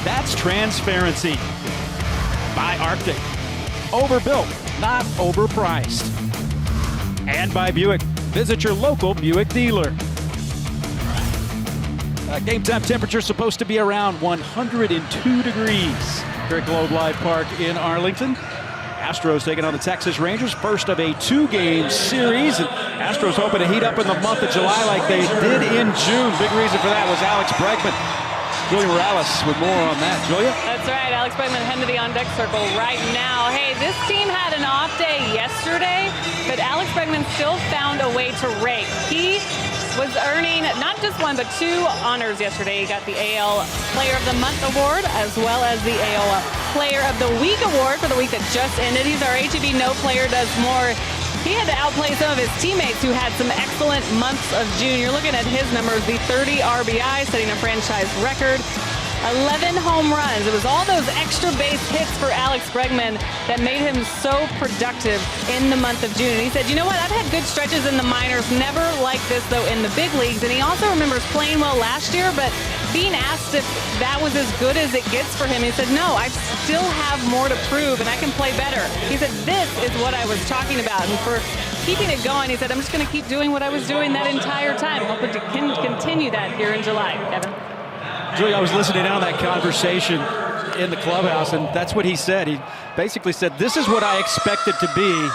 That's transparency. By Arctic. Overbuilt, not overpriced. And by Buick. Visit your local Buick dealer. Game time temperature supposed to be around 102 degrees here at Globe Life Park in Arlington. Astros taking on the Texas Rangers, first of a 2-game series. And Astros hoping to heat up in the month of July like they did in June. Big reason for that was Alex Bregman. Julia Morales with more on that. Julia? That's right. Alex Bregman heading to the on-deck circle right now. Hey, this team had an off day yesterday, but Alex Bregman still found a way to rake. He was earning not just one, but 2 honors yesterday. He got the AL Player of the Month award, as well as the AL Player of the Week award for the week that just ended. He's our HEB No Player Does More. He had to outplay some of his teammates who had some excellent months of June. You're looking at his numbers, the 30 RBI, setting a franchise record, 11 home runs. It was all those extra base hits for Alex Bregman that made him so productive in the month of June. And he said, you know what, I've had good stretches in the minors, never like this, though, in the big leagues. And he also remembers playing well last year, but being asked if that was as good as it gets for him, he said, no, I still have more to prove, and I can play better. He said, this is what I was talking about. And for keeping it going, he said, I'm just going to keep doing what I was doing that entire time. Hoping to continue that here in July. Kevin? Julia, I was listening in on that conversation in the clubhouse, and that's what he said. He basically said, this is what I expected to be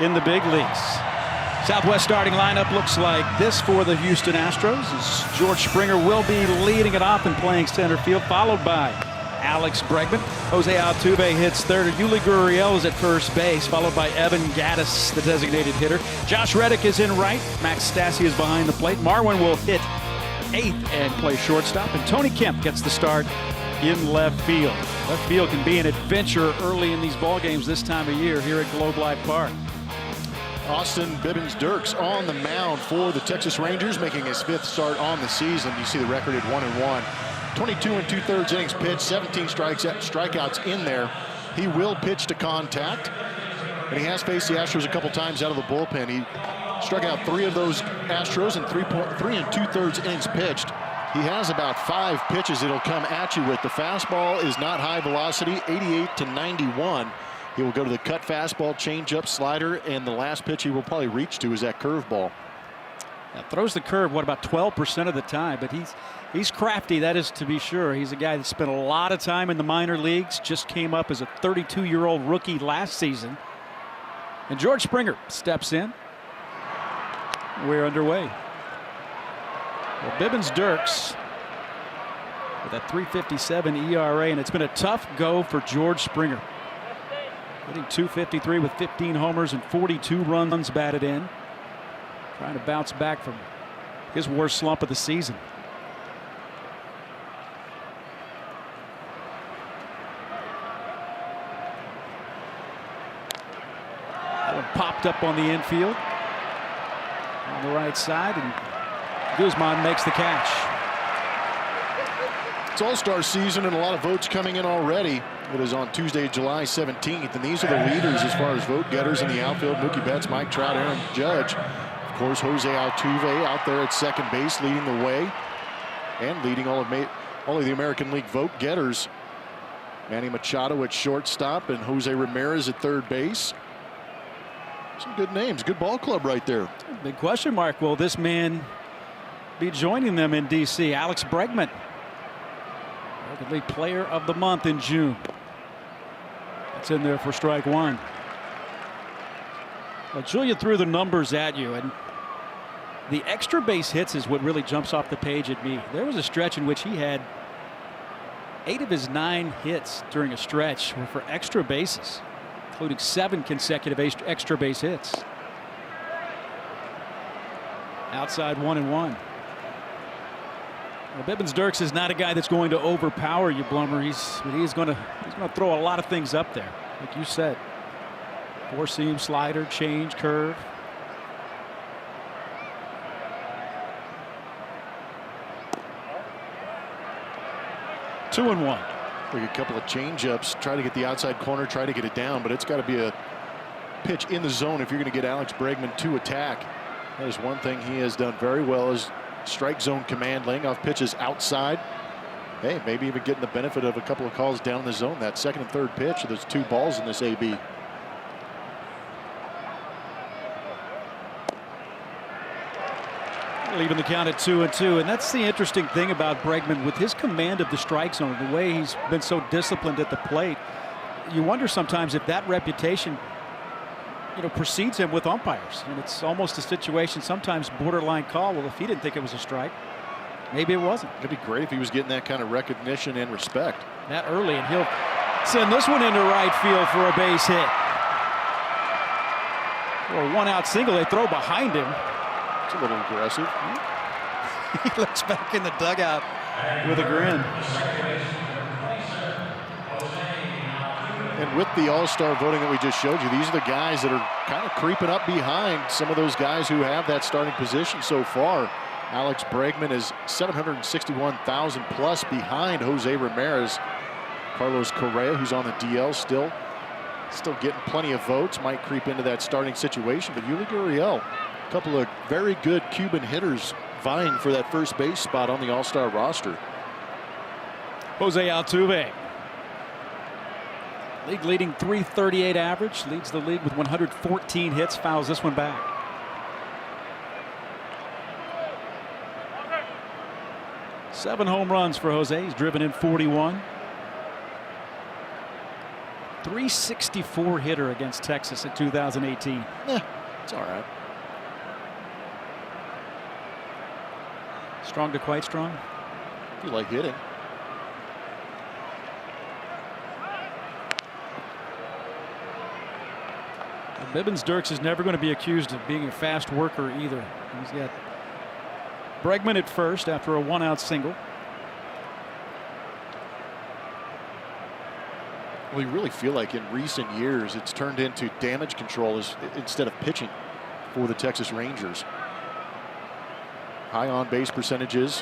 in the big leagues. Southwest starting lineup looks like this for the Houston Astros, as George Springer will be leading it off and playing center field, followed by Alex Bregman. Jose Altuve hits third. Yuli Gurriel is at first base, followed by Evan Gattis, the designated hitter. Josh Reddick is in right. Max Stassi is behind the plate. Marwin will hit 8th and play shortstop. And Tony Kemp gets the start in left field. Left field can be an adventure early in these ball games this time of year here at Globe Life Park. Austin Bibbins-Dirks on the mound for the Texas Rangers, making his 5th start on the season. You see the record at 1-1. 22 2/3 innings pitched, 17 strikeouts in there. He will pitch to contact, and he has faced the Astros a couple times out of the bullpen. He struck out 3 of those Astros in 3 2/3 innings pitched. He has about 5 pitches that'll come at you with. The fastball is not high velocity, 88 to 91. He will go to the cut fastball, changeup, slider, and the last pitch he will probably reach to is that curveball. Throws the curve, about 12% of the time, but he's crafty, that is to be sure. He's a guy that spent a lot of time in the minor leagues, just came up as a 32-year-old rookie last season. And George Springer steps in. We're underway. Well, Bibbins-Dirks with a 3.57 ERA, and it's been a tough go for George Springer. Hitting .253 with 15 homers and 42 runs batted in. Trying to bounce back from his worst slump of the season. That one popped up on the infield. On the right side, and Guzman makes the catch. It's All-Star season and a lot of votes coming in already. It is on Tuesday, July 17th, and these are the leaders as far as vote getters in the outfield. Mookie Betts, Mike Trout, Aaron Judge. Of course, Jose Altuve out there at second base leading the way and leading all of the American League vote getters. Manny Machado at shortstop and Jose Ramirez at third base. Some good names, good ball club right there. Big question mark, will this man be joining them in D.C.? Alex Bregman, American League Player of the Month in June. That's in there for strike one. Well, Julia threw the numbers at you, and the extra base hits is what really jumps off the page at me. There was a stretch in which he had 8 of his 9 hits during a stretch were for extra bases, including 7 consecutive extra base hits. Outside 1-1. Well, Bibbins-Dirks is not a guy that's going to overpower you, Blummer. He's going to throw a lot of things up there, like you said. 4-seam, slider, change, curve. Two and one. Like a couple of change-ups, try to get the outside corner, try to get it down, but it's got to be a pitch in the zone if you're going to get Alex Bregman to attack. That is one thing he has done very well, is strike zone command, laying off pitches outside. Hey, maybe even getting the benefit of a couple of calls down in the zone. That second and third pitch of those 2 balls in this AB. Leaving the count at 2-2, and that's the interesting thing about Bregman with his command of the strike zone, the way he's been so disciplined at the plate. You wonder sometimes if that reputation, precedes him with umpires, and it's almost a situation sometimes borderline call. Well, if he didn't think it was a strike, maybe it wasn't. It'd be great if he was getting that kind of recognition and respect that early, and he'll send this one into right field for a base hit. Or a 1-out single. They throw behind him. It's a little aggressive. He looks back in the dugout with a grin. And with the all-star voting that we just showed you, these are the guys that are kind of creeping up behind some of those guys who have that starting position so far. Alex Bregman is 761,000 plus behind Jose Ramirez. Carlos Correa, who's on the DL, still getting plenty of votes, might creep into that starting situation. But Yuli Gurriel, a couple of very good Cuban hitters vying for that first base spot on the all-star roster. Jose Altuve, league leading .338 average, leads the league with 114 hits, fouls this one back. Seven home runs for Jose. He's driven in 41. .364 hitter against Texas in 2018. It's all right. Strong to quite strong. If you like hitting. Bibbins Dirks is never going to be accused of being a fast worker either. He's got Bregman at first after a 1-out single. We really feel like in recent years it's turned into damage control instead of pitching for the Texas Rangers. High on base percentages.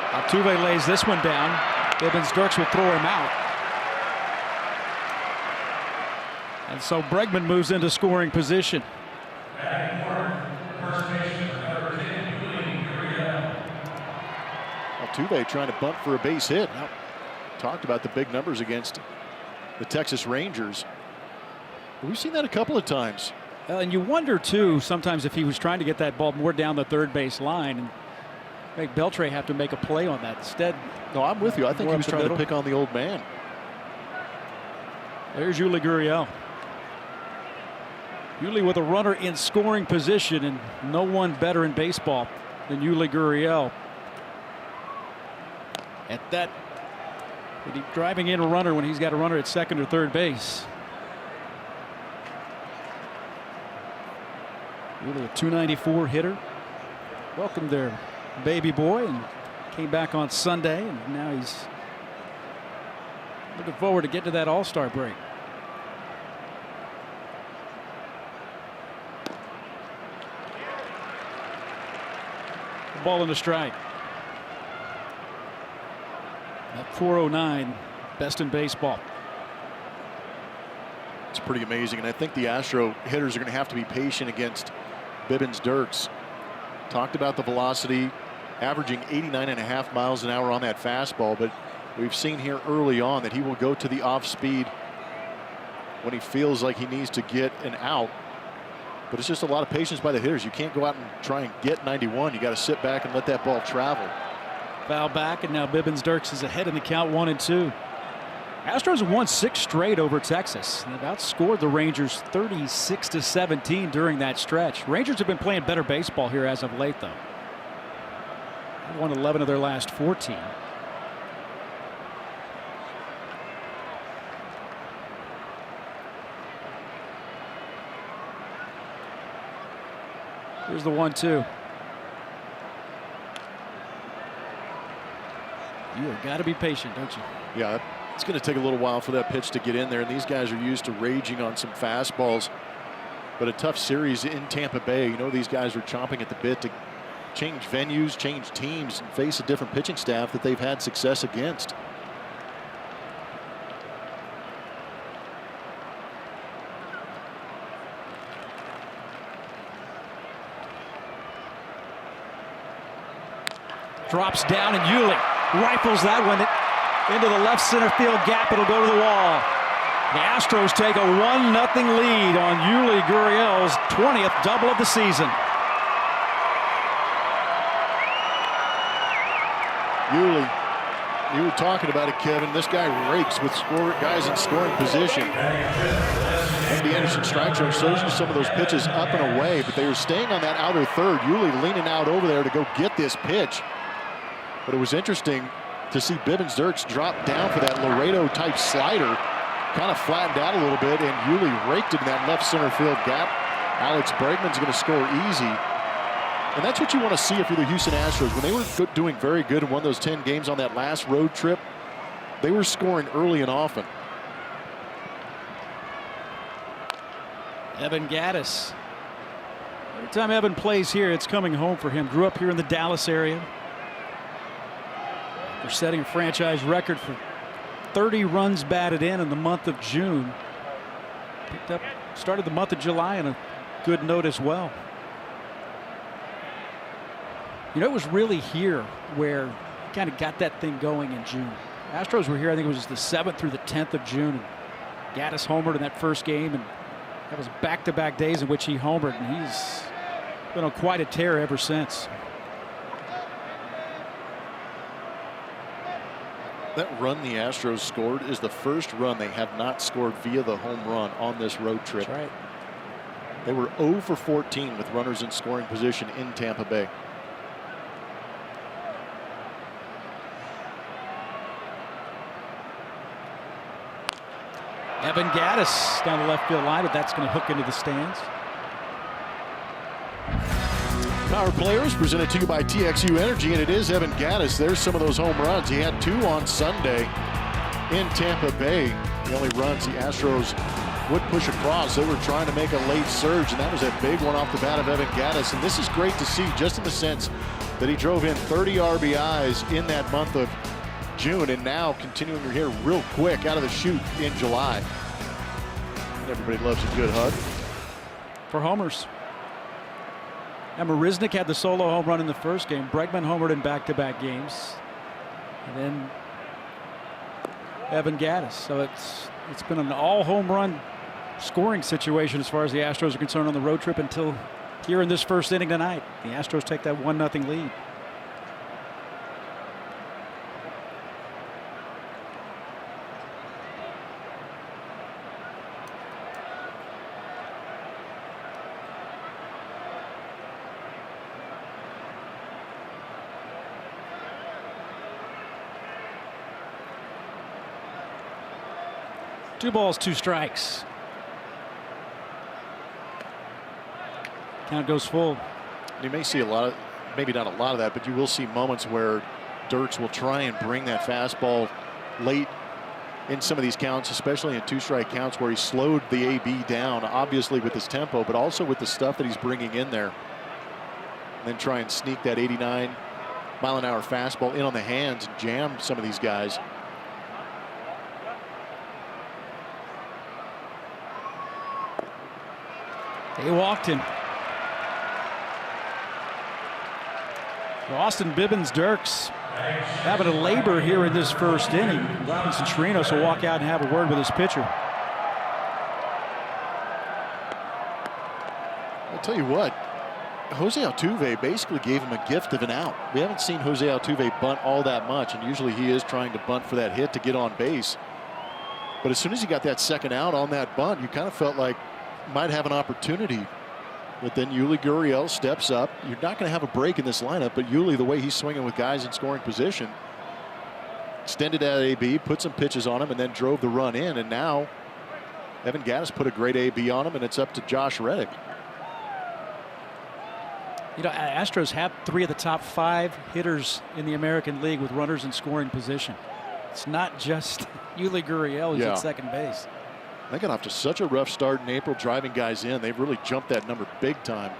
Altuve lays this one down. Bibbins Dirks will throw him out. And so Bregman moves into scoring position. Altuve trying to bunt for a base hit. Now, talked about the big numbers against the Texas Rangers. We've seen that a couple of times. And you wonder too sometimes if he was trying to get that ball more down the third base line and make Beltre have to make a play on that instead. No, I'm with you. I think he was trying to pick on the old man. There's Yuli Gurriel. Yuli with a runner in scoring position, and no one better in baseball than Yuli Gurriel. At that, driving in a runner when he's got a runner at second or third base. Yuli, a .294 hitter. Welcomed their baby boy and came back on Sunday, and now he's looking forward to getting to that All-Star break. Ball in the strike. At 409, best in baseball. It's pretty amazing, and I think the Astro hitters are going to have to be patient against Bibbins Dirks. Talked about the velocity, averaging 89.5 miles an hour on that fastball, but we've seen here early on that he will go to the off speed when he feels like he needs to get an out. But it's just a lot of patience by the hitters. You can't go out and try and get 91. You got to sit back and let that ball travel. Foul back, and now Bibbins Dirks is ahead in the count, 1-2. Astros have won 6 straight over Texas. They've outscored the Rangers 36-17 during that stretch. Rangers have been playing better baseball here as of late, though. They've won 11 of their last 14. Here's the 1-2. You have got to be patient, don't you? Yeah, it's going to take a little while for that pitch to get in there, and these guys are used to raging on some fastballs. But a tough series in Tampa Bay. You know, these guys are chomping at the bit to change venues, change teams, and face a different pitching staff that they've had success against. Drops down, and Yuli rifles that one into the left center field gap. It'll go to the wall. The Astros take a 1-0 lead on Yuli Gurriel's 20th double of the season. Yuli, you were talking about it, Kevin. This guy rakes with guys in scoring position. Andy Anderson strike zone shows you some of those pitches up and away, but they were staying on that outer third. Yuli leaning out over there to go get this pitch. But it was interesting to see Bibbins Dirks drop down for that Laredo-type slider. Kind of flattened out a little bit, and Yuli raked it in that left center field gap. Alex Bregman's going to score easy. And that's what you want to see if you're the Houston Astros. When they were doing very good and won those 10 games on that last road trip, they were scoring early and often. Evan Gattis. Every time Evan plays here, it's coming home for him. Grew up here in the Dallas area. They're setting a franchise record for 30 runs batted in the month of June. Started the month of July on a good note as well. You know, it was really here where he kind of got that thing going in June. Astros were here, I think it was the 7th through the 10th of June. And Gattis homered in that first game, and that was back-to-back days in which he homered, and he's been on quite a tear ever since. That run the Astros scored is the first run they have not scored via the home run on this road trip. That's right. They were 0 for 14 with runners in scoring position in Tampa Bay. Evan Gattis down the left field line, but that's going to hook into the stands. Power Players presented to you by TXU Energy, and it is Evan Gattis. There's some of those home runs. He had 2 on Sunday in Tampa Bay. The only runs the Astros would push across. They were trying to make a late surge, and that was a big one off the bat of Evan Gattis. And this is great to see, just in the sense that he drove in 30 RBIs in that month of June, and now continuing here real quick out of the chute in July. Everybody loves a good hug. For homers. And Marisnik had the solo home run in the first game. Bregman homered in back-to-back games. And then Evan Gattis. So it's been an all-home run scoring situation as far as the Astros are concerned on the road trip until here in this first inning tonight. The Astros take that 1-0 lead. Two balls, 2 strikes. Count goes full. You may see a lot of, maybe not a lot of that, but you will see moments where Dirks will try and bring that fastball late in some of these counts, especially in 2-strike counts where he slowed the AB down, obviously with his tempo, but also with the stuff that he's bringing in there. And then try and sneak that 89-mile-an-hour fastball in on the hands and jam some of these guys. They walked him. So Austin Bibbins Dirks having a labor here in this first inning. Robinson Chirinos will walk out and have a word with his pitcher. I'll tell you what, Jose Altuve basically gave him a gift of an out. We haven't seen Jose Altuve bunt all that much, and usually he is trying to bunt for that hit to get on base. But as soon as he got that second out on that bunt, you kind of felt like might have an opportunity. But then Yuli Gurriel steps up. You're not going to have a break in this lineup, but Yuli, the way he's swinging with guys in scoring position, extended that AB, put some pitches on him, and then drove the run in. And now Evan Gattis put a great AB on him, and it's up to Josh Reddick. You know, Astros have 3 of the top 5 hitters in the American League with runners in scoring position. It's not just Yuli Gurriel who's at second base. They got off to such a rough start in April, driving guys in. They've really jumped that number big time.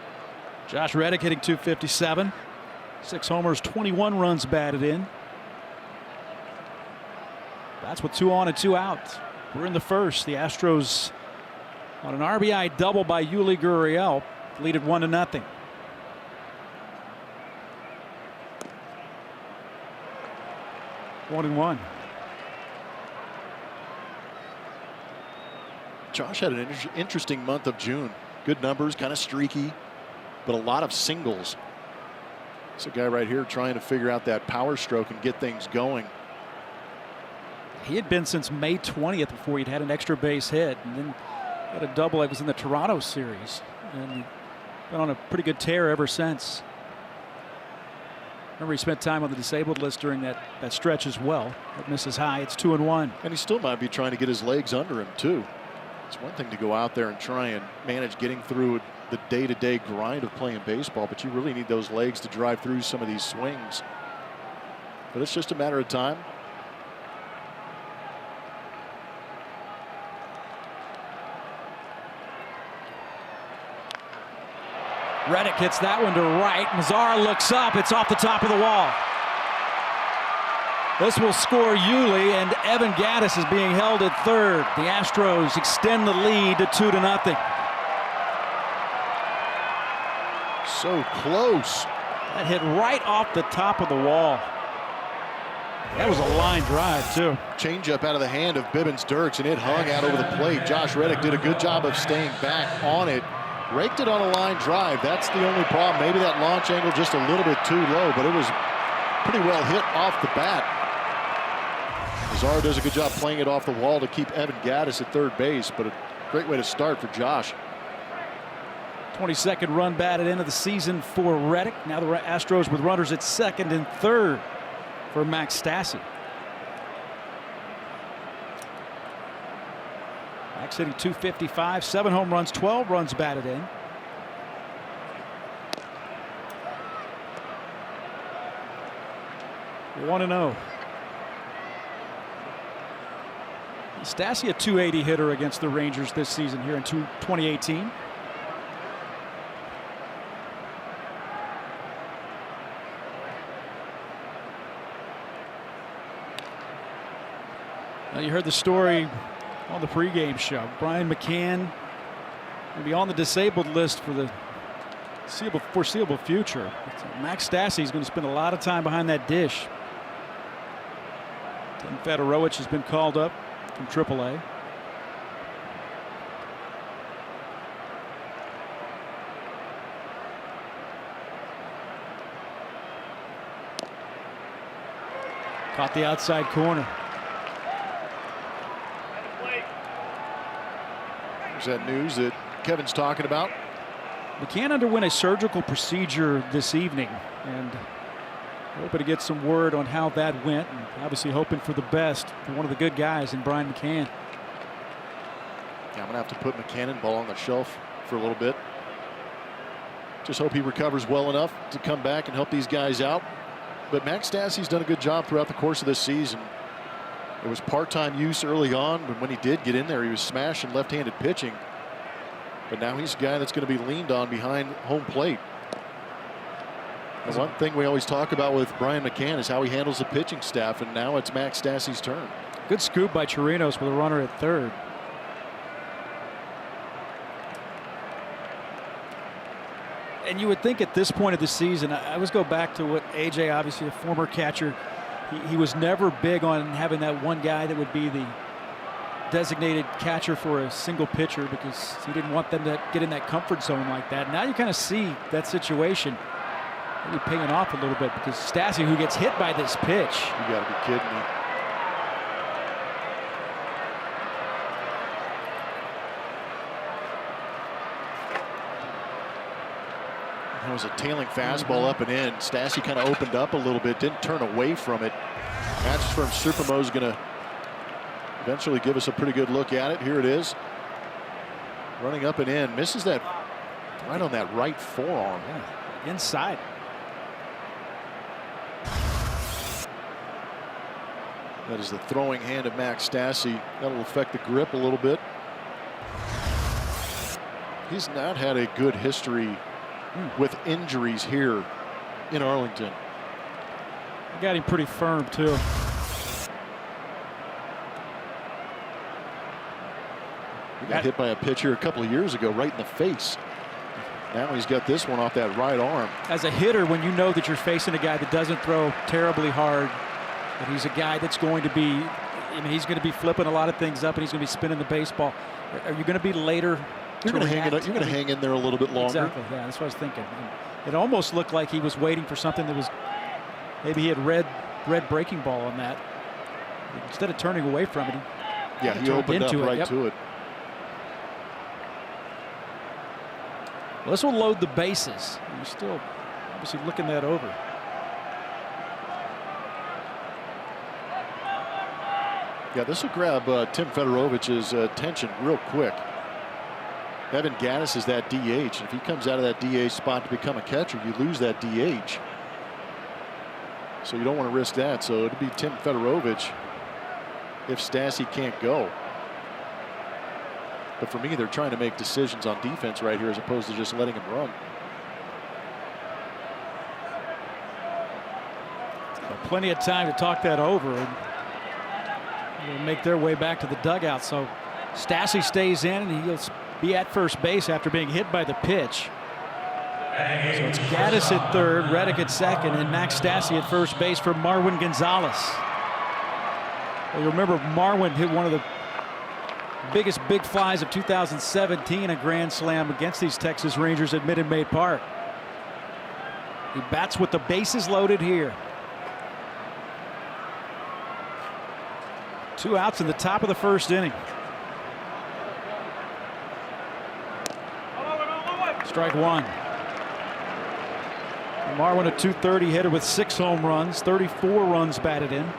Josh Reddick hitting .257. 6 homers, 21 runs batted in. That's with 2 on and 2 out. We're in the first. The Astros on an RBI double by Yuli Gurriel lead it 1-1. Josh had an interesting month of June. Good numbers, kind of streaky, but a lot of singles. It's a guy right here trying to figure out that power stroke and get things going. He had been since May 20th before he'd had an extra base hit, and then had a double that was in the Toronto series, and been on a pretty good tear ever since. Remember, he spent time on the disabled list during that stretch as well. That misses high. It's 2-1. And he still might be trying to get his legs under him too. It's one thing to go out there and try and manage getting through the day-to-day grind of playing baseball, but you really need those legs to drive through some of these swings. But it's just a matter of time. Reddick hits that one to right. Mazara looks up. It's off the top of the wall. This will score Yuli, and Evan Gattis is being held at third. The Astros extend the lead to 2-0. So close. That hit right off the top of the wall. That was a line drive, too. Changeup out of the hand of Bibbins-Dirks, and it hung out over the plate. Josh Reddick did a good job of staying back on it. Raked it on a line drive. That's the only problem. Maybe that launch angle just a little bit too low, but it was pretty well hit off the bat. Mazara does a good job playing it off the wall to keep Evan Gattis at third base, but a great way to start for Josh. 22nd run batted into the season for Reddick. Now the Astros with runners at second and third for Max Stassi. Max hitting .255, 7 home runs, 12 runs batted in. You're 1-0. Stassi, a .280 hitter against the Rangers this season here in 2018. Now you heard the story on the pregame show. Brian McCann will be on the disabled list for the foreseeable future. Max Stassi is going to spend a lot of time behind that dish. Tim Fedorowicz has been called up from AAA. Caught the outside corner. That news that Kevin's talking about. McCann underwent a surgical procedure this evening, and hoping to get some word on how that went, and obviously hoping for the best for one of the good guys in Brian McCann. Yeah, I'm gonna have to put McCann ball on the shelf for a little bit. Just hope he recovers well enough to come back and help these guys out. But Max Stassi's done a good job throughout the course of this season. It was part-time use early on, but when he did get in there, he was smashing left-handed pitching. But now he's a guy that's going to be leaned on behind home plate. And one thing we always talk about with Brian McCann is how he handles the pitching staff, and now it's Max Stassi's turn. Good scoop by Chirinos with a runner at third. And you would think at this point of the season, I always go back to what AJ, obviously a former catcher, he was never big on having that one guy that would be the designated catcher for a single pitcher, because he didn't want them to get in that comfort zone like that. Now you kind of see that situation maybe paying off a little bit, because Stassi, who gets hit by this pitch. You got to be kidding me. That was a tailing fastball up and in. Stassi kind of opened up a little bit, didn't turn away from it. Mattress Firm Supermo is going to eventually give us a pretty good look at it. Here it is. Running up and in. Misses that right on that right forearm. Yeah, inside. That is the throwing hand of Max Stassi. That'll affect the grip a little bit. He's not had a good history with injuries here in Arlington. I got him pretty firm too. He got hit by a pitcher a couple of years ago right in the face. Now he's got this one off that right arm. As a hitter, when you know that you're facing a guy that doesn't throw terribly hard, But he's a guy that's going to be, I mean, he's going to be flipping a lot of things up, and he's going to be spinning the baseball. Are you going to be later? You're going to hang it up. You're going to hang in there a little bit longer. Exactly. Yeah, that's what I was thinking. It almost looked like he was waiting for something that was, maybe he had read breaking ball on that. Instead of turning away from it, he opened up right to it. Well, this will load the bases. You're still obviously looking that over. Yeah, this will grab Tim Fedorovic's attention real quick. Evan Gaddis is that DH. And if he comes out of that DH spot to become a catcher, you lose that DH. So you don't want to risk that. So it'll be Tim Fedorovich if Stassi can't go. But for me, they're trying to make decisions on defense right here as opposed to just letting him run. Plenty of time to talk that over, and they'll make their way back to the dugout. So Stassi stays in, and he'll be at first base after being hit by the pitch. So it's Gaddis at third, Reddick at second, and Max Stassi at first base for Marwin Gonzalez. Well, you remember Marwin hit one of the biggest big flies of 2017, a grand slam against these Texas Rangers at Minute Maid Park. He bats with the bases loaded here. 2 outs in the top of the first inning. Strike one. Marwin, a .230 hitter with 6 home runs, 34 runs batted in.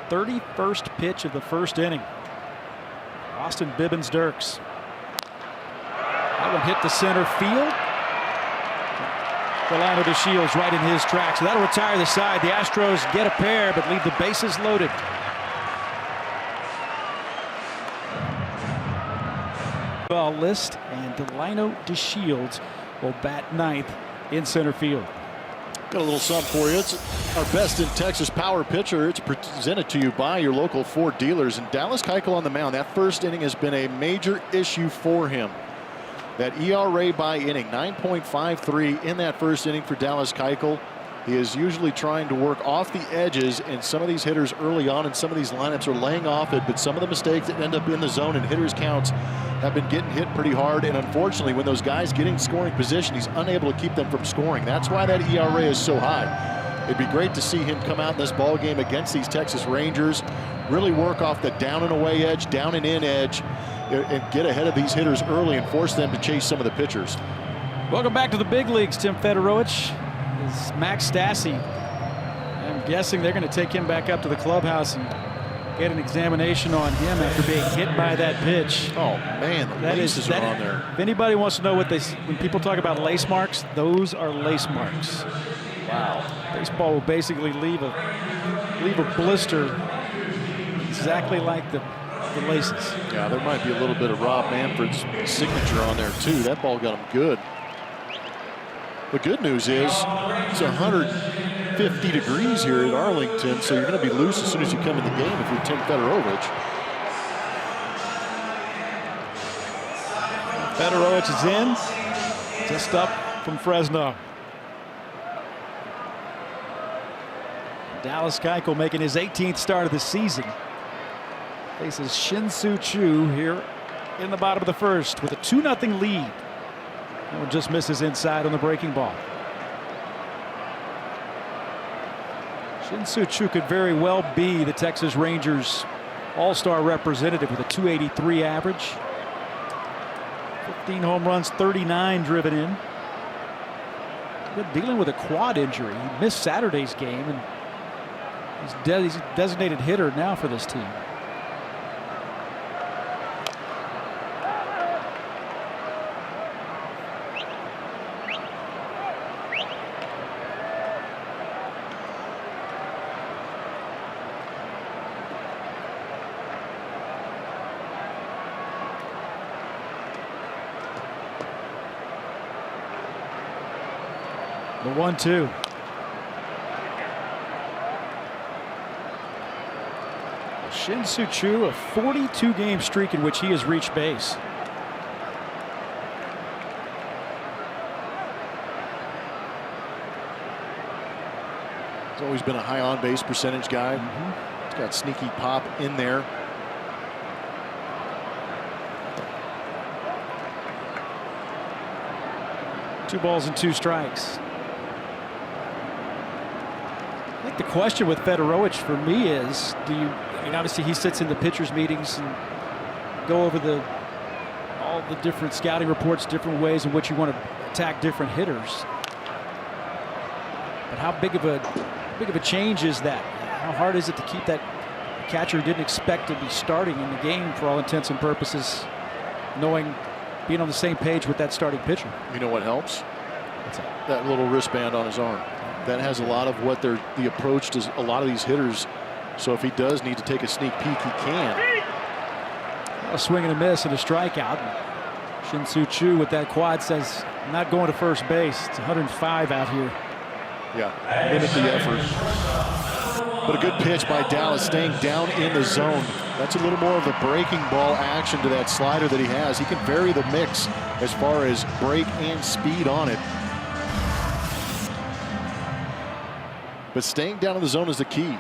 '31st pitch of the first inning. Austin Bibbins-Dirks. That one hit the center field. Delano DeShields right in his tracks. So that'll retire the side. The Astros get a pair, but leave the bases loaded. Ball list, and Delano DeShields will bat ninth in center field. Got a little something for you. It's our best in Texas power pitcher. It's presented to you by your local Ford dealers. And Dallas Keuchel on the mound. That first inning has been a major issue for him. That ERA by inning, 9.53 in that first inning for Dallas Keuchel. He is usually trying to work off the edges, and some of these hitters early on in some of these lineups are laying off it, but some of the mistakes that end up in the zone and hitters' counts have been getting hit pretty hard, and unfortunately, when those guys get in scoring position, he's unable to keep them from scoring. That's why that ERA is so high. It'd be great to see him come out in this ball game against these Texas Rangers, really work off the down and away edge, down and in edge, and get ahead of these hitters early and force them to chase some of the pitchers. Welcome back to the big leagues. Tim Fedorovich is Max Stassi. I'm guessing they're going to take him back up to the clubhouse and get an examination on him after being hit by that pitch. Oh man, the laces are on there. If anybody wants to know what when people talk about lace marks, those are lace marks. Wow. Baseball will basically leave a blister exactly like the laces. Yeah, there might be a little bit of Rob Manfred's signature on there too. That ball got him good. The good news is it's 150 degrees here at Arlington, so you're going to be loose as soon as you come in the game if you're Tim Fedorovich. Fedorovich is in, just up from Fresno. Dallas Keuchel making his 18th start of the season. Faces Shin-Soo Choo here in the bottom of the first with a 2-0 lead. That one just misses inside on the breaking ball. Shin-Soo Choo could very well be the Texas Rangers all-star representative with a .283 average. 15 home runs, 39 driven in. Been dealing with a quad injury. He missed Saturday's game, and he's a designated hitter now for this team. The 1-2. Shin-Soo Choo, a 42-game streak in which he has reached base. He's always been a high on-base percentage guy. He's got sneaky pop in there. Two balls and two strikes. I think the question with Fedorowicz for me is, I mean, obviously he sits in the pitchers meetings and go over all the different scouting reports, different ways in which you want to attack different hitters. But how big of a change is that? How hard is it to keep that catcher who didn't expect to be starting in the game for all intents and purposes, being on the same page with that starting pitcher? You know what helps? What's that? That little wristband on his arm. That has a lot of what the approach to a lot of these hitters. So if he does need to take a sneak peek, he can. A swing and a miss and a strikeout. Shin-Soo Choo with that quad says, I'm not going to first base. It's 105 out here. Yeah, limit the effort. But a good pitch by Dallas, staying down in the zone. That's a little more of a breaking ball action to that slider that he has. He can vary the mix as far as break and speed on it. But staying down in the zone is the key.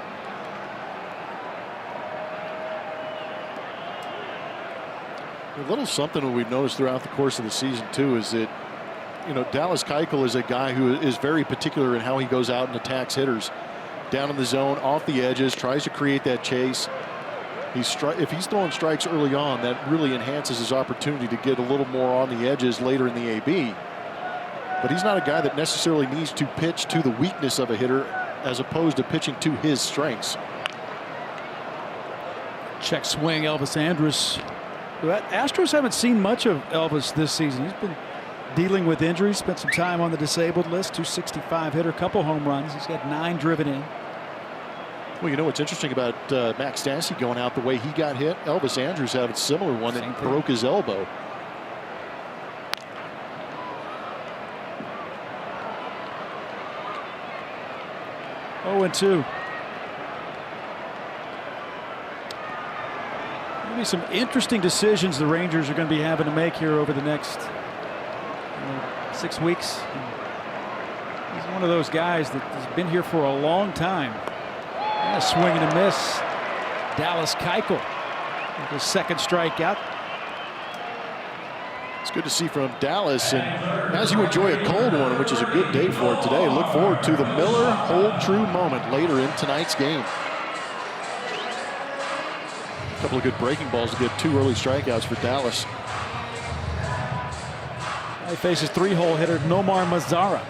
A little something that we've noticed throughout the course of the season too is that, you know, Dallas Keuchel is a guy who is very particular in how he goes out and attacks hitters. Down in the zone, off the edges, tries to create that chase. If he's throwing strikes early on, that really enhances his opportunity to get a little more on the edges later in the AB. But he's not a guy that necessarily needs to pitch to the weakness of a hitter as opposed to pitching to his strengths. Check swing, Elvis Andrus. The Astros haven't seen much of Elvis this season. He's been dealing with injuries, spent some time on the disabled list, 265 hitter, couple home runs. He's got 9 driven in. Well, you know what's interesting about Max Stassi going out the way he got hit? Elvis Andrus had a similar one that broke his elbow. Oh, and 2. Maybe some interesting decisions the Rangers are going to be having to make here over the next 6 weeks. He's one of those guys that has been here for a long time. And a swing and a miss. Dallas Keuchel with his second strikeout. It's good to see from Dallas, and as you enjoy a cold one, which is a good day for it today, look forward to the Miller Hold True moment later in tonight's game. A couple of good breaking balls to get 2 early strikeouts for Dallas. He faces 3-hole hitter Nomar Mazara.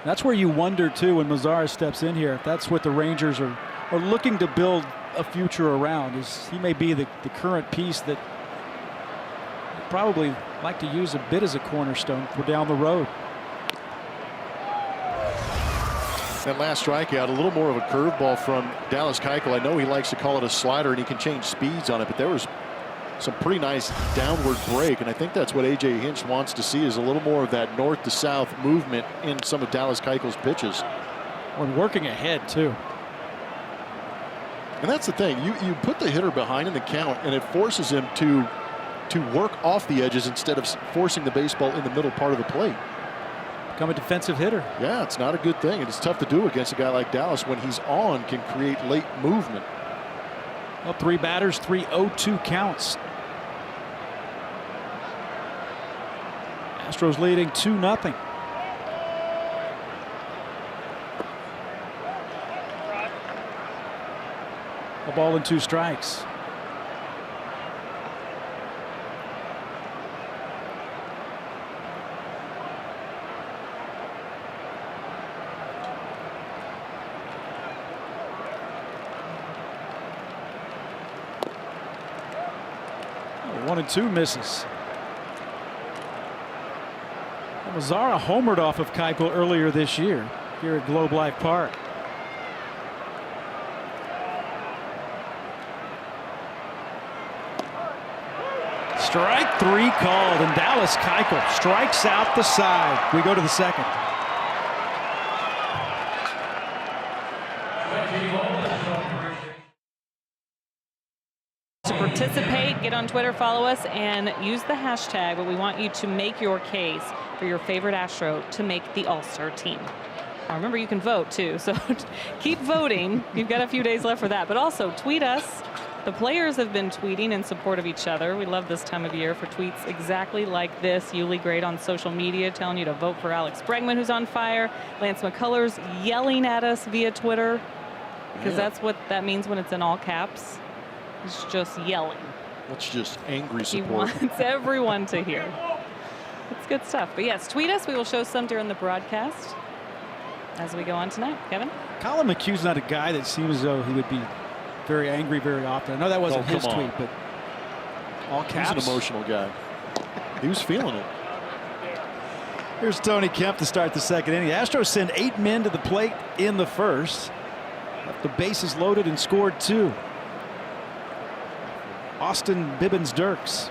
That's where you wonder too when Mazara steps in here, if that's what the Rangers are looking to build a future around. Is he may be the current piece that they'd probably like to use a bit as a cornerstone for down the road. That last strikeout, a little more of a curveball from Dallas Keuchel. I know he likes to call it a slider and he can change speeds on it, but there was some pretty nice downward break, and I think that's what A.J. Hinch wants to see, is a little more of that north to south movement in some of Dallas Keuchel's pitches. When working ahead too. And that's the thing, you put the hitter behind in the count and it forces him to work off the edges instead of forcing the baseball in the middle part of the plate. Become a defensive hitter. Yeah, it's not a good thing, and it's tough to do against a guy like Dallas when he's on, can create late movement. Well, 3 batters, 3 0-2 counts. Astros leading 2-0. A ball and 2 strikes. Oh, 1 and 2 misses. Mazara homered off of Keuchel earlier this year here at Globe Life Park. Strike 3 called, and Dallas Keuchel strikes out the side. We go to the second. To participate, get on Twitter, follow us, and use the hashtag. But we want you to make your case for your favorite Astro to make the All-Star team. Remember, you can vote too, so keep voting. You've got a few days left for that. But also tweet us. The players have been tweeting in support of each other. We love this time of year for tweets exactly like this. Yuli Great on social media telling you to vote for Alex Bregman, who's on fire. Lance McCullers yelling at us via Twitter, because that's what that means when it's in all caps. It's just yelling. That's just angry support. He wants everyone to hear. It's good stuff. But yes, tweet us. We will show some during the broadcast as we go on tonight. Kevin? Colin McHugh's not a guy that seems as though he would be very angry very often. I know that wasn't his tweet, but all caps. He's an emotional guy. He was feeling it. Here's Tony Kemp to start the second inning. The Astros send 8 men to the plate in the first. Left the bases loaded and scored 2. Austin Bibbins-Dirks.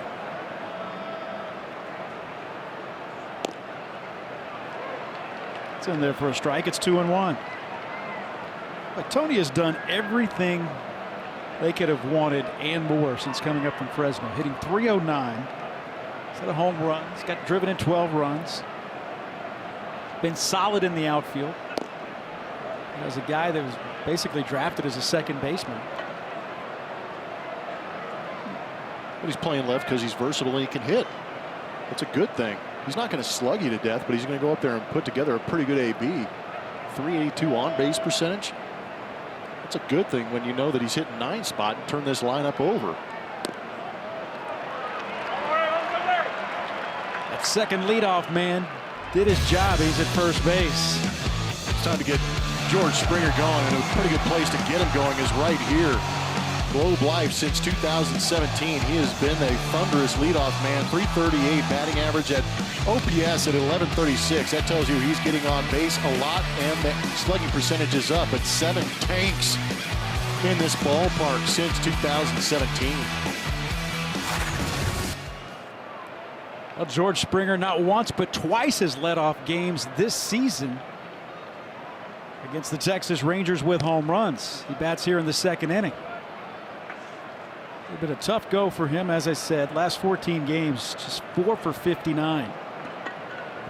It's in there for a strike. It's 2-1. But Tony has done everything they could have wanted and more since coming up from Fresno. Hitting .309. Set of home runs. Got driven in 12 runs. Been solid in the outfield. As a guy that was basically drafted as a second baseman. But he's playing left because he's versatile and he can hit. That's a good thing. He's not going to slug you to death, but he's going to go up there and put together a pretty good AB. 382 on base percentage. That's a good thing when you know that he's hitting 9 spot and turn this lineup over. That second leadoff man did his job. He's at first base. It's time to get George Springer going, and a pretty good place to get him going is right here. Globe Life since 2017. He has been a thunderous leadoff man. .338 batting average at OPS at 1136. That tells you he's getting on base a lot, and the slugging percentage is up at 7 tanks in this ballpark since 2017. Well, George Springer not once but twice has led off games this season against the Texas Rangers with home runs. He bats here in the second inning. It's been a tough go for him, as I said. Last 14 games, just 4 for 59.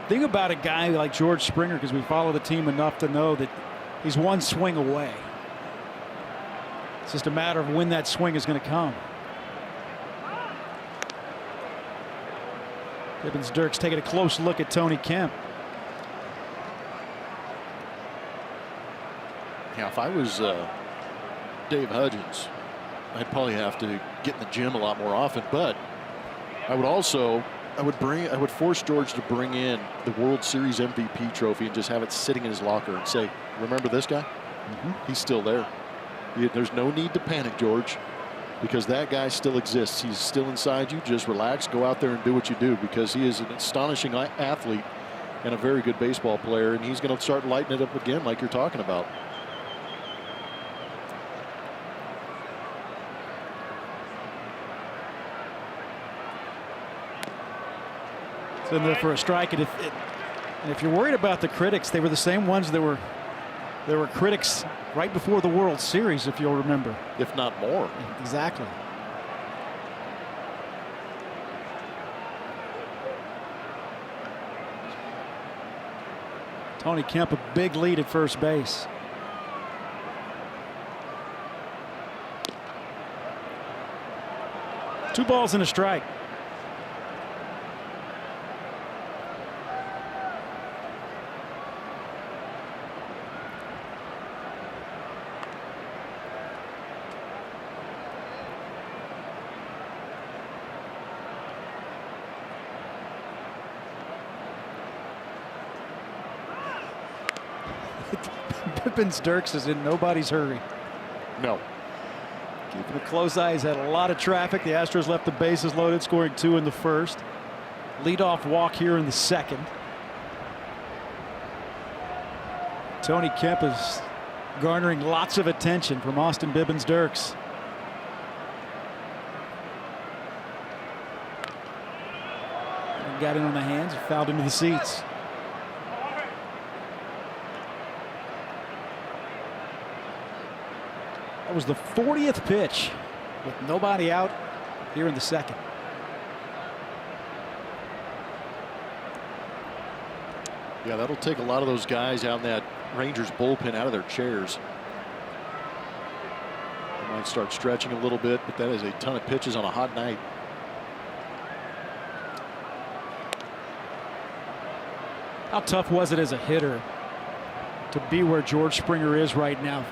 Thing about a guy like George Springer, because we follow the team enough to know that he's one swing away. It's just a matter of when that swing is going to come. Bibbins-Dirks taking a close look at Tony Kemp. Yeah, if I was Dave Hudgens, I'd probably have to get in the gym a lot more often, but I would force George to bring in the World Series MVP trophy and just have it sitting in his locker and say, remember this guy? He's still there. There's no need to panic, George, because that guy still exists. He's still inside you. Just relax, go out there and do what you do, because he is an astonishing athlete and a very good baseball player, and he's going to start lighting it up again like you're talking about. In there for a strike, and if you're worried about the critics, they were the same ones that were critics right before the World Series, if you'll remember. If not more. Exactly. Tony Kemp, a big lead at first base. Two balls and a strike. Bibbins-Dirks is in nobody's hurry. No. Keeping a close eye. He's had a lot of traffic. The Astros left the bases loaded, scoring 2 in the first. Leadoff walk here in the second. Tony Kemp is garnering lots of attention from Austin Bibbins-Dirks. Got in on the hands, fouled into the seats. That was the 40th pitch with nobody out here in the second. Yeah, that'll take a lot of those guys out in that Rangers bullpen out of their chairs. They might start stretching a little bit, but that is a ton of pitches on a hot night. How tough was it as a hitter to be where George Springer is right now?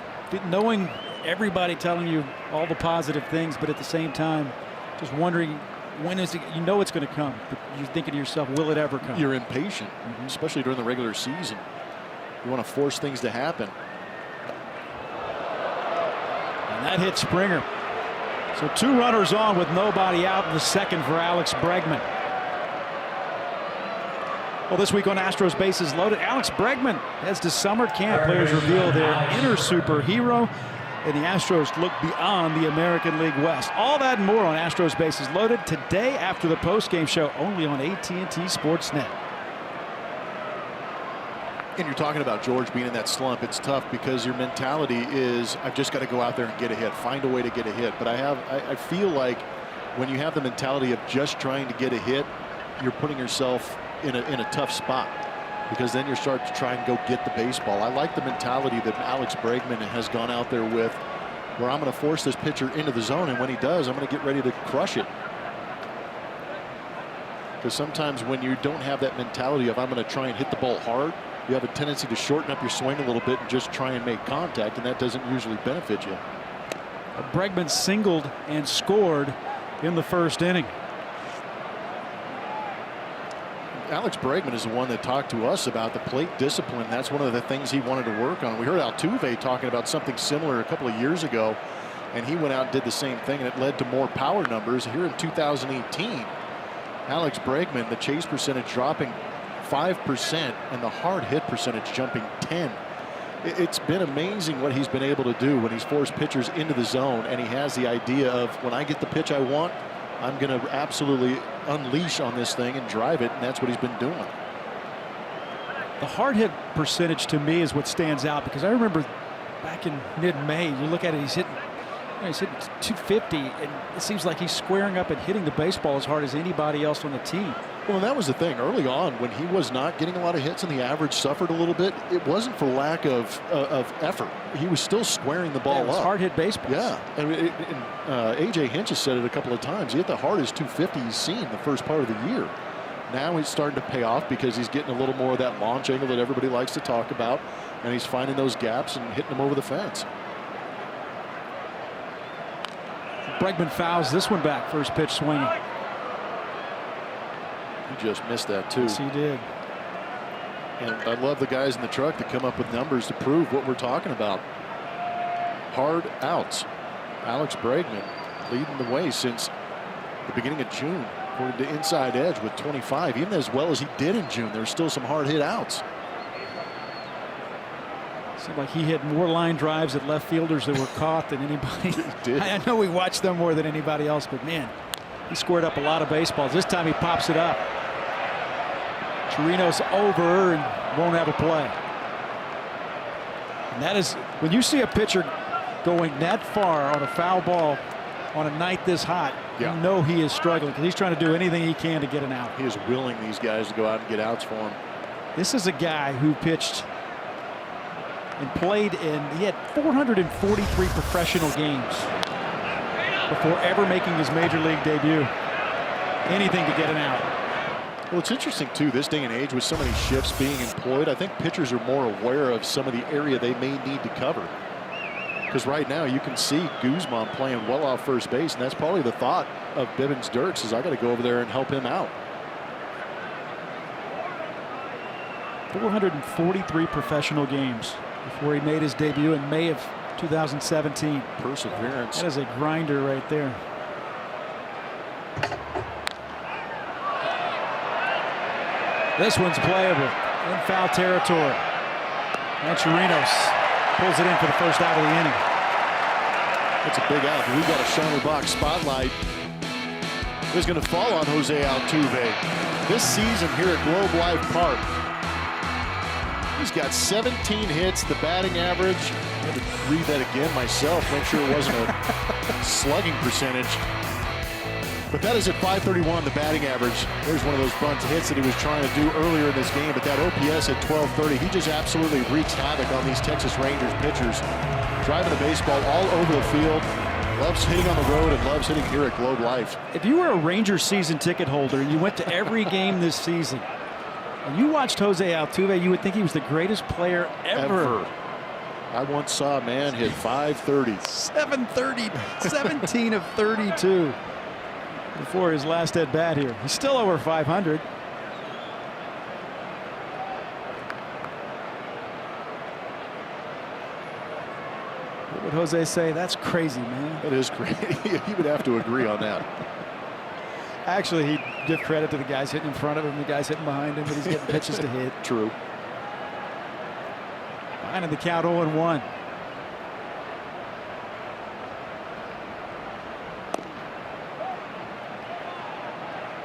Knowing everybody telling you all the positive things, but at the same time, just wondering when is it, you know it's going to come, but you're thinking to yourself, will it ever come? You're impatient, especially during the regular season. You want to force things to happen. And that hit Springer. So 2 runners on with nobody out in the second for Alex Bregman. Well, this week on Astros Bases Loaded, Alex Bregman heads to summer camp. Players reveal their inner superhero, and the Astros look beyond the American League West. All that and more on Astros Bases Loaded today after the postgame show, only on AT&T Sportsnet. And you're talking about George being in that slump. It's tough because your mentality is, I've just got to go out there and get a hit, find a way to get a hit. But I feel like when you have the mentality of just trying to get a hit, you're putting yourself in a tough spot, because then you start to try and go get the baseball. I like the mentality that Alex Bregman has gone out there with, where I'm going to force this pitcher into the zone, and when he does, I'm going to get ready to crush it. Because sometimes when you don't have that mentality of I'm going to try and hit the ball hard, you have a tendency to shorten up your swing a little bit and just try and make contact, and that doesn't usually benefit you. Bregman singled and scored in the first inning. Alex Bregman is the one that talked to us about the plate discipline. That's one of the things he wanted to work on. We heard Altuve talking about something similar a couple of years ago, and he went out and did the same thing, and it led to more power numbers. Here in 2018, Alex Bregman, the chase percentage dropping 5% and the hard hit percentage jumping 10. It's been amazing what he's been able to do when he's forced pitchers into the zone, and he has the idea of, when I get the pitch I want, I'm going to absolutely unleash on this thing and drive it, and that's what he's been doing. The hard hit percentage to me is what stands out, because I remember back in mid-May, you look at it, he's hitting 250, and it seems like he's squaring up and hitting the baseball as hard as anybody else on the team. Well, and that was the thing early on when he was not getting a lot of hits and the average suffered a little bit. It wasn't for lack of effort. He was still squaring the ball up. Hard hit baseball. Yeah, and AJ Hinch has said it a couple of times. He hit the hardest 250 he's seen the first part of the year. Now he's starting to pay off because he's getting a little more of that launch angle that everybody likes to talk about, and he's finding those gaps and hitting them over the fence. Bregman fouls this one back, first pitch swinging. He just missed that too. Yes, he did. And I love the guys in the truck that come up with numbers to prove what we're talking about. Hard outs. Alex Bregman leading the way since the beginning of June, according to Inside Edge, with 25. Even as well as he did in June, there's still some hard hit outs. Seemed like he hit more line drives at left fielders that were caught than anybody. He did. I know we watched them more than anybody else, but man, he squared up a lot of baseballs. This time he pops it up. Chirinos over and won't have a play. And that is, when you see a pitcher going that far on a foul ball on a night this hot, yeah, you know he is struggling, because he's trying to do anything he can to get an out. He is willing these guys to go out and get outs for him. This is a guy who pitched and played in, he had 443 professional games before ever making his major league debut. Anything to get an out. Well, it's interesting too, this day and age with so many shifts being employed, I think pitchers are more aware of some of the area they may need to cover. Because right now you can see Guzman playing well off first base, and that's probably the thought of Bibbins Dirks, is I got to go over there and help him out. 443 professional games before he made his debut in May of 2017. Perseverance. That is a grinder right there. This one's playable in foul territory. And Chirinos pulls it in for the first out of the inning. That's a big out. We've got a shiny box spotlight. It's going to fall on Jose Altuve. This season here at Globe Life Park, he's got 17 hits. The batting average, I had to read that again myself, make sure it wasn't a slugging percentage. But that is at .531, the batting average. There's one of those bunt hits that he was trying to do earlier in this game. But that OPS at 1230, he just absolutely wreaks havoc on these Texas Rangers pitchers. Driving the baseball all over the field. Loves hitting on the road and loves hitting here at Globe Life. If you were a Rangers season ticket holder and you went to every game this season and you watched Jose Altuve, you would think he was the greatest player ever. I once saw a man hit .530. 730, 17 of 32 before his last at bat here. He's still over 500. What would Jose say? That's crazy, man. That is crazy. He would have to agree on that. Actually, he'd give credit to the guys hitting in front of him, the guys hitting behind him, but he's getting pitches to hit. True. Behind in the count 0-1.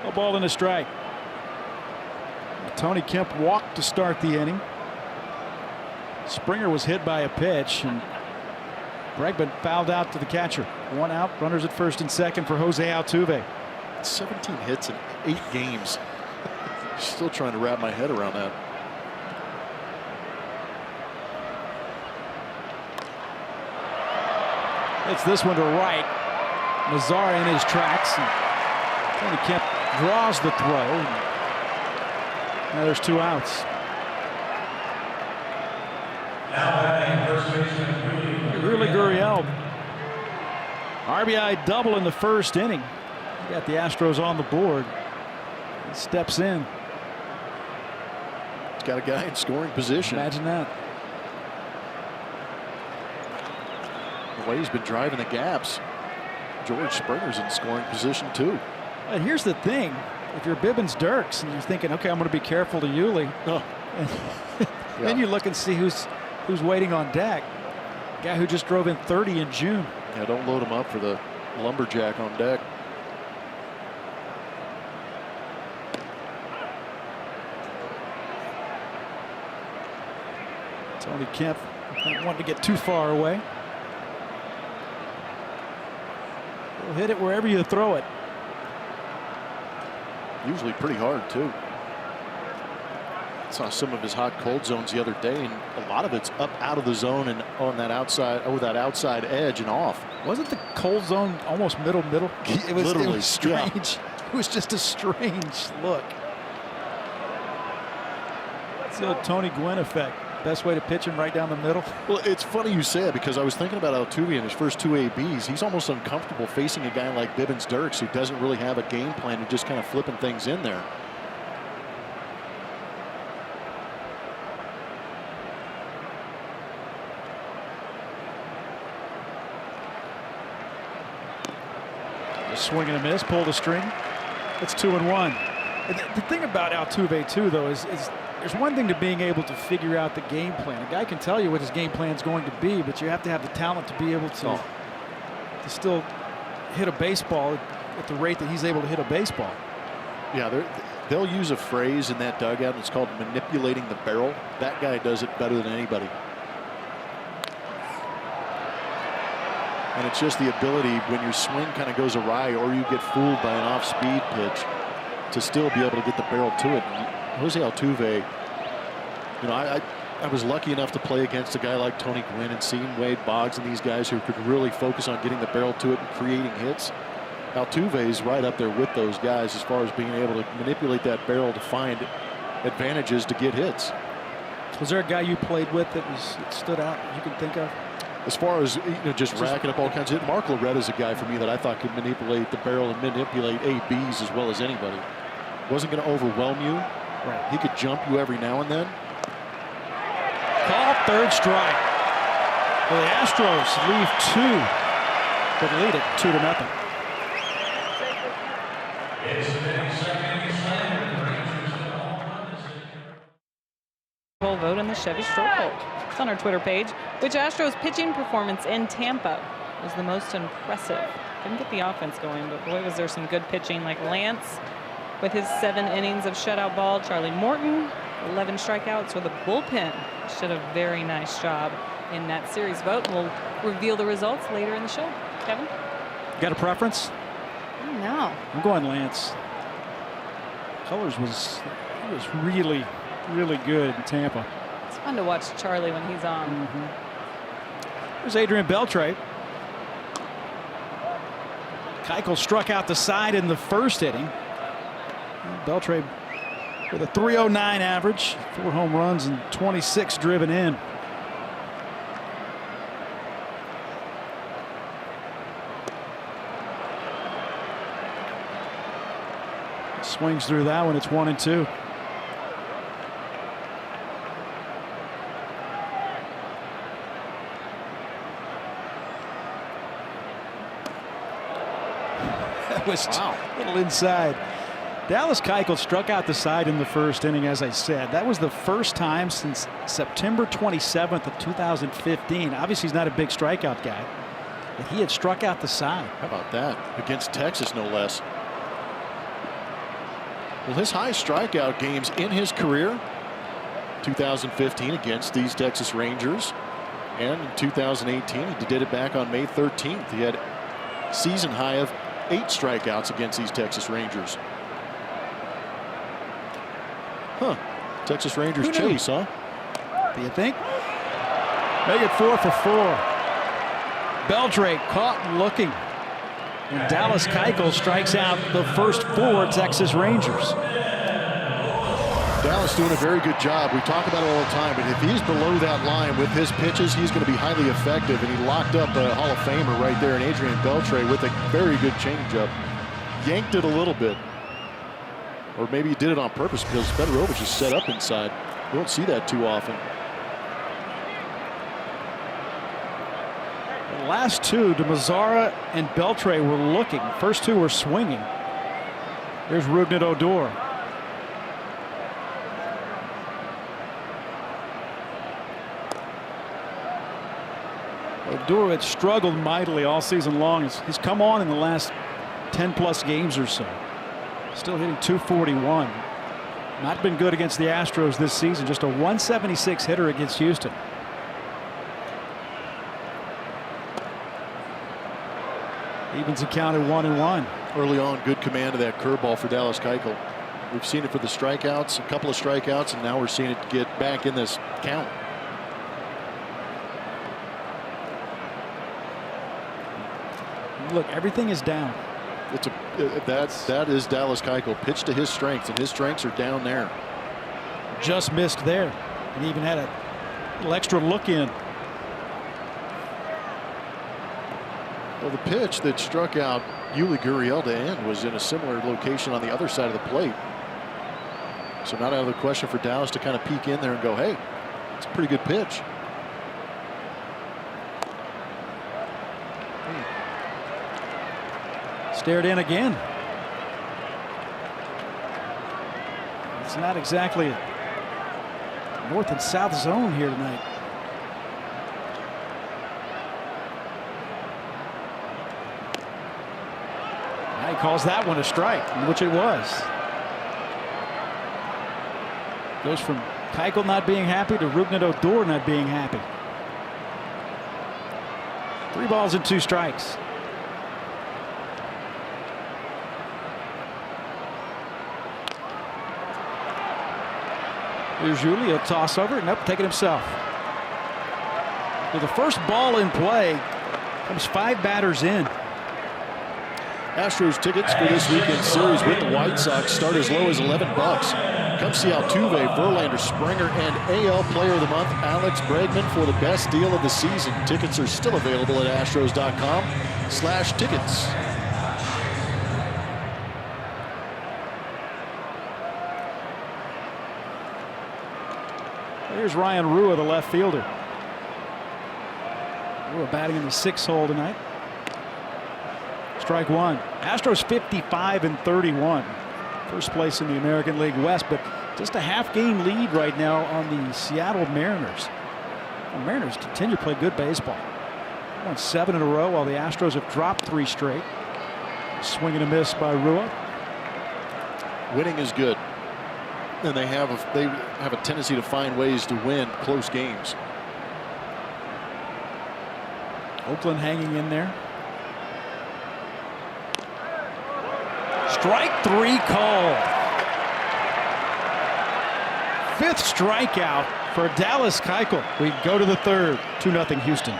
A ball and a strike. Tony Kemp walked to start the inning. Springer was hit by a pitch, and Bregman fouled out to the catcher. 1 out, runners at first and second for Jose Altuve. 17 hits in 8 games. Still trying to wrap my head around that. It's this one to right. Mazara in his tracks. Tony Kemp draws the throw. Now there's 2 outs. Really Gurriel. RBI double in the first inning. You got the Astros on the board. He steps in. He's got a guy in scoring position. Imagine that. The way he's been driving the gaps. George Springer's in scoring position too. And here's the thing. If you're Bibbins Dirks and you're thinking, okay, I'm going to be careful to Yuli. Oh. Then you look and see who's waiting on deck. Guy who just drove in 30 in June. Yeah, don't load him up for the lumberjack on deck. Tony Kemp not wanting to get too far away. He'll hit it wherever you throw it. Usually pretty hard too. Saw some of his hot cold zones the other day, and a lot of it's up out of the zone and on that outside, or that outside edge and off. Wasn't the cold zone almost middle? It was, Literally, it was strange. yeah. It was just a strange look. It's the old Tony Gwynn effect. Best way to pitch him right down the middle. Well, it's funny you say it, because I was thinking about Altuve in his first 2 ABs. He's almost uncomfortable facing a guy like Bibbins Dirks, who doesn't really have a game plan and just kind of flipping things in there. Just swing and a miss, pull the string. It's 2-1. The thing about Altuve too, though, is there's one thing to being able to figure out the game plan. A guy can tell you what his game plan is going to be, but you have to have the talent to be able to still hit a baseball at the rate that he's able to hit a baseball. Yeah, they'll use a phrase in that dugout, and it's called manipulating the barrel. That guy does it better than anybody. And it's just the ability, when your swing kind of goes awry or you get fooled by an off-speed pitch, to still be able to get the barrel to it. And Jose Altuve, you know, I was lucky enough to play against a guy like Tony Gwynn and seeing Wade Boggs and these guys who could really focus on getting the barrel to it and creating hits. Altuve's right up there with those guys as far as being able to manipulate that barrel to find advantages to get hits. Was there a guy you played with that stood out you can think of? As far as, you know, just racking up all kinds of hits, Mark Loretta's a guy for me that I thought could manipulate the barrel and manipulate ABs as well as anybody. Wasn't going to overwhelm you. Right. He could jump you every now and then. Call, third strike. Well, the Astros leave 2, but lead it 2-0. Vote in the Chevy Stroke poll. It's on our Twitter page. Which Astros pitching performance in Tampa was the most impressive? Didn't get the offense going, but boy, was there some good pitching, like Lance with his 7 innings of shutout ball. Charlie Morton, 11 strikeouts with a bullpen. Did a very nice job in that series vote. We'll reveal the results later in the show. Kevin? Got a preference? No. I'm going Lance. Colors was really, really good in Tampa. It's fun to watch Charlie when he's on. There's Adrian Beltre. Keuchel struck out the side in the first inning. Beltre with a .309 average, 4 home runs and 26 driven in. Swings through that one. It's 1-2. That was a little inside. Dallas Keuchel struck out the side in the first inning, as I said. That was the first time since September 27th of 2015. Obviously, he's not a big strikeout guy, but he had struck out the side. How about that? Against Texas, no less. Well, his high strikeout games in his career, 2015 against these Texas Rangers, and in 2018 he did it back on May 13th. He had a season high of 8 strikeouts against these Texas Rangers. Huh. Texas Rangers chase, huh? Do you think? Make it 4 for 4. Beltre caught looking. And Dallas Keuchel strikes out the first 4 Texas Rangers. Dallas doing a very good job. We talk about it all the time, but if he's below that line with his pitches, he's going to be highly effective. And he locked up a Hall of Famer right there in Adrian Beltre with a very good changeup. Yanked it a little bit. Or maybe he did it on purpose because Federovich is set up inside. We don't see that too often. The last 2, DeMazzara and Beltre, were looking. First 2 were swinging. There's Rougned Odor. Odor had struggled mightily all season long. He's come on in the last 10+ games or so. Still hitting .241. Not been good against the Astros this season. Just a .176 hitter against Houston. Evens the count at 1-1. Early on, good command of that curveball for Dallas Keuchel. We've seen it for the strikeouts, a couple of strikeouts, and now we're seeing it get back in this count. Look, everything is down. That is Dallas Keuchel. Pitch to his strengths, and his strengths are down there. Just missed there. And even had a little extra look in. Well, the pitch that struck out Yuli Gurriel to end was in a similar location on the other side of the plate. So not out of the question for Dallas to kind of peek in there and go, hey, it's a pretty good pitch. Stared in again. It's not exactly a north and south zone here tonight. Now he calls that one a strike, which it was. Goes from Keuchel not being happy to Rougned Odor not being happy. 3 balls and 2 strikes. Here's Julio, toss over. Nope, take it himself. With the first ball in play, comes 5 batters in. Astros tickets for this weekend series with the White Sox start as low as $11. Come see Altuve, Verlander, Springer, and AL Player of the Month Alex Bregman for the best deal of the season. Tickets are still available at Astros.com/tickets. Here's Ryan Rua, the left fielder. Rua batting in the 6th hole tonight. Strike 1. Astros 55-31. First place in the American League West, but just a half-game lead right now on the Seattle Mariners. The Mariners continue to play good baseball. Won 7 in a row while the Astros have dropped 3 straight. Swing and a miss by Rua. Winning is good. And they have a tendency to find ways to win close games. Oakland hanging in there. Strike 3 called. 5th strikeout for Dallas Keuchel. We go to the 3rd. 2-0 Houston.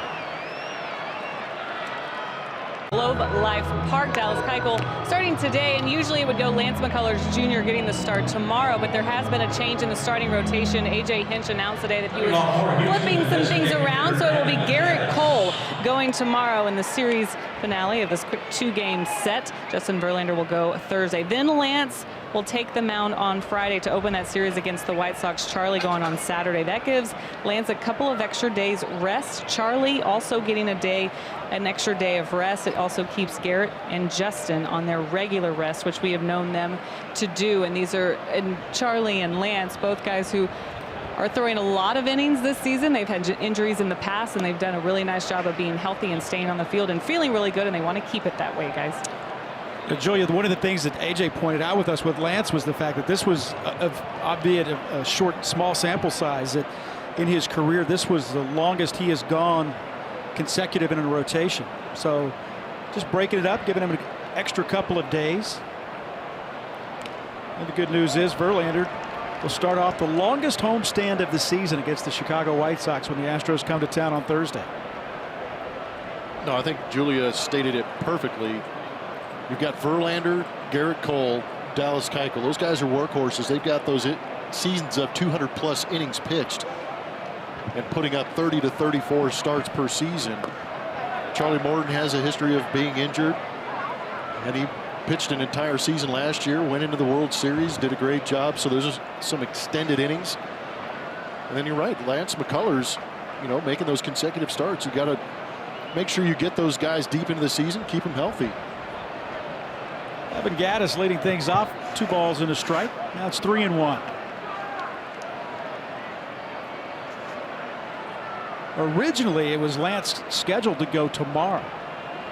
Globe Life Park, Dallas Keuchel starting today, and usually it would go Lance McCullers Jr. getting the start tomorrow, but there has been a change in the starting rotation. A.J. Hinch announced today that he was flipping some things around, so it will be Garrett Cole going tomorrow in the series finale of this quick 2-game set. Justin Verlander will go Thursday. Then Lance will take the mound on Friday to open that series against the White Sox. Charlie going on Saturday. That gives Lance a couple of extra days rest. Charlie also getting an extra day of rest. It also keeps Garrett and Justin on their regular rest, which we have known them to do. And these are Charlie and Lance, both guys who are throwing a lot of innings this season. They've had injuries in the past, and they've done a really nice job of being healthy and staying on the field and feeling really good, and they want to keep it that way, guys. Julia, one of the things that AJ pointed out with us with Lance was the fact that this was, albeit a short, small sample size, that in his career, this was the longest he has gone consecutive in a rotation. So just breaking it up, giving him an extra couple of days. And the good news is Verlander will start off the longest homestand of the season against the Chicago White Sox when the Astros come to town on Thursday. No, I think Julia stated it perfectly. You've got Verlander, Garrett Cole, Dallas Keuchel. Those guys are workhorses. They've got those seasons of 200+ innings pitched and putting up 30 to 34 starts per season. Charlie Morton has a history of being injured, and he pitched an entire season last year, went into the World Series, did a great job. So there's some extended innings. And then you're right, Lance McCullers, making those consecutive starts. You got to make sure you get those guys deep into the season, keep them healthy. Evan Gattis leading things off. 2 balls and a strike. Now it's 3-1. Originally, it was Lance scheduled to go tomorrow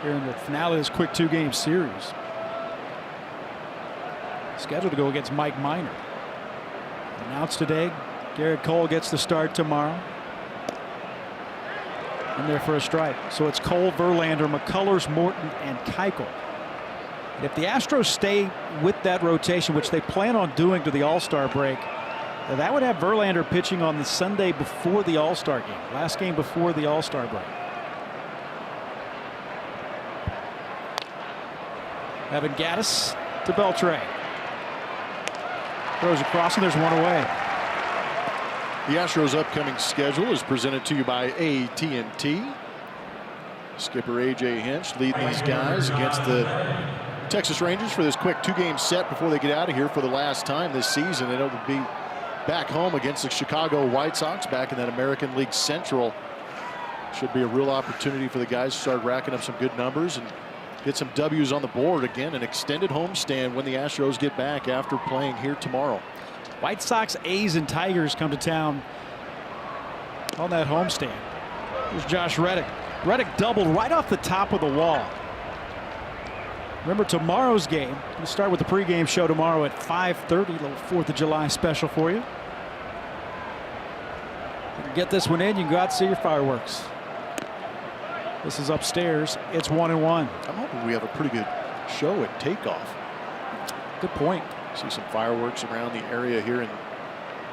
here in the finale of this quick 2-game series. Scheduled to go against Mike Minor. Announced today, Garrett Cole gets the start tomorrow. In there for a strike. So it's Cole, Verlander, McCullers, Morton, and Keuchel. If the Astros stay with that rotation, which they plan on doing to the All-Star break, that would have Verlander pitching on the Sunday before the All-Star game, last game before the All-Star break. Evan Gattis to Beltre. Throws across, and there's one away. The Astros' upcoming schedule is presented to you by AT&T. Skipper A.J. Hinch leading these guys against the Texas Rangers for this quick 2-game set before they get out of here for the last time this season. And it will be back home against the Chicago White Sox back in that American League Central. Should be a real opportunity for the guys to start racking up some good numbers and get some W's on the board. Again, an extended homestand when the Astros get back after playing here tomorrow. White Sox, A's, and Tigers come to town on that homestand. Here's Josh Reddick. Reddick doubled right off the top of the wall. Remember tomorrow's game. We'll start with the pregame show tomorrow at 5:30. A little 4th of July special for you. You can get this one in. You can go out and see your fireworks. This is upstairs. It's 1-1. I'm hoping we have a pretty good show at takeoff. Good point. See some fireworks around the area here in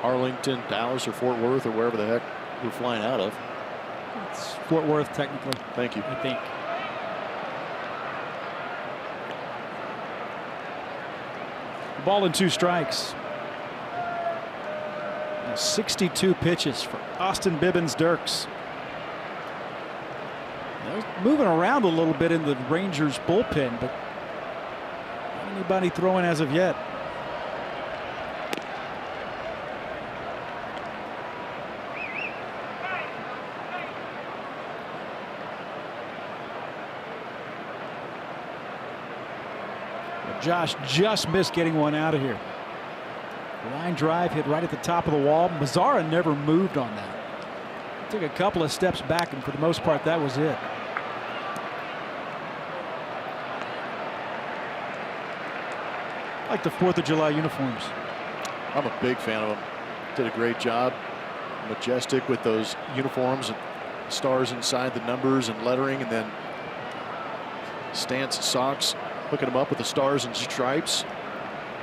Arlington, Dallas, or Fort Worth, or wherever the heck we're flying out of. It's Fort Worth, technically. Thank you. I think. 2 strikes. 62 pitches for Austin Bibbins-Dirks. Moving around a little bit in the Rangers bullpen, but not anybody throwing as of yet. Josh just missed getting one out of here. Line drive hit right at the top of the wall. Mazzara never moved on that. Took a couple of steps back, and for the most part, that was it. I like the 4th of July uniforms. I'm a big fan of them. Did a great job. Majestic with those uniforms and stars inside the numbers and lettering, and then Stance socks hooking them up with the stars and stripes.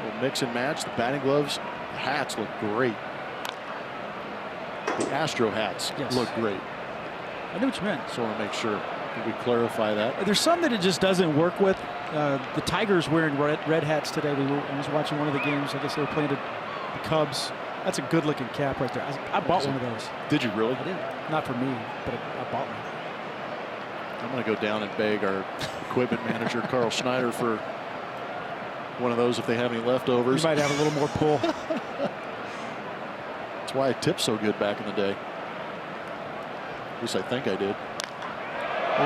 We'll mix and match. The batting gloves, the hats look great. The Astro hats look great. I knew what you meant. So I want to make sure we clarify that. There's some that it just doesn't work with. The Tigers wearing red hats today. I was watching one of the games. I guess they were playing the Cubs. That's a good-looking cap right there. I bought one of those. Did you really? I did. Not for me, but I bought one. I'm going to go down and beg our equipment manager, Carl Schneider, for one of those if they have any leftovers. You might have a little more pull. That's why I tipped so good back in the day. At least I think I did.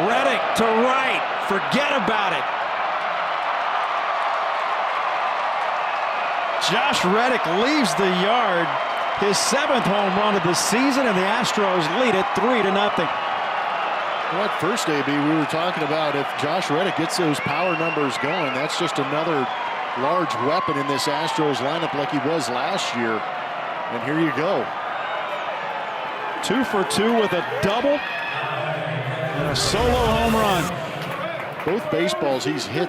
Reddick to right. Forget about it. Josh Reddick leaves the yard. His 7th home run of the season, and the Astros lead it 3-0. Well, at first, AB, we were talking about if Josh Reddick gets those power numbers going, that's just another large weapon in this Astros lineup like he was last year. And here you go. 2 for 2 with a double and a solo home run. Both baseballs he's hit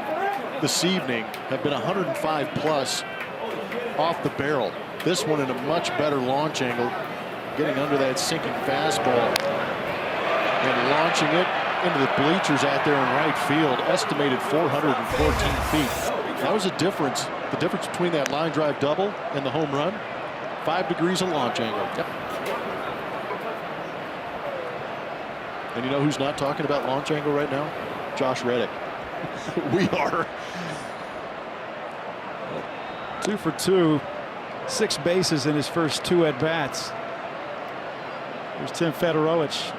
this evening have been 105 plus off the barrel. This one in a much better launch angle, getting under that sinking fastball and launching it into the bleachers out there in right field, estimated 414 feet. That was a difference. The difference between that line drive double and the home run, 5 degrees of launch angle. Yep. And you know who's not talking about launch angle right now? Josh Reddick. We are. 2 for 2, 6 bases in his first 2 at-bats. Here's Tim Fedorowicz.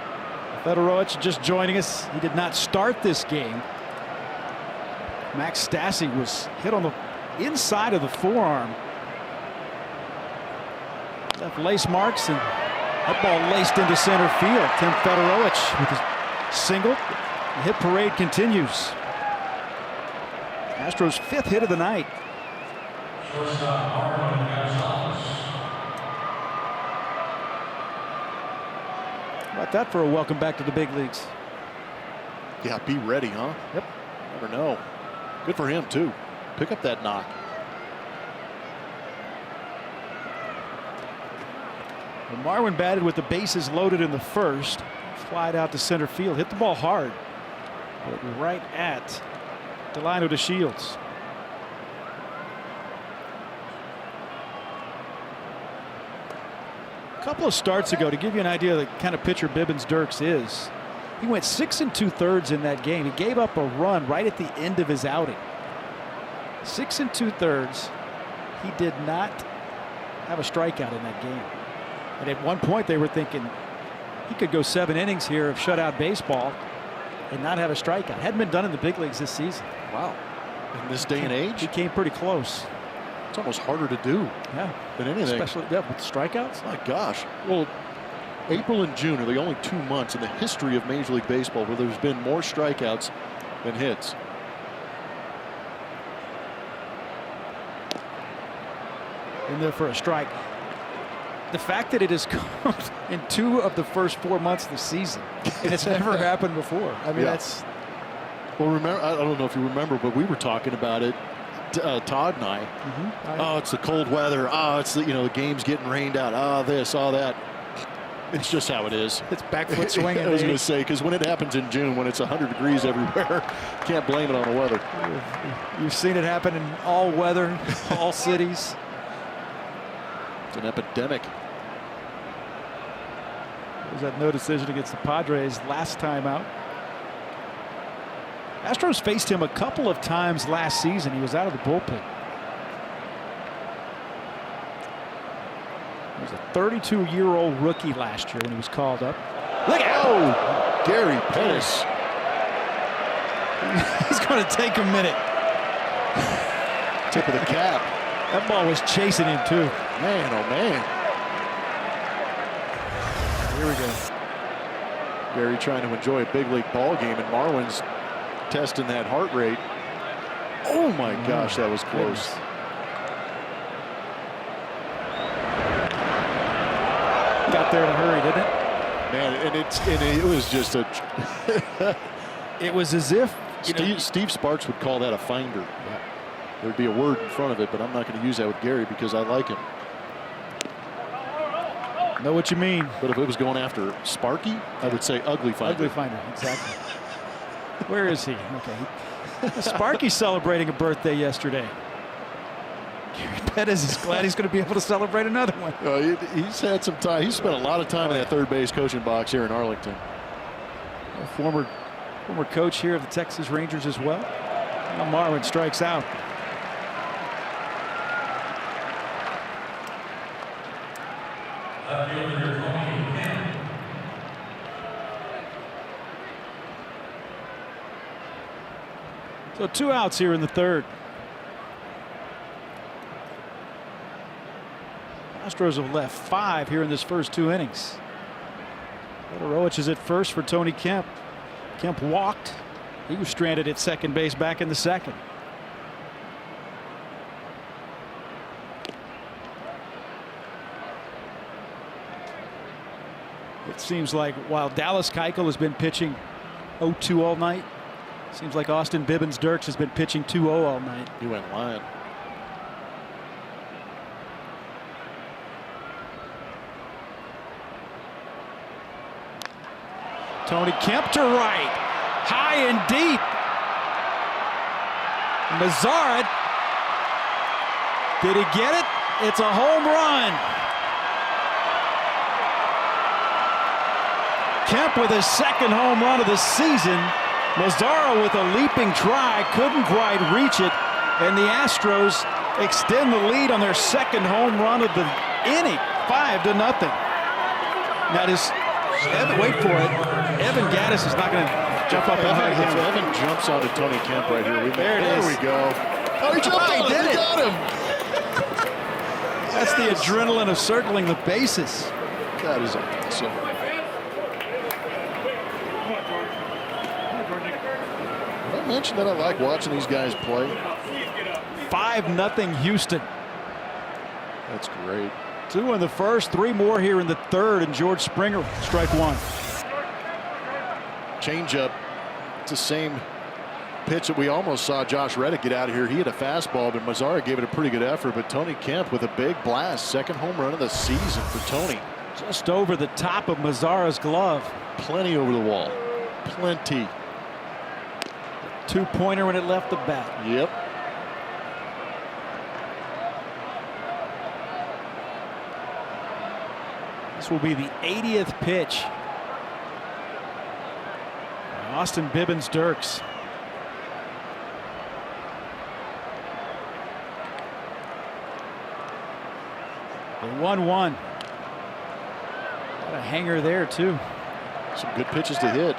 Fedorowicz just joining us. He did not start this game. Max Stassi was hit on the inside of the forearm. Left lace marks, and that ball laced into center field. Tim Fedorowicz with a single. The hit parade continues. Astros' 5th hit of the night. How about that for a welcome back to the big leagues? Yeah, be ready, huh? Yep. Never know. Good for him, too. Pick up that knock. Well, Marwin batted with the bases loaded in the first. Flied out to center field. Hit the ball hard. But right at Delino DeShields. A couple of starts ago, to give you an idea of the kind of pitcher Bibbins Dirks is, he went 6 2/3 in that game. He gave up a run right at the end of his outing. 6 2/3. He did not have a strikeout in that game. And at one point they were thinking he could go 7 innings here of shutout baseball and not have a strikeout. Hadn't been done in the big leagues this season. Wow. In this day and age? He came pretty close. It's almost harder to do than anything. Especially with strikeouts. My gosh. Well, April and June are the only 2 months in the history of Major League Baseball where there's been more strikeouts than hits. In there for a strike. The fact that it has come in 2 of the first 4 months of the season, and it's never happened before. I mean, that's. Well, remember, I don't know if you remember, but we were talking about it, Todd and I. Oh, it's the cold weather. Oh, it's the, the game's getting rained out. Oh, this, all that. It's just how it is. It's back foot swinging. I was going to say, because when it happens in June, when it's 100 degrees everywhere, can't blame it on the weather. You've seen it happen in all weather, all cities. It's an epidemic. There's that no decision against the Padres last time out. Astros faced him a couple of times last season. He was out of the bullpen. He was a 32-year-old rookie last year when he was called up. Look out! Oh, Gary Pettis. He's going to take a minute. Tip of the cap. That ball was chasing him, too. Man, oh, man. Here we go. Gary trying to enjoy a big league ball game, and Marwin's testing that heart rate. Oh my gosh, that was close. Got there in a hurry, didn't it? Man, and it was just a. It was as if Steve Sparks would call that a finder. Yeah. There'd be a word in front of it, but I'm not going to use that with Gary because I like him. Know what you mean. But if it was going after Sparky, I would say ugly finder. Ugly finder, exactly. Where is he? Okay. Sparky's celebrating a birthday yesterday. Gary Pettis is glad he's going to be able to celebrate another one. He's had some time. He's spent a lot of time in that third base coaching box here in Arlington. A former coach here of the Texas Rangers as well. Now Marwin strikes out. So 2 outs here in the third. Astros have left 5 here in this first 2 innings. Todorowicz is at first for Tony Kemp. Kemp walked. He was stranded at second base back in the second. It seems like while Dallas Keuchel has been pitching 0-2 all night, seems like Austin Bibbins-Dirks has been pitching 2-0 all night. He went line. Tony Kemp to right. High and deep. Mazzara. Did he get it? It's a home run. Kemp with his second home run of the season. Mazzara with a leaping try, couldn't quite reach it, and the Astros extend the lead on their second home run of the inning, 5-0. Now this, Evan, wait for it. Evan Gaddis is not going to jump up and hug him. Evan jumps onto Tony Kemp right here. There we go. Oh, he jumped on did it. Got him. That's the adrenaline of circling the bases. That is awesome. I mentioned that I like watching these guys play. 5-0 Houston. That's great. 2 in the first, 3 more here in the third, and George Springer, strike 1. Changeup. It's the same pitch that we almost saw Josh Reddick get out of here. He had a fastball, but Mazzara gave it a pretty good effort. But Tony Kemp with a big blast. Second home run of the season for Tony. Just over the top of Mazzara's glove. Plenty over the wall. Plenty. 2-pointer when it left the bat. Yep. This will be the 80th pitch. Austin Bibbins-Dirks. The 1-1. Got a hanger there too. Some good pitches to hit.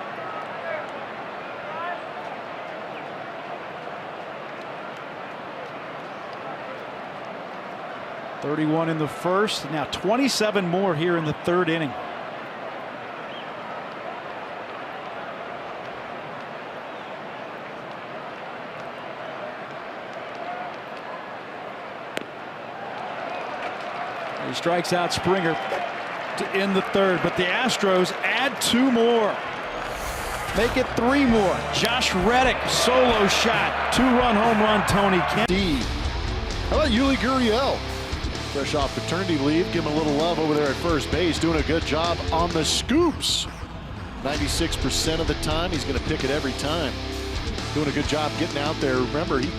.31 in the first. Now 27 more here in the third inning. He strikes out Springer to end the third, but the Astros add 2 more. Make it 3 more. Josh Reddick, solo shot. 2-run home run, Tony Kemp. How about Yuli Gurriel? Fresh off paternity leave, give him a little love over there at first base, doing a good job on the scoops. 96% of the time, he's going to pick it every time. Doing a good job getting out there. Remember, he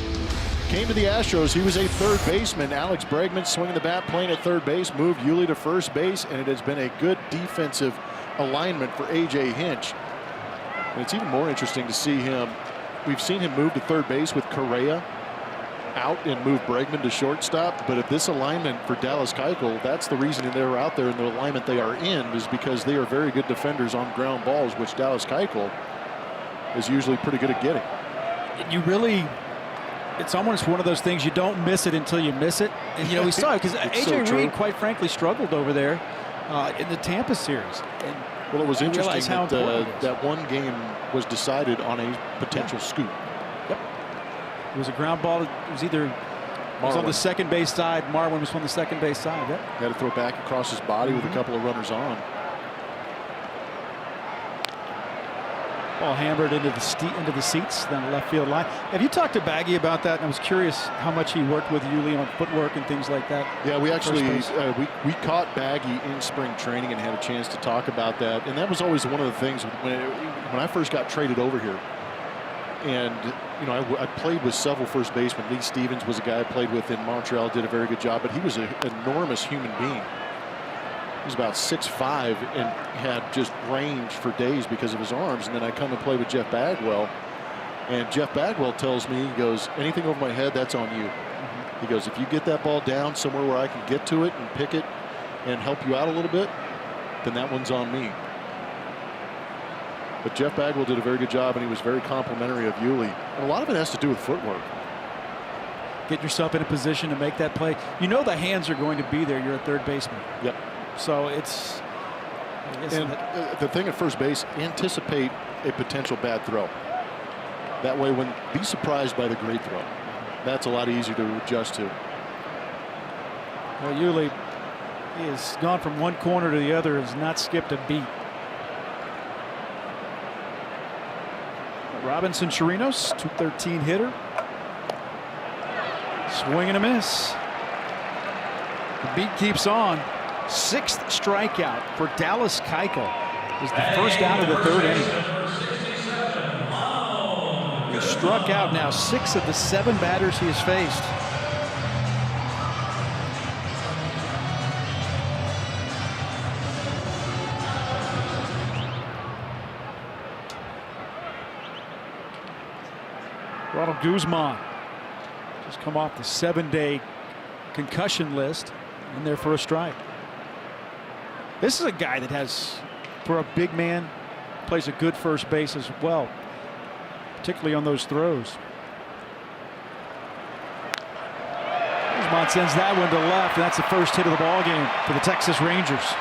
came to the Astros, he was a third baseman. Alex Bregman swinging the bat, playing at third base, moved Yuli to first base, and it has been a good defensive alignment for A.J. Hinch. And it's even more interesting to see him. We've seen him move to third base with Correa out and move Bregman to shortstop, but if this alignment for Dallas Keuchel, that's the reason they're out there in the alignment they are in, is because they are very good defenders on ground balls, which Dallas Keuchel is usually pretty good at getting. You really, it's almost one of those things, you don't miss it until you miss it. And you know, we saw it because A.J. Reed, quite frankly, struggled over there in the Tampa series. And well, it was interesting that that one game was decided on a potential scoop. Yep. It was a ground ball. It was either was on the second base side. Marwin was on the second base side. Yep. Had to throw back across his body with a couple of runners on. Ball hammered into the seats, then the left field line. Have you talked to Baggy about that? I was curious how much he worked with Yuli on footwork and things like that. Yeah, we actually we caught Baggy in spring training and had a chance to talk about that. And that was always one of the things when I first got traded over here. And you know, I played with several first basemen. Lee Stevens was a guy I played with in Montreal, did a very good job. But he was an enormous human being. He was about 6'5" and had just range for days because of his arms. And then I come and play with Jeff Bagwell. And Jeff Bagwell tells me, he goes, anything over my head, that's on you. He goes, if you get that ball down somewhere where I can get to it and pick it and help you out a little bit, then that one's on me. But Jeff Bagwell did a very good job, and he was very complimentary of Yuli. And a lot of it has to do with footwork. Get yourself in a position to make that play. You know the hands are going to be there. You're a third baseman. Yep. So it's. And the thing at first base, anticipate a potential bad throw. That way, be surprised by the great throw. That's a lot easier to adjust to. Well, Yuli has gone from one corner to the other, has not skipped a beat. Robinson Chirinos, 213 hitter. Swing and a miss. The beat keeps on. 6th strikeout for Dallas Keuchel. Is the first out of the 3rd inning. He struck out now 6 of the 7 batters he has faced. Ronald Guzman just come off the 7-day concussion list, in there for a strike. This is a guy that has, for a big man, plays a good first base as well, particularly on those throws. Guzman sends that one to left, and that's the first hit of the ball game for the Texas Rangers.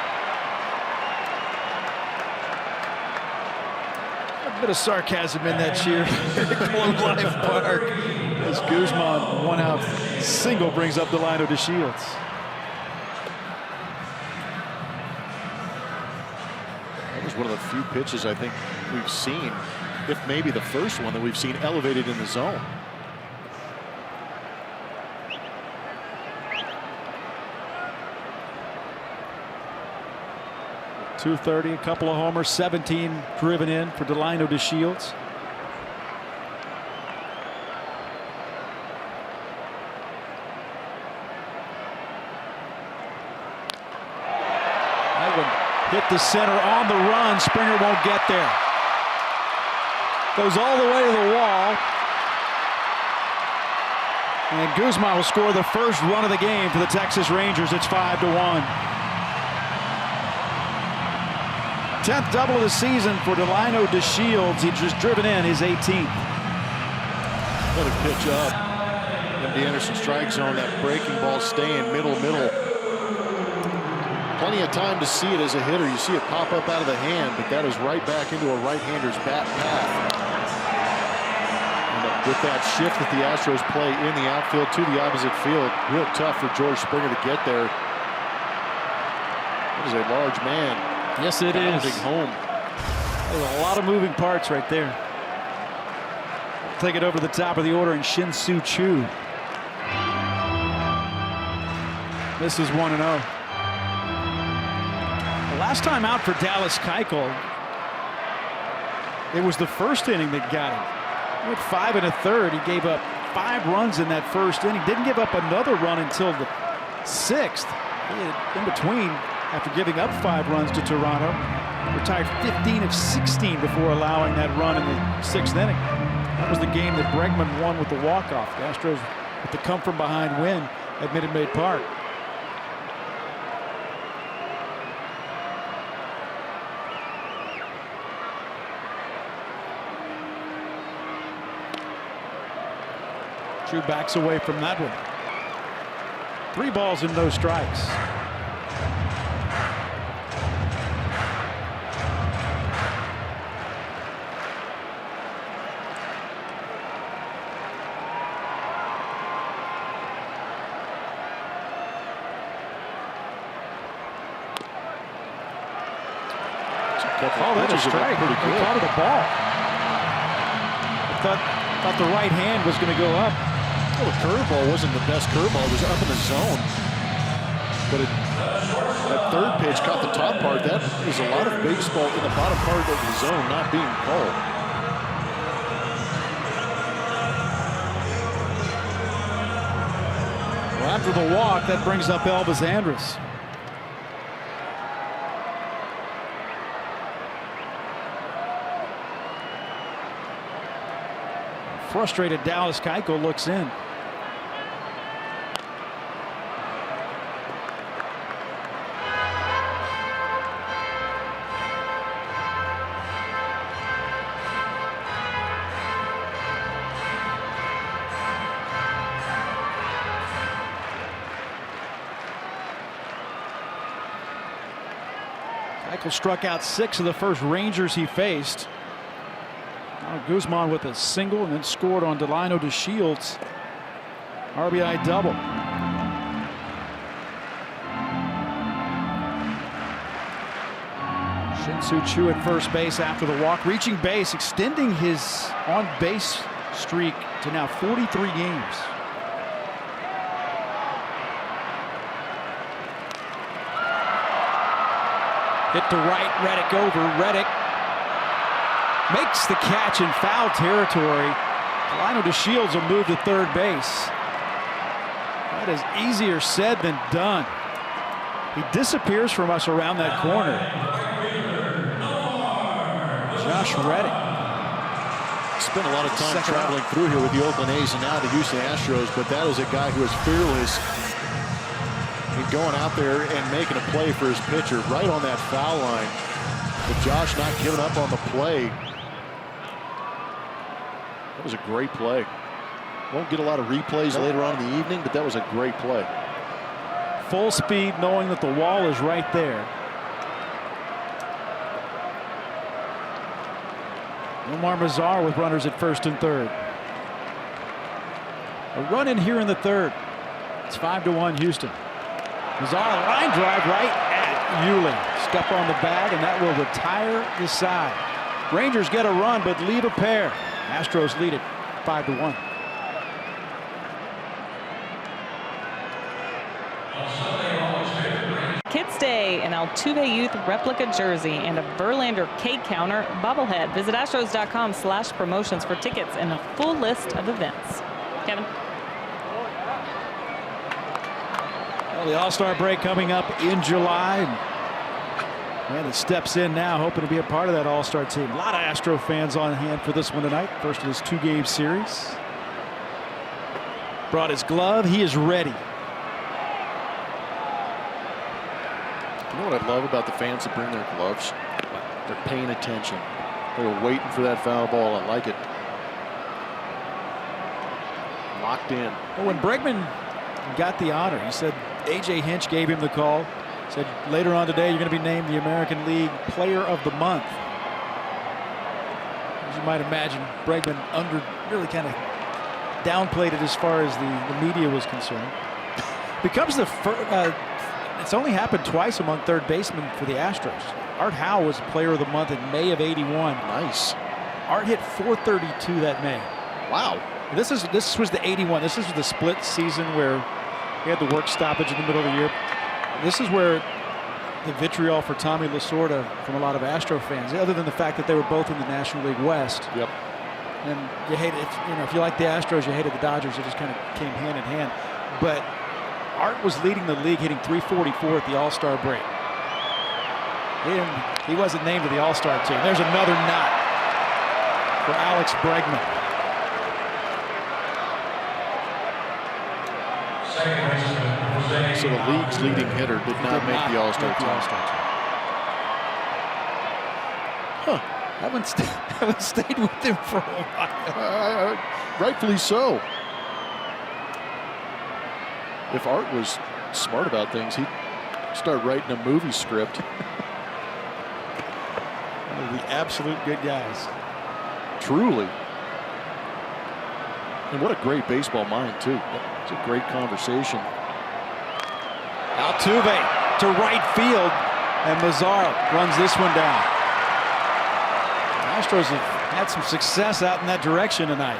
A bit of sarcasm in that cheer at Globe Life Park as Guzman, 1-out single, brings up Delino DeShields. That was one of the few pitches I think we've seen, if maybe the first one that we've seen elevated in the zone. .230, a couple of homers, 17 driven in for Delino DeShields. That one hit the center on the run. Springer won't get there. Goes all the way to the wall. And Guzman will score the first run of the game for the Texas Rangers. It's 5-1. 10th double of the season for Delino DeShields. He just driven in his 18th. Another pitch up. MD Anderson strike zone. That breaking ball staying middle. Plenty of time to see it as a hitter. You see it pop up out of the hand, but that is right back into a right-hander's bat path. And with that shift that the Astros play in the outfield to the opposite field, real tough for George Springer to get there. That is a large man. Yes, it is. Home. There's a lot of moving parts right there. Take it over to the top of the order, and Shin-Soo Choo. This is 1-0. The last time out for Dallas Keuchel, it was the first inning that got him. He went 5 1/3. He gave up 5 runs in that first inning. Didn't give up another run until the 6th. In between, after giving up 5 runs to Toronto, retired 15 of 16 before allowing that run in the 6th inning. That was the game that Bregman won with the walk-off. The Astros with the come-from-behind win at Minute Maid Park. Drew backs away from that one. 3 balls and no strikes. Oh, that's a strike. He caught the ball. thought the right hand was going to go up. Well, the curveball wasn't the best curveball. It was up in the zone. But that third pitch caught the top part. That is a lot of baseball in the bottom part of the zone not being called. Well, after the walk, that brings up Elvis Andrus. Frustrated Dallas Keuchel looks in. Keuchel struck out 6 of the first Rangers he faced. Guzman with a single and then scored on Delino DeShields. RBI double. Shin-Soo Choo at first base after the walk, reaching base, extending his on-base streak to now 43 games. Hit to right, Reddick over. Reddick makes the catch in foul territory. Delino DeShields will move to third base. That is easier said than done. He disappears from us around that corner. Josh Reddick. Spent a lot of time traveling through here with the Oakland A's and now the Houston Astros, but that is a guy who is fearless in going out there and making a play for his pitcher right on that foul line. But Josh not giving up on the play. That was a great play. Won't get a lot of replays later on in the evening, but that was a great play. Full speed, knowing that the wall is right there. Omar Mazar with runners at first and third. A run in here in the third. It's 5-1 Houston. Mazar, a line drive right at Euling. Step on the bag, and that will retire the side. Rangers get a run, but leave a pair. Astros lead it 5-1. Kids Day, an Altuve Youth replica jersey, and a Verlander cake counter bobblehead. Visit astros.com/promotions for tickets and a full list of events. Kevin. Well, the All-Star break coming up in July. And it steps in now, hoping to be a part of that All-Star team. A lot of Astro fans on hand for this one tonight. First of this 2-game series. Brought his glove. He is ready. You know what I love about the fans that bring their gloves? They're paying attention. They're waiting for that foul ball. I like it. Locked in. Well, when Bregman got the honor, he said A.J. Hinch gave him the call. Said later on today you're going to be named the American League Player of the Month. As you might imagine, Bregman really kind of downplayed it as far as the media was concerned. Becomes the first. It's only happened twice among third basemen for the Astros. Art Howe was Player of the Month in May of '81. Nice. Art hit .432 that May. Wow. This was the '81. This was the split season where we had the work stoppage in the middle of the year. This is where the vitriol for Tommy Lasorda from a lot of Astro fans, other than the fact that they were both in the National League West. Yep. And you hate it. If you like the Astros, you hated the Dodgers. It just kind of came hand in hand. But Art was leading the league, hitting .344 at the All-Star break. He wasn't named to the All-Star team. There's another knot for Alex Bregman. So the league's leading hitter did not make the All-Star team. Huh. Haven't stayed with him for a while. Rightfully so. If Art was smart about things, he'd start writing a movie script. One of the absolute good guys. Truly. And what a great baseball mind, too. It's a great conversation. Altuve to right field, and Mazar runs this one down. The Astros have had some success out in that direction tonight.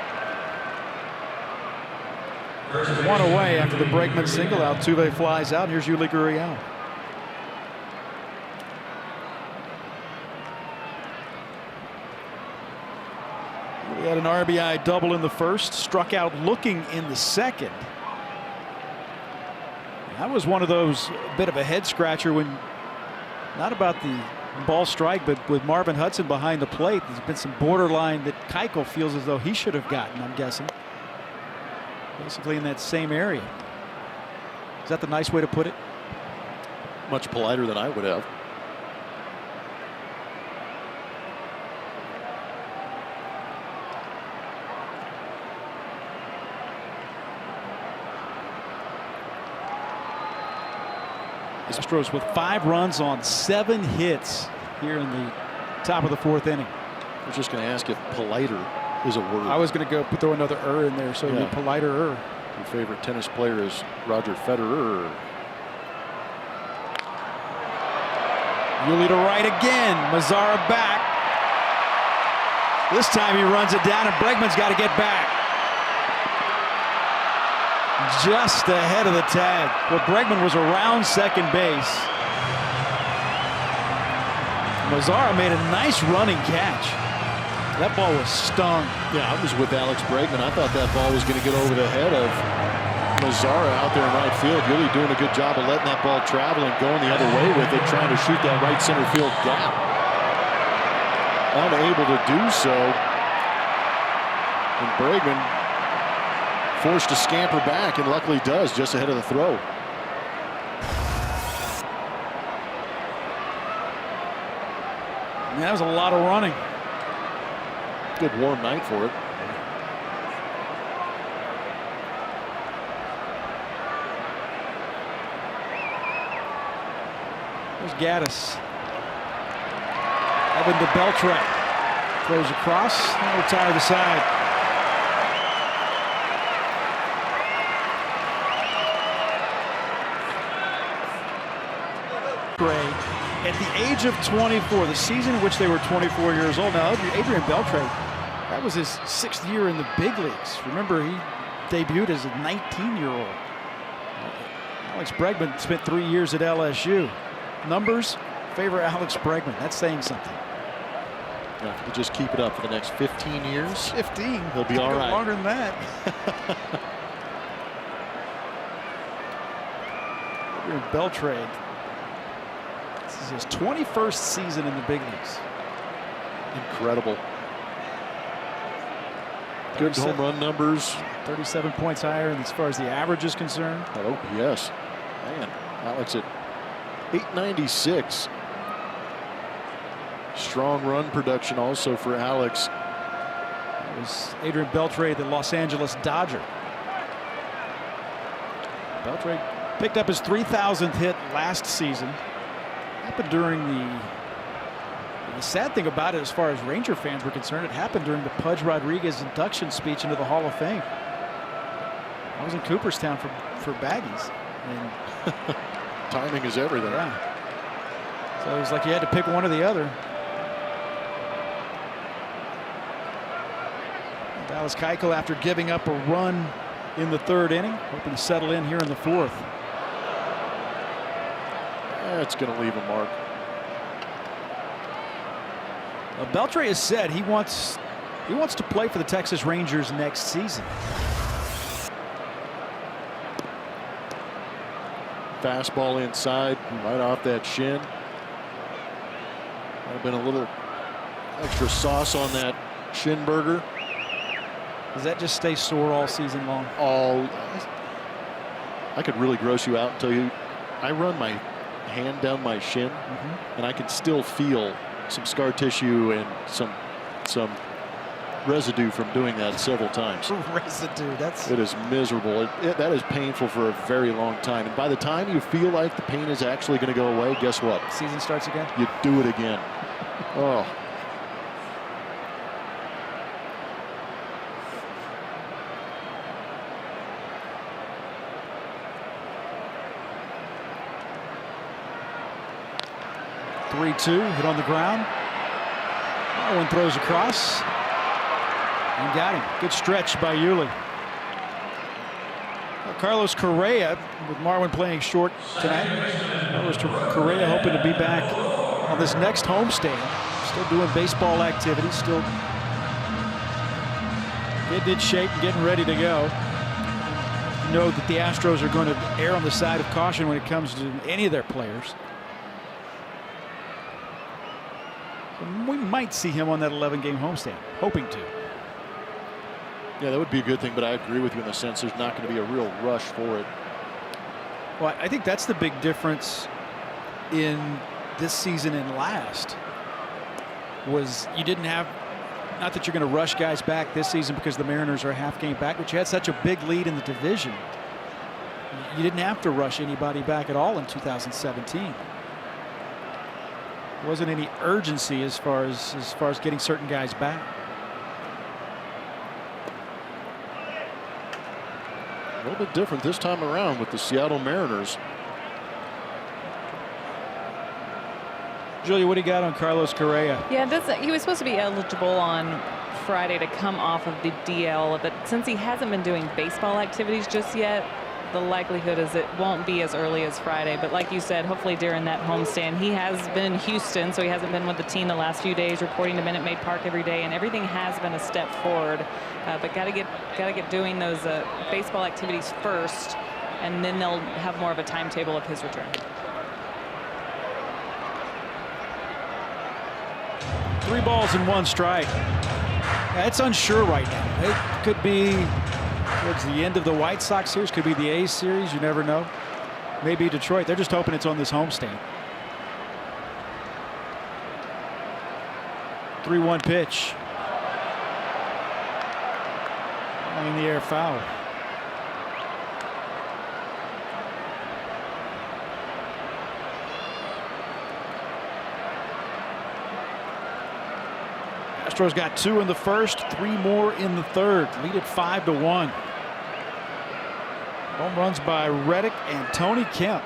One away after the Bregman single. Altuve flies out. Here's Yuli Gurriel. He had an RBI double in the first, struck out looking in the second. That was one of those bit of a head scratcher when, not about the ball strike, but with Marvin Hudson behind the plate, there's been some borderline that Keuchel feels as though he should have gotten, I'm guessing. Basically in that same area. Is that the nice way to put it? Much politer than I would have. Astros with 5 runs on 7 hits here in the top of the 4th inning. I was just going to ask if politer is a word. I was going to go throw another in there, so it'd be politer. Your favorite tennis player is Roger Federer. Yuli to right again. Mazzara back. This time he runs it down, and Bregman's got to get back. Just ahead of the tag. Well, Bregman was around second base. Mazzara made a nice running catch. That ball was stung. Yeah, I was with Alex Bregman. I thought that ball was going to get over the head of Mazzara out there in right field. Really doing a good job of letting that ball travel and going the other way with it, trying to shoot that right center field gap. Unable to do so. And Bregman forced to scamper back, and luckily does just ahead of the throw. Man, that was a lot of running. Good warm night for it. There's Gaddis. Evan to Beltre. Throws across and retire the side. At the age of 24, the season in which they were 24 years old. Now, Adrian Beltre, that was his 6th year in the big leagues. Remember, he debuted as a 19-year-old. Alex Bregman spent 3 years at LSU. Numbers favor Alex Bregman. That's saying something. Yeah, if he just keep it up for the next 15 years. 15? He'll be all right. Longer than that. Adrian Beltre. This is his 21st season in the big leagues. Incredible. Good home run numbers. 37 points higher as far as the average is concerned. At OPS. Man, Alex at 896. Strong run production also for Alex. It was Adrian Beltre, the Los Angeles Dodger. Beltre picked up his 3,000th hit last season. Happened during the sad thing about it, as far as Ranger fans were concerned, it happened during the Pudge Rodriguez induction speech into the Hall of Fame. I was in Cooperstown for Baggies, and timing is everything. Yeah. So it was like you had to pick one or the other. Dallas Keuchel, after giving up a run in the 3rd inning, hoping to settle in here in the 4th. It's going to leave a mark. Beltre has said he wants to play for the Texas Rangers next season. Fastball inside, right off that shin. Might have been a little extra sauce on that shin burger. Does that just stay sore all season long? I could really gross you out and tell you, I run my hand down my shin, and I can still feel some scar tissue and some residue from doing that several times. Residue, it is miserable. That is painful for a very long time, and by the time you feel like the pain is actually going to go away, guess what? Season starts again. You do it again. Oh. Three-two, hit on the ground. One throws across. And got him. Good stretch by Hughley. Carlos Correa, with Marwin playing short tonight. Carlos Correa hoping to be back on this next homestand. Still doing baseball activities, still getting in shape and getting ready to go. You know that the Astros are going to err on the side of caution when it comes to any of their players. So we might see him on that 11-game homestand, hoping to. Yeah, that would be a good thing, but I agree with you in the sense there's not going to be a real rush for it. Well, I think that's the big difference in this season and last. Was you didn't have, not that you're going to rush guys back this season because the Mariners are a half game back, but you had such a big lead in the division. You didn't have to rush anybody back at all in 2017. There wasn't any urgency as far as getting certain guys back. A little bit different this time around with the Seattle Mariners. Julia, what do you got on Carlos Correa? Yeah, he was supposed to be eligible on Friday to come off of the DL, but since he hasn't been doing baseball activities just yet, the likelihood is it won't be as early as Friday. But like you said, hopefully during that homestand, he has been in Houston, so he hasn't been with the team the last few days, reporting to Minute Maid Park every day, and everything has been a step forward. But got to get doing those baseball activities first, and then they'll have more of a timetable of his return. 3 balls and 1 strike. Yeah, it's unsure right now. It could be towards the end of the White Sox series, could be the A's series. You never know. Maybe Detroit. They're just hoping it's on this homestand. 3-1 pitch. In the air, foul. Astros got 2 in the first, 3 more in the third. Lead it 5-1. Home runs by Reddick and Tony Kemp.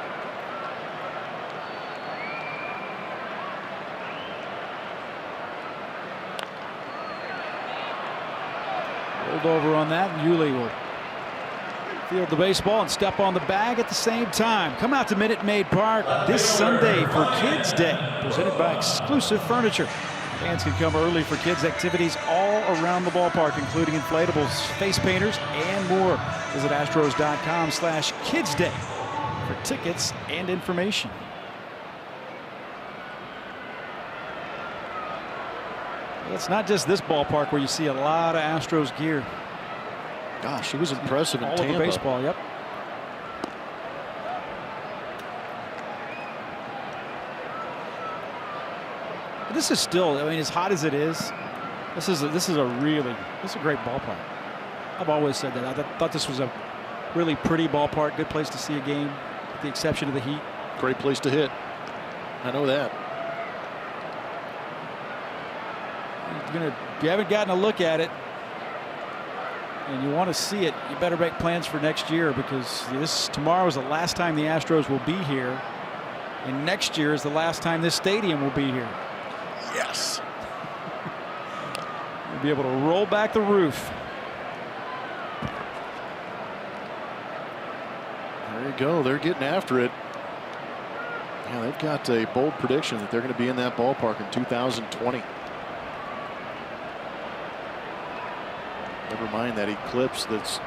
Rolled over on that, and Hughley will field the baseball and step on the bag at the same time. Come out to Minute Maid Park this Sunday for Kids Day, presented by Exclusive Furniture. Fans can come early for kids' activities all around the ballpark, including inflatables, face painters, and more. Visit astros.com/kidsday for tickets and information. It's not just this ballpark where you see a lot of Astros gear. Gosh, he was impressive in Tampa. All over baseball, yep. This is still, I mean, as hot as it is, this is a great ballpark. I've always said that. I thought this was a really pretty ballpark, good place to see a game, with the exception of the heat. Great place to hit. I know that. If you haven't gotten a look at it and you want to see it, you better make plans for next year, because tomorrow is the last time the Astros will be here, and next year is the last time this stadium will be here. Yes. We'll be able to roll back the roof. There you go. They're getting after it. Yeah, they've got a bold prediction that they're going to be in that ballpark in 2020. Never mind that eclipse that's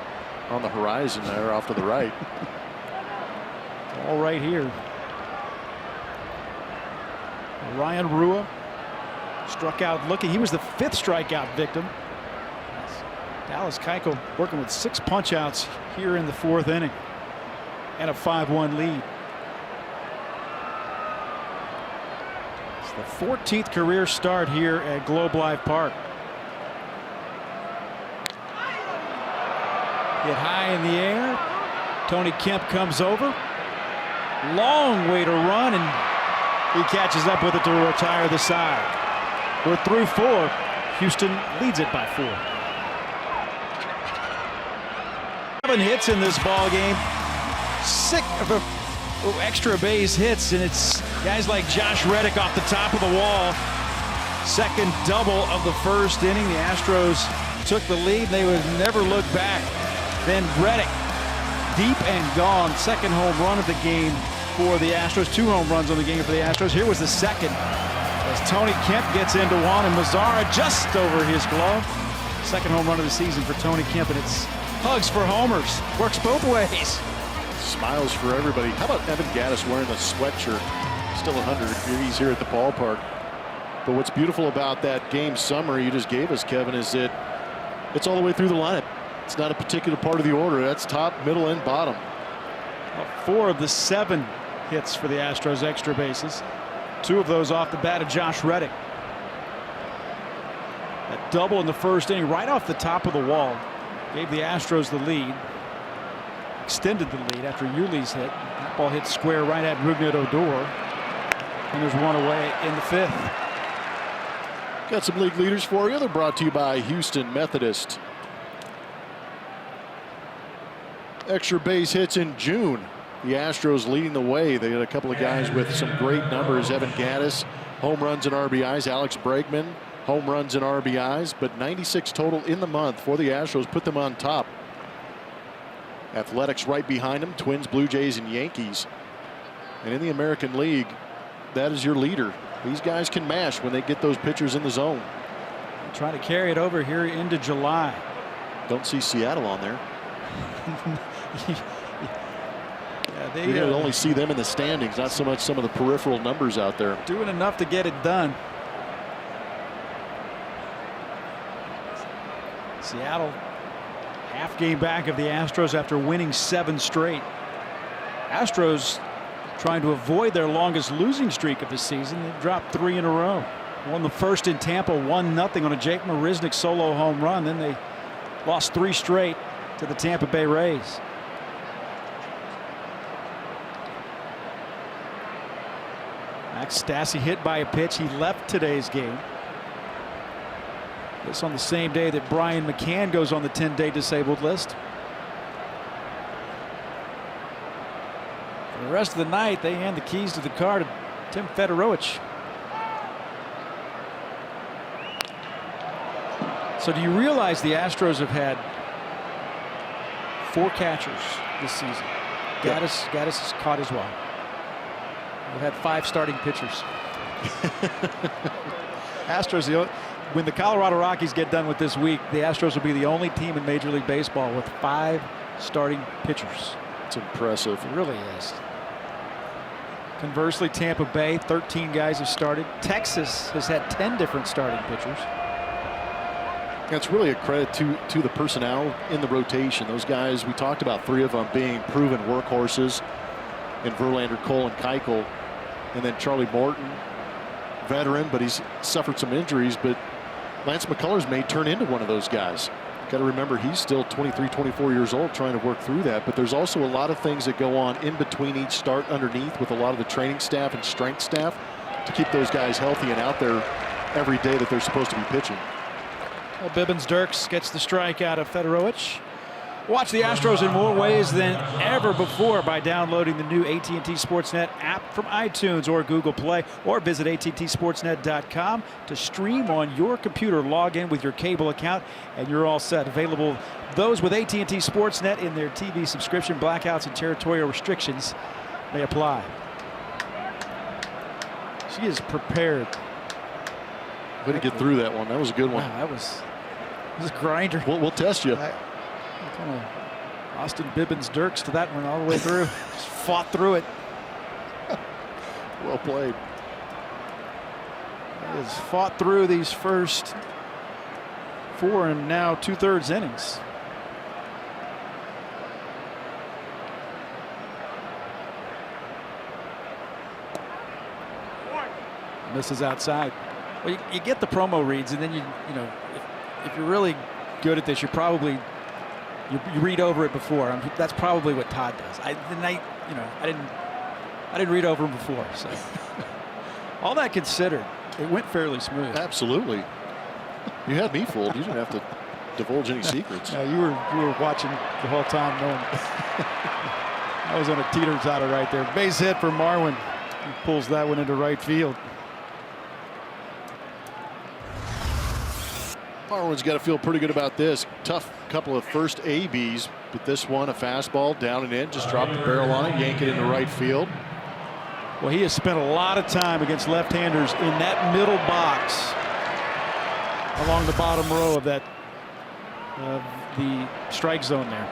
on the horizon there off to the right. All right here. Ryan Rua struck out looking. He was the 5th strikeout victim. Dallas Keuchel working with 6 punch-outs here in the 4th inning and a 5-1 lead. It's the 14th career start here at Globe Life Park. Hit high in the air. Tony Kemp comes over. Long way to run, and he catches up with it to retire the side. We're through 4. Houston leads it by 4. 7 hits in this ball game. 6 extra base hits, and it's guys like Josh Reddick off the top of the wall Second double of the first inning. The Astros took the lead. They would never look back. Then Reddick, deep and gone. Second home run of the game for the Astros. 2 home runs on the game for the Astros. Here was the second as Tony Kemp gets into one, and Mazzara just over his glove. Second home run of the season for Tony Kemp, and it's hugs for homers. Works both ways. Smiles for everybody. How about Evan Gattis wearing a sweatshirt? Still 100 degrees here at the ballpark. But what's beautiful about that game summary you just gave us, Kevin, is that it's all the way through the lineup. It's not a particular part of the order. That's top, middle, and bottom. 4 of the 7 hits for the Astros, extra bases. 2 of those off the bat of Josh Reddick. That double in the first inning right off the top of the wall gave the Astros the lead. Extended the lead after Yuli's hit. That ball hit square right at Rougned Odor. And there's one away in the 5th. Got some league leaders for you. They're brought to you by Houston Methodist. Extra base hits in June. The Astros leading the way. They had a couple of guys with some great numbers. Evan Gattis, home runs and RBIs. Alex Bregman, home runs and RBIs. But 96 total in the month for the Astros. Put them on top. Athletics right behind them. Twins, Blue Jays, and Yankees. And in the American League, that is your leader. These guys can mash when they get those pitchers in the zone. Trying to carry it over here into July. Don't see Seattle on there. Yeah, you can only see them in the standings, not so much some of the peripheral numbers out there. Doing enough to get it done. Seattle half game back of the Astros after winning 7 straight. Astros trying to avoid their longest losing streak of the season. They've dropped 3 in a row. Won the first in Tampa 1-0 on a Jake Marisnick solo home run. Then they lost 3 straight to the Tampa Bay Rays. Max Stassi hit by a pitch. He left today's game. This on the same day that Brian McCann goes on the 10-day disabled list. For the rest of the night, they hand the keys to the car to Tim Federowicz. So do you realize the Astros have had 4 catchers this season? Gattis has caught as well. We've had 5 starting pitchers. Astros, when the Colorado Rockies get done with this week, the Astros will be the only team in Major League Baseball with 5 starting pitchers. It's impressive. It really is. Conversely, Tampa Bay, 13 guys have started. Texas has had 10 different starting pitchers. That's really a credit to the personnel in the rotation. Those guys, we talked about 3 of them being proven workhorses in Verlander, Cole, and Keuchel. And then Charlie Morton, veteran, but he's suffered some injuries. But Lance McCullers may turn into one of those guys. Got to remember, he's still 23, 24 years old trying to work through that. But there's also a lot of things that go on in between each start underneath with a lot of the training staff and strength staff to keep those guys healthy and out there every day that they're supposed to be pitching. Well, Bibbins-Dirks gets the strike out of Federowicz. Watch the Astros in more ways than ever before by downloading the new AT&T Sportsnet app from iTunes or Google Play, or visit attsportsnet.com to stream on your computer. Log in with your cable account and you're all set. Available those with AT&T Sportsnet in their TV subscription. Blackouts and territorial restrictions may apply. She is prepared. Way to get through that one. That was a good one. Wow, that was a grinder. We'll test you. Kind of Austin Bibbins-Dirks to that one all the way through. Just fought through it. Well played. He has fought through these first 4 and now 2/3 innings. And this is outside. Well, you get the promo reads, and then you know if you're really good at this, you're probably you read over it before. That's probably what Todd does. I didn't read over him before. So all that considered, it went fairly smooth. Absolutely. You had me fooled. You didn't have to divulge any secrets. No, you were watching the whole time, knowing I was on a teeter-totter right there. Base hit for Marwin. He pulls that one into right field. Marwin's got to feel pretty good about this. Tough couple of first ABs, but this one, a fastball down and in, just drop the barrel on it, yank it into right field. Well, he has spent a lot of time against left-handers in that middle box along the bottom row of that the strike zone there.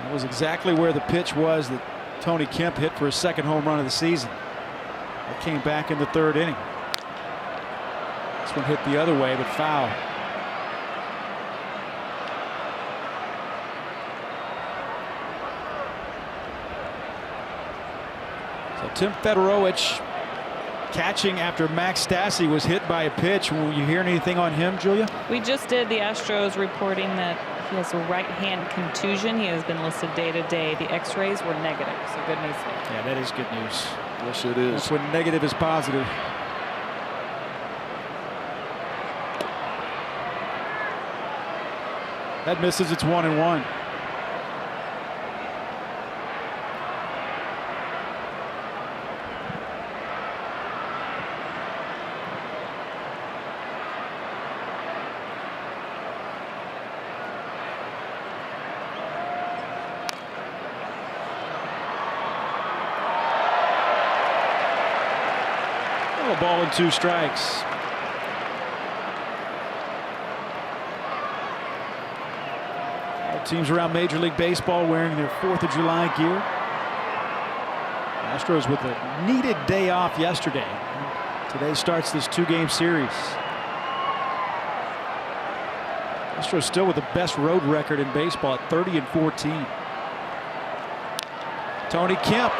That was exactly where the pitch was that Tony Kemp hit for his second home run of the season. It came back in the third inning. This one hit the other way, but foul. So Tim Fedorowicz catching after Max Stassi was hit by a pitch. Will you hear anything on him, Julia? We just did. The Astros reporting that he has a right hand contusion. He has been listed day to day. The x-rays were negative, so good news there. Yeah, that is good news. Yes, it is. That's when negative is positive. That misses. It's 1-1. A ball and 2 strikes. Teams around Major League Baseball wearing their 4th of July gear. Astros with a needed day off yesterday. Today starts this 2-game series. Astros still with the best road record in baseball at 30-14. Tony Kemp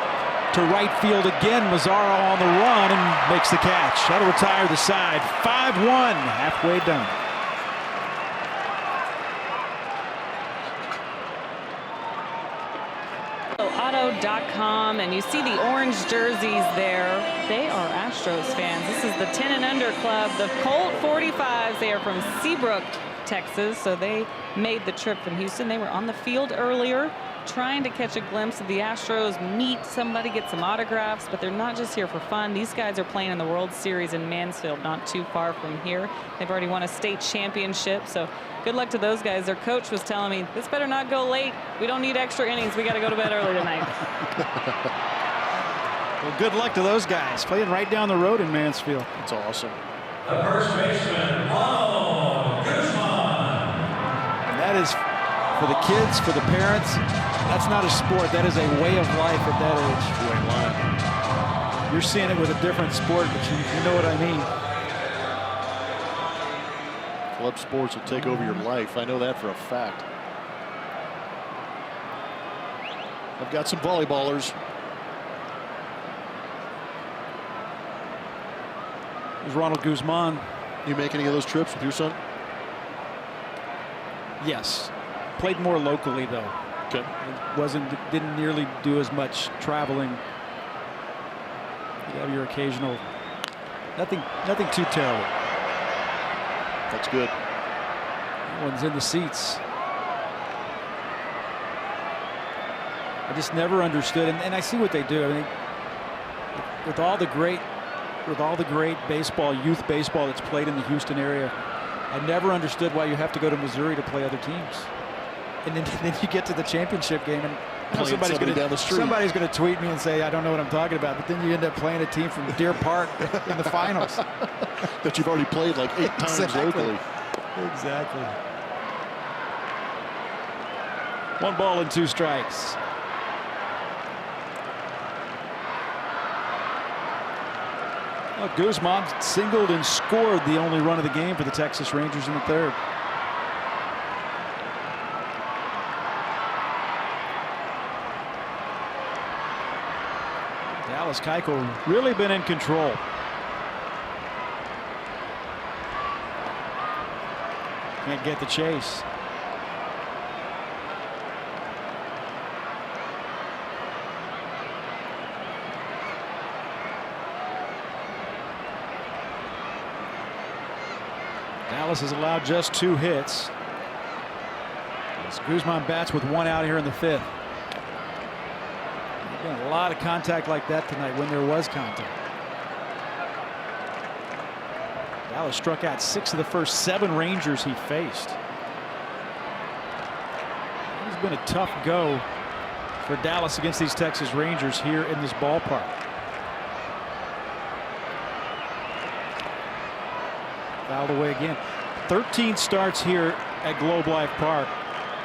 to right field again. Mazzaro on the run and makes the catch. That'll retire the side. 5-1, halfway done. Auto.com, and you see the orange jerseys there. They are Astros fans. This is the 10 and under club. The Colt 45s, they are from Seabrook, Texas, so they made the trip from Houston. They were on the field earlier trying to catch a glimpse of the Astros meet somebody, get some autographs, but they're not just here for fun. These guys are playing in the World Series in Mansfield, not too far from here. They've already won a state championship, so good luck to those guys. Their coach was telling me, this better not go late. We don't need extra innings. We got to go to bed early tonight. Well, good luck to those guys playing right down the road in Mansfield. It's awesome. The first baseman, And that is for the kids, for the parents. That's not a sport. That is a way of life at that age. You're seeing it with a different sport, but you know what I mean. Club sports will take over your life. I know that for a fact. I've got some volleyballers. There's Ronald Guzman. You make any of those trips with your son? Yes. Played more locally though. Okay. Didn't nearly do as much traveling. You have your occasional. Nothing too terrible. That's good. One's in the seats. I just never understood, and I see what they do. I mean, with all the great baseball, youth baseball that's played in the Houston area, I never understood why you have to go to Missouri to play other teams. And then you get to the championship game, and somebody's going to tweet me and say, I don't know what I'm talking about. But then you end up playing a team from Deer Park in the finals. That you've already played like 8 times locally. Exactly. 1 ball and 2 strikes. Well, Guzman singled and scored the only run of the game for the Texas Rangers in the 3rd. Dallas Keuchel really been in control. Can't get the chase. Dallas has allowed just 2 hits. As Guzman bats with 1 out here in the 5th. There's been a lot of contact like that tonight when there was contact. Dallas struck out 6 of the first 7 Rangers he faced. It's been a tough go for Dallas against these Texas Rangers here in this ballpark. Fouled away again. 13 starts here at Globe Life Park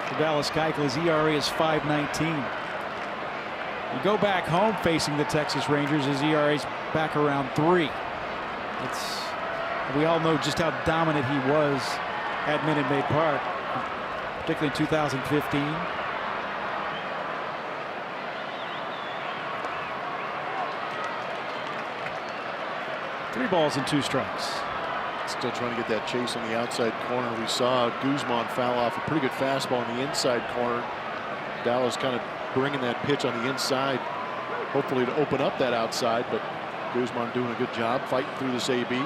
for Dallas Keuchel. His ERA is .519. You go back home facing the Texas Rangers, his ERA is back around 3. We all know just how dominant he was at Minute Maid Park, particularly in 2015. Three balls and 2 strikes. Still trying to get that chase on the outside corner. We saw Guzman foul off a pretty good fastball on the inside corner. Dallas kind of bringing that pitch on the inside, hopefully to open up that outside, but Guzman doing a good job fighting through this AB.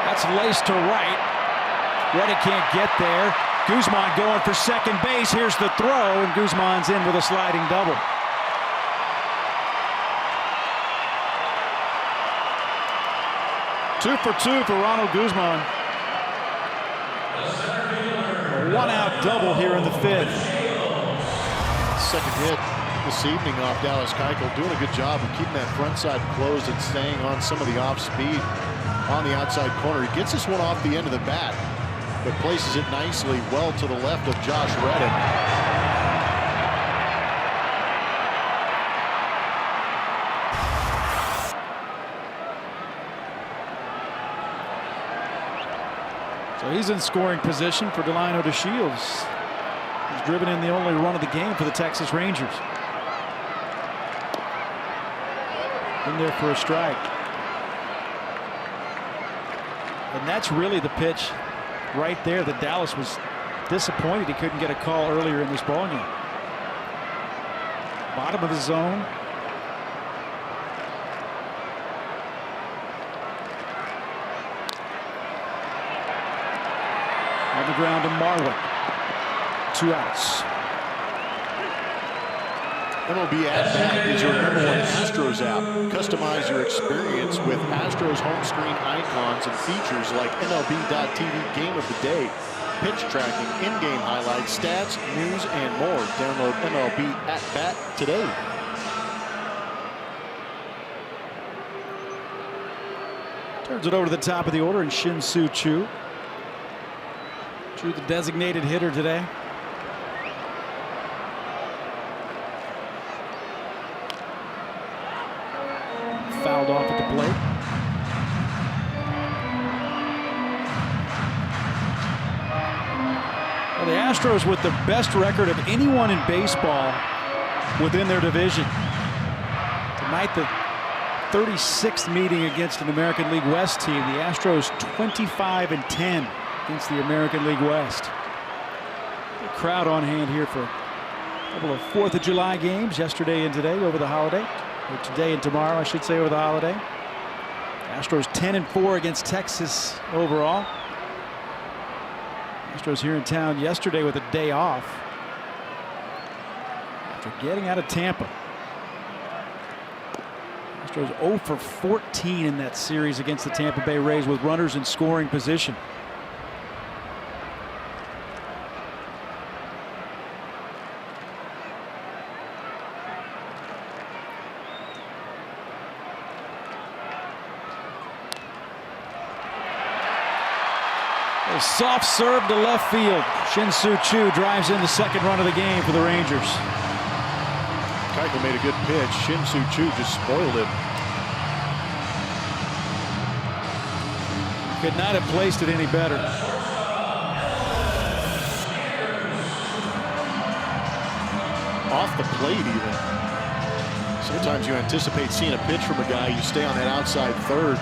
That's laced to right. Reddy can't get there. Guzman going for second base. Here's the throw, and Guzman's in with a sliding double. Two for 2 for Ronald Guzman. A 1-out double here in the 5th. Second hit this evening off Dallas Keuchel, doing a good job of keeping that front side closed and staying on some of the off speed on the outside corner. He gets this one off the end of the bat, but places it nicely well to the left of Josh Redden. So he's in scoring position for Delino DeShields. He's driven in the only run of the game for the Texas Rangers. In there for a strike. And that's really the pitch right there that Dallas was disappointed he couldn't get a call earlier in this ballgame. Bottom of the zone. On the ground to Marlin. 2 outs. MLB At Bat is your #1 Astros app. Customize your experience with Astros home screen icons and features like MLB.TV Game of the Day, pitch tracking, in-game highlights, stats, news, and more. Download MLB At Bat today. Turns it over to the top of the order, and Shin-Soo Choo. Choo, the designated hitter today. Fouled off at the plate. Well, the Astros with the best record of anyone in baseball within their division. Tonight, the 36th meeting against an American League West team. The Astros 25-10 against the American League West. The crowd on hand here for a couple of 4th of July games yesterday and today over the holiday. Or today and tomorrow, I should say, over the holiday. Astros 10-4 against Texas overall. Astros here in town yesterday with a day off after getting out of Tampa. Astros 0 for 14 in that series against the Tampa Bay Rays with runners in scoring position. A soft serve to left field. Shin-Soo Choo drives in the 2nd run of the game for the Rangers. Keuchel made a good pitch. Shin-Soo Choo just spoiled it. Could not have placed it any better. Off the plate even. Sometimes you anticipate seeing a pitch from a guy, you stay on that outside third.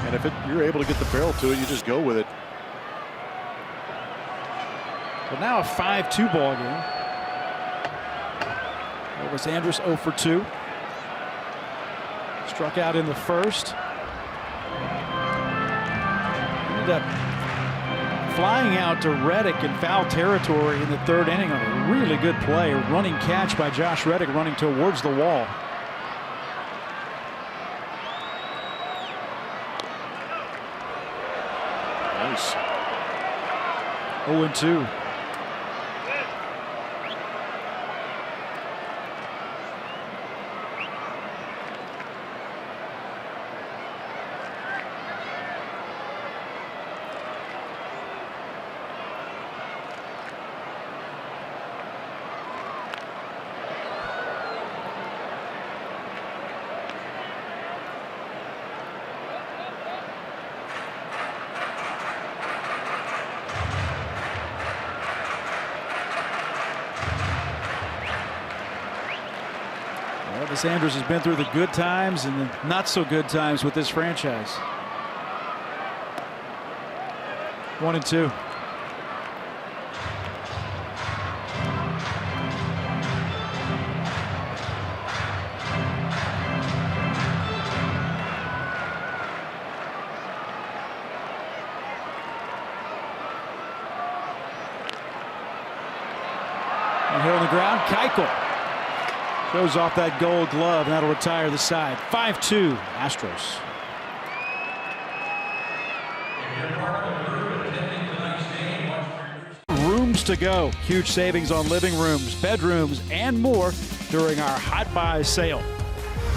And if you're able to get the barrel to it, you just go with it. Well, now a 5-2 ball game. Elvis Andrus 0 for 2. Struck out in the 1st. Ended up flying out to Reddick in foul territory in the third inning on a really good play. A running catch by Josh Reddick running towards the wall. Nice. 0-2. Well, Sanders has been through the good times and the not so good times with this franchise. 1-2. And here on the ground, Keuchel goes off that gold glove, and that'll retire the side. 5-2 Astros. Rooms to go. Huge savings on living rooms, bedrooms, and more during our Hot Buy sale.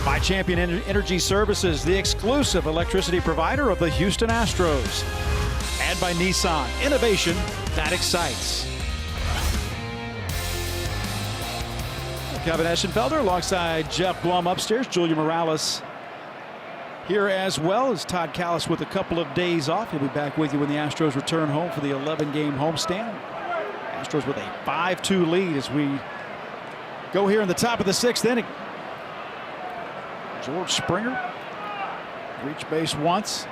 By Champion Energy Services, the exclusive electricity provider of the Houston Astros. And by Nissan, innovation that excites. Kevin Eschenfelder alongside Jeff Blum upstairs. Julia Morales here as well as Todd Callis with a couple of days off. He'll be back with you when the Astros return home for the 11-game homestand. Astros with a 5-2 lead as we go here in the top of the 6th inning. George Springer reached base once,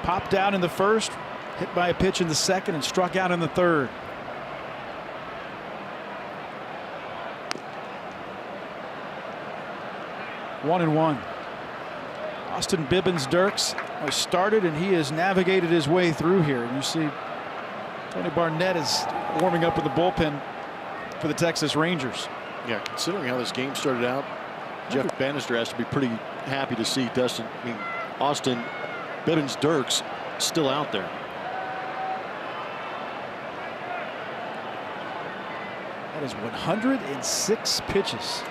popped out in the first, hit by a pitch in the second, and struck out in the third. One and one. Austin Bibbins-Dirks has started, and he has navigated his way through here. And you see Tony Barnett is warming up with the bullpen for the Texas Rangers. Yeah, considering how this game started out, Jeff Bannister has to be pretty happy to see Austin Bibbins-Dirks still out there. That is 106 pitches.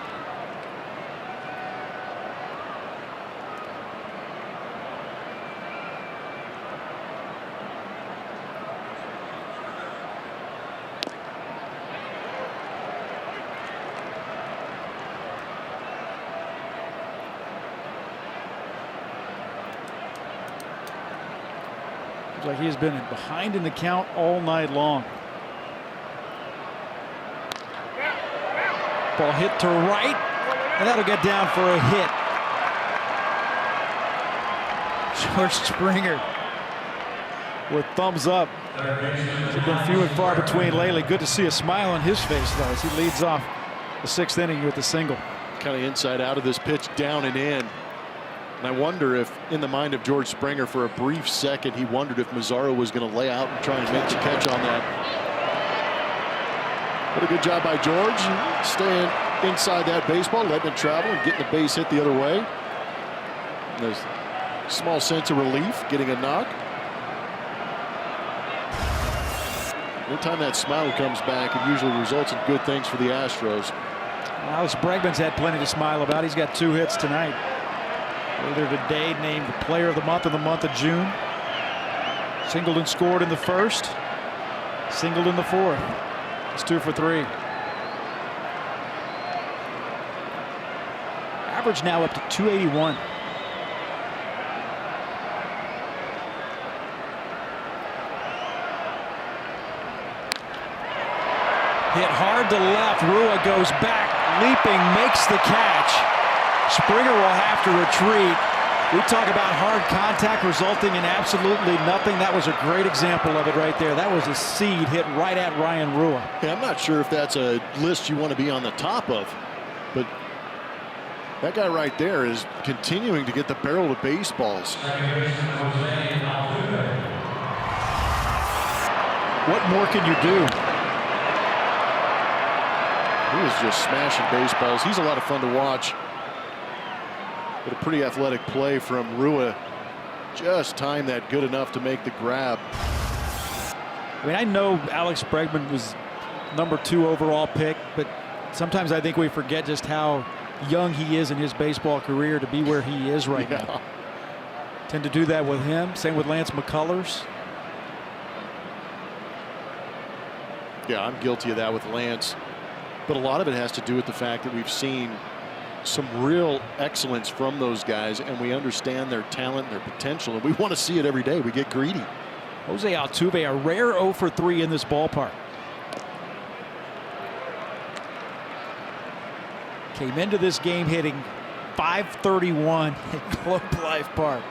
Like he has been behind in the count all night long. Ball hit to right, and that'll get down for a hit. George Springer with thumbs up. They've been few and far between lately. Good to see a smile on his face, though, as he leads off the 6th inning with a single. Kind of inside out of this pitch, down and in. And I wonder if, in the mind of George Springer, for a brief second, he wondered if Mazzaro was going to lay out and try and make the catch on that. What a good job by George, staying inside that baseball, letting it travel and getting the base hit the other way. And there's a small sense of relief, getting a knock. Anytime that smile comes back, it usually results in good things for the Astros. Alex Bregman's had plenty to smile about. He's got 2 hits tonight. Earlier today, named the player of the month of June. Singled and scored in the first. Singled in the fourth. It's 2 for 3. Average now up to 281. Hit hard to left. Rua goes back, leaping, makes the catch. Springer will have to retreat. We talk about hard contact resulting in absolutely nothing. That was a great example of it right there. That was a seed hit right at Ryan Rua. Yeah, I'm not sure if that's a list you want to be on the top of, but that guy right there is continuing to get the barrel of baseballs. What more can you do? He was just smashing baseballs. He's a lot of fun to watch. But a pretty athletic play from Rua. Just timed that good enough to make the grab. I mean, I know Alex Bregman was #2 overall pick, but sometimes I think we forget just how young he is in his baseball career to be where he is right now. Tend to do that with him. Same with Lance McCullers. Yeah, I'm guilty of that with Lance. But a lot of it has to do with the fact that we've seen some real excellence from those guys, and we understand their talent and their potential, and we want to see it every day. We get greedy. Jose Altuve, a rare 0 for 3 in this ballpark. Came into this game hitting .531 at Globe Life Park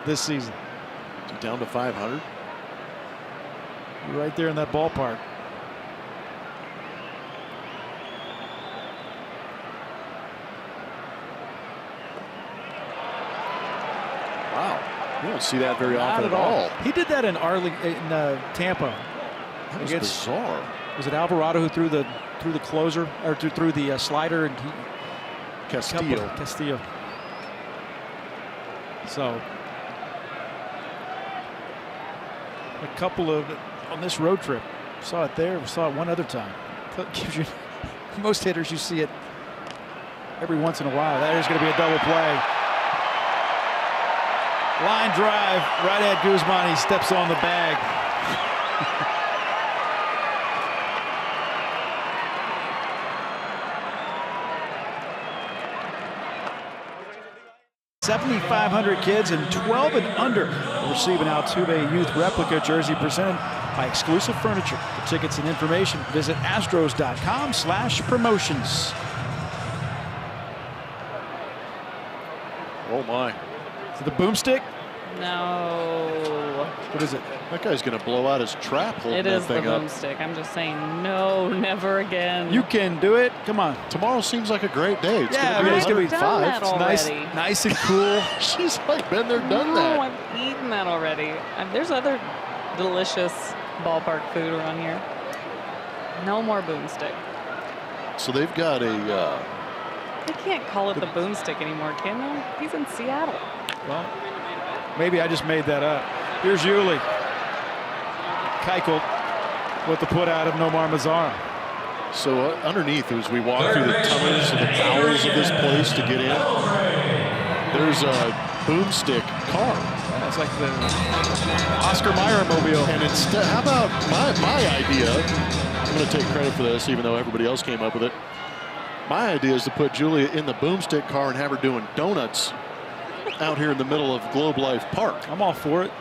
this season. Is he down to 500? You're right there in that ballpark. Wow, you don't see that very often Not at all. He did that in Tampa. That was bizarre. Was it Alvarado who threw the closer, or threw the slider, and he Castillo. So a couple of on this road trip. Saw it there. We saw it one other time. Gives you most hitters, you see it every once in a while. There's going to be a double play. Line drive right at Guzman. He steps on the bag. $7,500 kids and 12 and under will receive an Altuve Youth replica jersey presented by Exclusive Furniture. For tickets and information, visit astros.com/promotions. Oh my. Is it the boomstick? No. What is it? That guy's going to blow out his trap holding It that is the thing up. boomstick. I'm just saying, no, never again. You can do it. Come on. Tomorrow seems like a great day. It's Yeah, going to be it's gonna be 105. I've done that It's already. nice and cool. She's like been there, done No, that. I've eaten that already. There's other delicious ballpark food around here. No more boomstick. So they've got a They can't call it the boomstick anymore, can they? He's in Seattle. Well, maybe I just made that up. Here's Yuli. Keuchel with the put out of Nomar Mazara. So underneath, as we walk through the tunnels and the bowels of this place to get in, there's a boomstick car. That's like the Oscar Mayer mobile. And instead, how about my idea? I'm going to take credit for this, even though everybody else came up with it. My idea is to put Julia in the boomstick car and have her doing donuts out here in the middle of Globe Life Park. I'm all for it.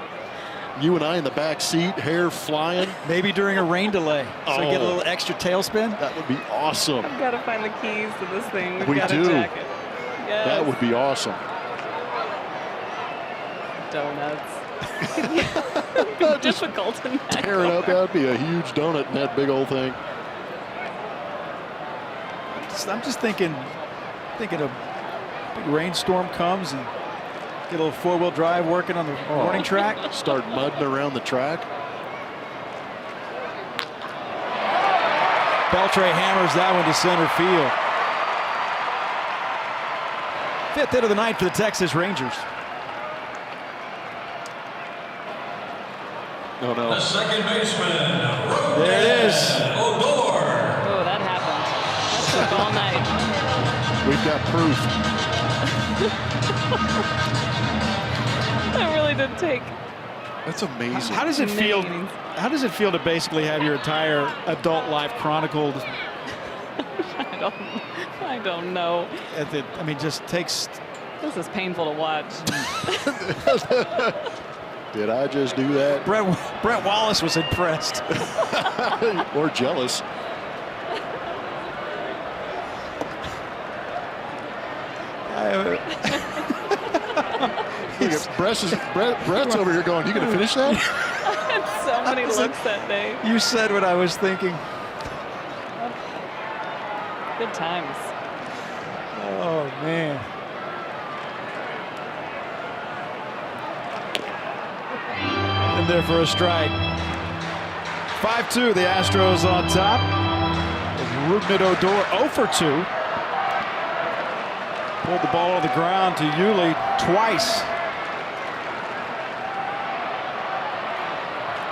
You and I in the back seat, hair flying. Maybe during a rain delay, so I get a little extra tailspin. That would be awesome. I've got to find the keys to this thing. We've We got do. a jacket. Yes. That would be awesome. Donuts. Difficult in that Tear it up. car. That'd be a huge donut in that big old thing. I'm just thinking a big rainstorm comes and get a little four-wheel drive working on the warning track. Start mudding around the track. Beltre hammers that one to center field. 5th hit of the night for the Texas Rangers. Oh no. The second baseman, There it is. Odor. Oh, that happened. That took all night. We've got proof. That really did take. That's amazing. How does it feel? Amazing. How does it feel to basically have your entire adult life chronicled? I don't know. I mean, just takes. This is painful to watch. Did I just do that? Brett Wallace was impressed. Or jealous. Brett's over here going, you gonna finish that? I had so many looks that day. You said what I was thinking. Good times. Oh man. In there for a strike. 5-2, the Astros on top. Rougned Odor 0 for 2. Pulled the ball on the ground to Keuchel twice.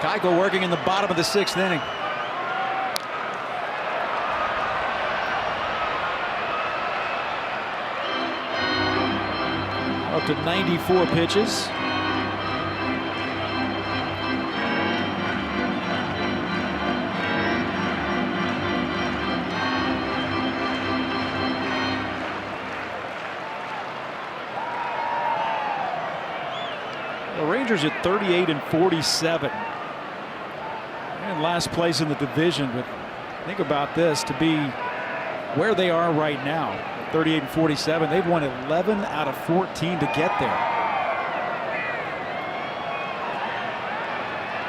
Keuchel working in the bottom of the 6th inning. Up to 94 pitches. The Rangers at 38-47. And last place in the division, but think about this, to be where they are right now, 38-47, they've won 11 out of 14 to get there.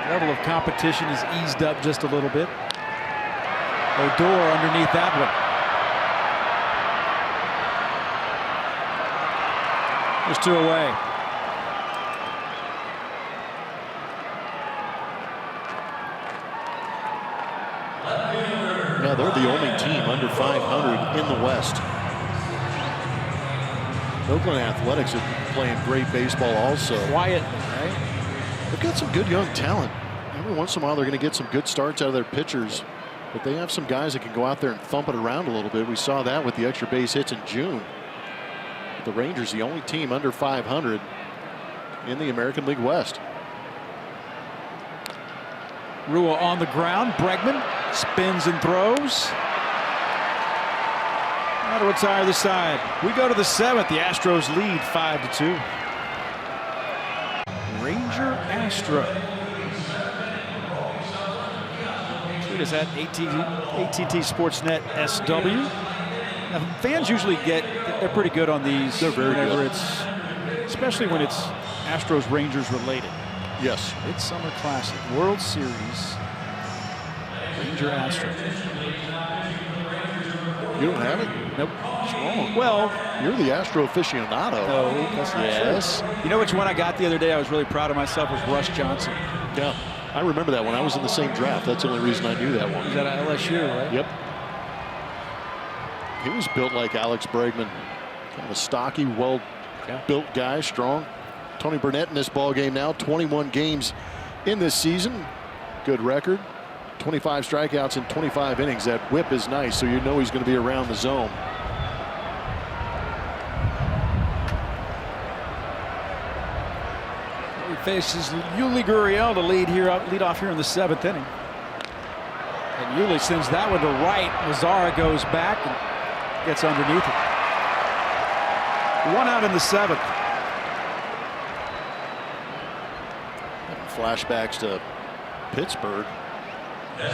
Level of competition has eased up just a little bit. Odor underneath that one. There's 2 away. Yeah, they're the only team under 500 in the West. Oakland Athletics are playing great baseball also. Quietly, right? They've got some good young talent. Every once in a while they're going to get some good starts out of their pitchers, but they have some guys that can go out there and thump it around a little bit. We saw that with the extra base hits in June. But the Rangers, the only team under 500 in the American League West. Rua on the ground. Bregman spins and throws. Now to retire the side. We go to the 7th. The Astros lead 5-2. Ranger Astro. Tweet us at ATT Sportsnet SW. Now, fans usually they're pretty good on these. They're very good. Especially when it's Astros Rangers related. Yes. Midsummer Classic, World Series, Ranger Astro. You don't have it? Nope. What's wrong? Well, you're the Astro aficionado. No, that's not yes. true. You know which one I got the other day I was really proud of myself was Russ Johnson. Yeah. I remember that one. I was in the same draft. That's the only reason I knew that one. He was at LSU, right? Yep. He was built like Alex Bregman. Kind of a stocky, well-built guy, strong. Tony Burnett in this ball game now. 21 games in this season. Good record. 25 strikeouts in 25 innings. That whip is nice, so you know he's going to be around the zone. He faces Yuli Gurriel to lead off here in the 7th inning. And Yuli sends that one to right. Mazzara goes back and gets underneath it. 1 out in the 7th. Flashbacks to Pittsburgh.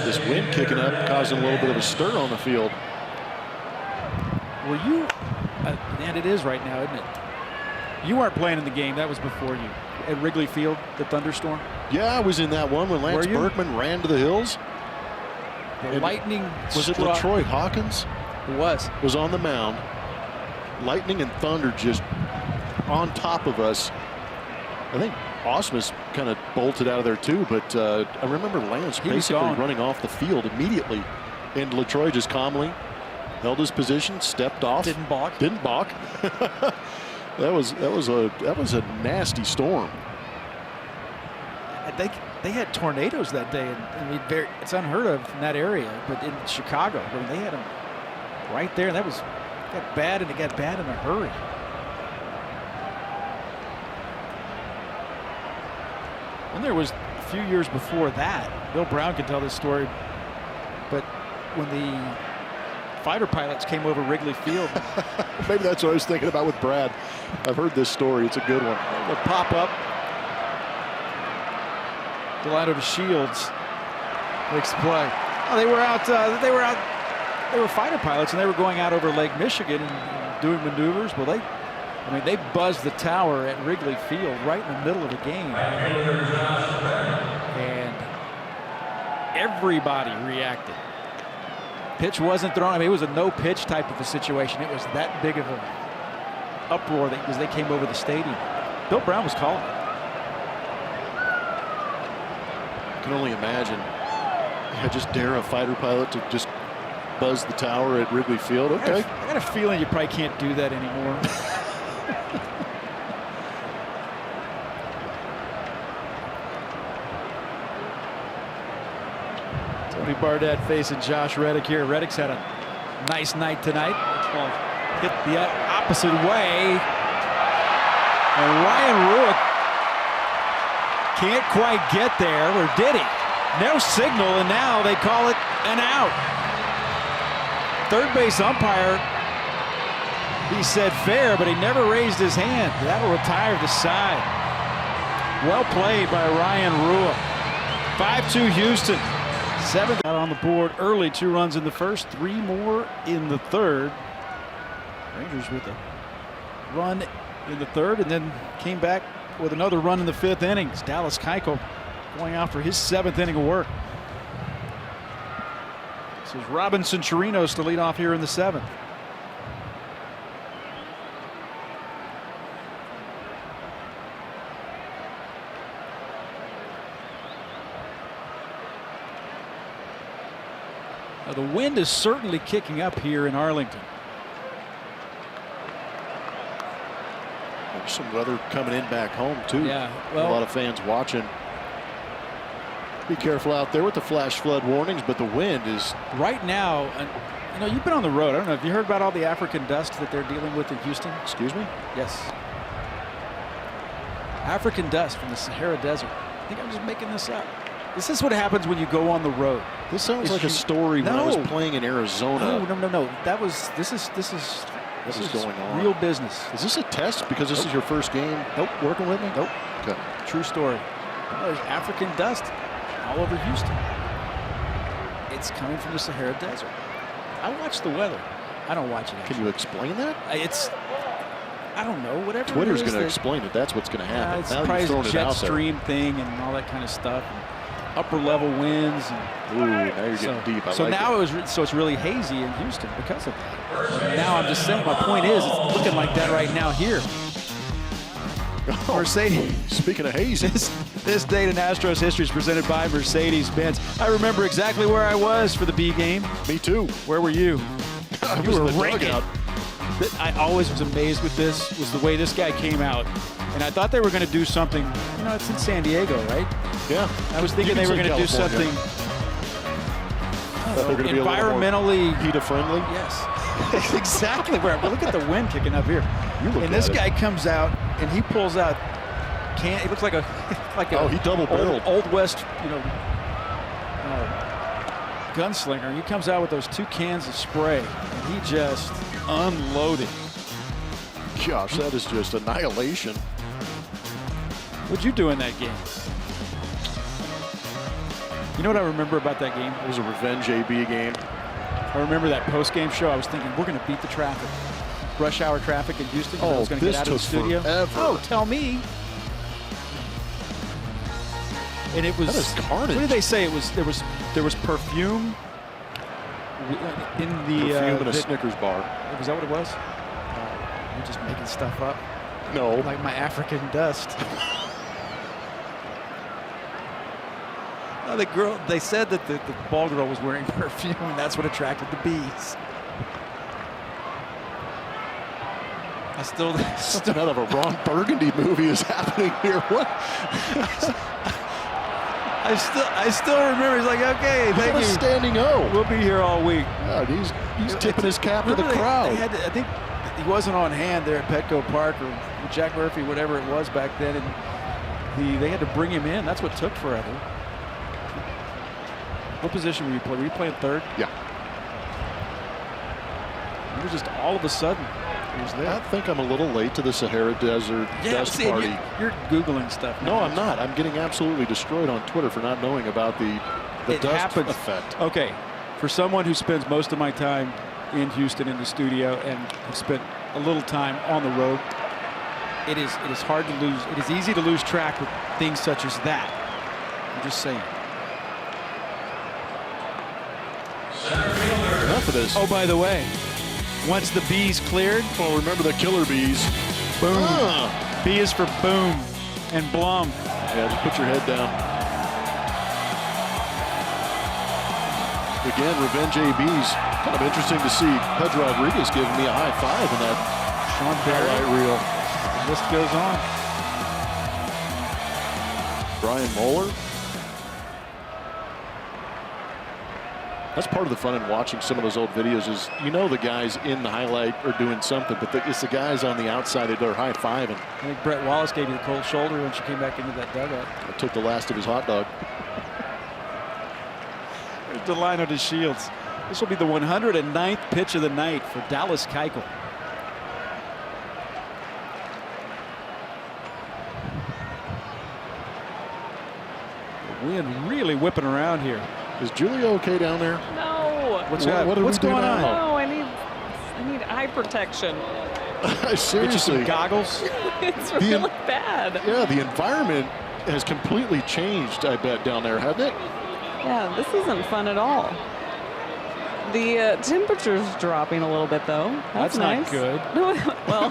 This wind kicking up, causing a little bit of a stir on the field. Were you, and it is right now, isn't it? You weren't playing in the game. That was before you. At Wrigley Field, the thunderstorm? Yeah, I was in that one when Lance Berkman ran to the hills. The lightning was it LaTroy Hawkins? It was. Was on the mound. Lightning and thunder just on top of us. I think Ausmus kind of bolted out of there too, but I remember Lance basically running off the field immediately, and LaTroy just calmly held his position, stepped off, didn't balk. That was a nasty storm. They had tornadoes that day, and I mean, it's unheard of in that area. But in Chicago, I mean, they had them right there, and it got bad, and it got bad in a hurry. And there was a few years before that. Bill Brown can tell this story, but when the fighter pilots came over Wrigley Field. Maybe that's what I was thinking about with Brad. I've heard this story. It's a good one. They'll pop up. Delano to Shields makes the play. Oh, they were fighter pilots, and they were going out over Lake Michigan and doing maneuvers. Well, they buzzed the tower at Wrigley Field right in the middle of the game. And everybody reacted. Pitch wasn't thrown. I mean, it was a no-pitch type of a situation. It was that big of an uproar because they came over the stadium. Bill Brown was calling it. I can only imagine I just dare a fighter pilot to just buzz the tower at Wrigley Field. Okay. I got a feeling you probably can't do that anymore. Tony Barnett facing Josh Reddick here. Reddick's had a nice night tonight. Ball hit the opposite way. And Ryan Ruick can't quite get there, or did he? No signal, and now they call it an out. Third base umpire, he said fair, but he never raised his hand. That'll retire the side. Well played by Ryan Ruick. 5-2 Houston. 7th out on the board early. 2 runs in the first, 3 more in the third. Rangers with a run in the third, and then came back with another run in the 5th inning. It's Dallas Keuchel going out for his 7th inning of work. This is Robinson Chirinos to lead off here in the 7th. Now the wind is certainly kicking up here in Arlington. There's some weather coming in back home too. Yeah, well, a lot of fans watching. Be careful out there with the flash flood warnings, but the wind is right now. You know, you've been on the road. I don't know. Have you heard about all the African dust that they're dealing with in Houston? Excuse me? Yes. African dust from the Sahara Desert. I think I'm just making this up. This is what happens when you go on the road. This sounds like a story when I was playing in Arizona. No. This is going on. Real business. Is this a test because this is your first game? Nope. Working with me? Nope. Okay. True story. There's African dust all over Houston. It's coming from the Sahara Desert. I watch the weather. I don't watch it. Actually. Can you explain that? I don't know. Whatever. Twitter's going to explain it. That's what's going to happen. It's now probably you've a thrown jet it out stream thing and all that kind of stuff. And upper level winds. And ooh, now you're getting deep. So now it's really hazy in Houston because of that. And now I'm just saying, my point is, it's looking like that right now here. Oh, Mercedes. Speaking of hazy. This date in Astros history is presented by Mercedes-Benz. I remember exactly where I was for the B game. Me too. Where were you? You were ranking. I always was amazed with this, was the way this guy came out. And I thought they were going to do something, you know, it's in San Diego, right? Yeah. I was thinking they were going to do something environmentally PETA-friendly. Yes. Exactly where. But look at the wind kicking up here. And this guy comes out and he pulls out he looks like a he double-barreled old West, you know, gunslinger. And he comes out with those 2 cans of spray and he just unloaded. Gosh, that is just annihilation. What'd you do in that game? You know what I remember about that game? It was a revenge AB game. I remember that post-game show. I was thinking, we're going to beat the traffic. Rush hour traffic in Houston. I was going to get out of the studio. Forever. Oh, tell me. And it was. That is carnage. What did they say? It was there was perfume in the perfume in a Snickers bar. Was that what it was? You're just making stuff up. No. Like my African dust. The girl, they said that the ball girl was wearing perfume, and that's what attracted the bees. Something out of a Ron Burgundy movie is happening here. What? I still remember. He's like, okay, thank you. Standing O. We'll be here all week. God, he's tipping his cap to the crowd. I think he wasn't on hand there at Petco Park or Jack Murphy, whatever it was back then, and they had to bring him in. That's what took forever. What position were you playing? Were you playing third? Yeah. You were just all of a sudden. He was there. I think I'm a little late to the Sahara Desert dust party. You're Googling stuff now. No, I'm not. I'm getting absolutely destroyed on Twitter for not knowing about the dust effect. Okay. For someone who spends most of my time in Houston in the studio and has spent a little time on the road, it is hard to lose. It is easy to lose track with things such as that. I'm just saying. Enough of this. Oh, by the way, once the bees cleared. Well, remember the killer bees. Boom. B is for boom and blum. Yeah, just put your head down. Again, revenge ABs. Kind of interesting to see Pedro Rodriguez giving me a high five in that Sean Barrett highlight reel. The list goes on. Brian Moeller. That's part of the fun in watching some of those old videos is, you know, the guys in the highlight are doing something, but it's the guys on the outside that are high-fiving. I think Brett Wallace gave you the cold shoulder when she came back into that dugout. I took the last of his hot dog. There's Delino to Shields. This will be the 109th pitch of the night for Dallas Keuchel. The wind really whipping around here. Is Julia okay down there? No. What's What's going on? No, I need eye protection. Seriously. Get you some goggles. It's really bad. Yeah, the environment has completely changed, I bet, down there, hasn't it? Yeah, this isn't fun at all. The temperature's dropping a little bit, though. That's nice. Not good. Well,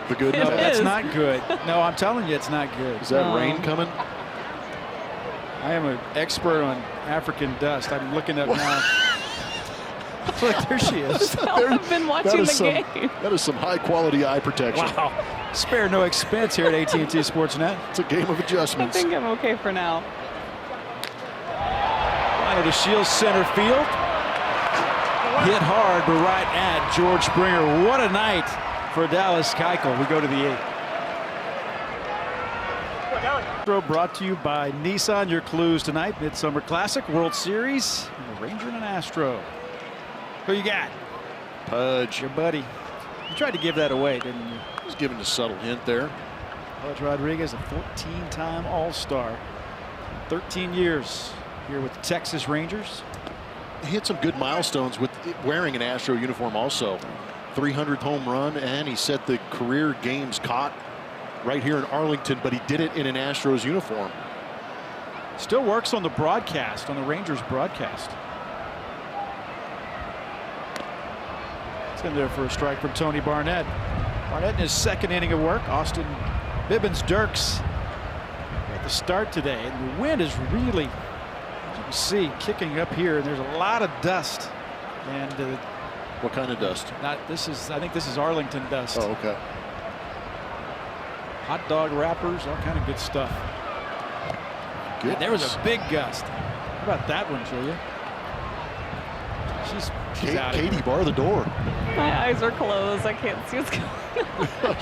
The good It and bad. That's is. not good. No, I'm telling you, it's not good. Is that No. rain coming? I am an expert on African dust. I'm looking up now. Look, there she is. I've been watching the game. That is some high-quality eye protection. Wow. Spare no expense here at AT&T Sportsnet. It's a game of I adjustments. think I'm okay for now. Liner to Shields, center field. Hit hard, but right at George Springer. What a night for Dallas Keuchel. We go to the 8th. Brought to you by Nissan. Your clues tonight: Midsummer Classic, World Series, and a Ranger and an Astro. Who you got? Pudge. Your buddy. You tried to give that away, didn't you? Just giving a subtle hint there. Pudge Rodriguez, a 14-time All-Star. 13 years here with the Texas Rangers. He hit some good milestones with wearing an Astro uniform also. 300th home run, and he set the career games caught right here in Arlington, but he did it in an Astros uniform. Still works on the broadcast, on the Rangers broadcast. It's in there for a strike from Tony Barnett. Barnett in his second inning of work. Austin Bibbins-Dirks at the start today. And the wind is really, as you can see, kicking up here. And there's a lot of dust. And What kind of dust? I think this is Arlington dust. Oh, okay. Hot dog wrappers, all kind of good stuff. Good. There was a big gust. How about that one, Julia? She's out of Katie, here. bar the door. My eyes are closed. I can't see what's going on.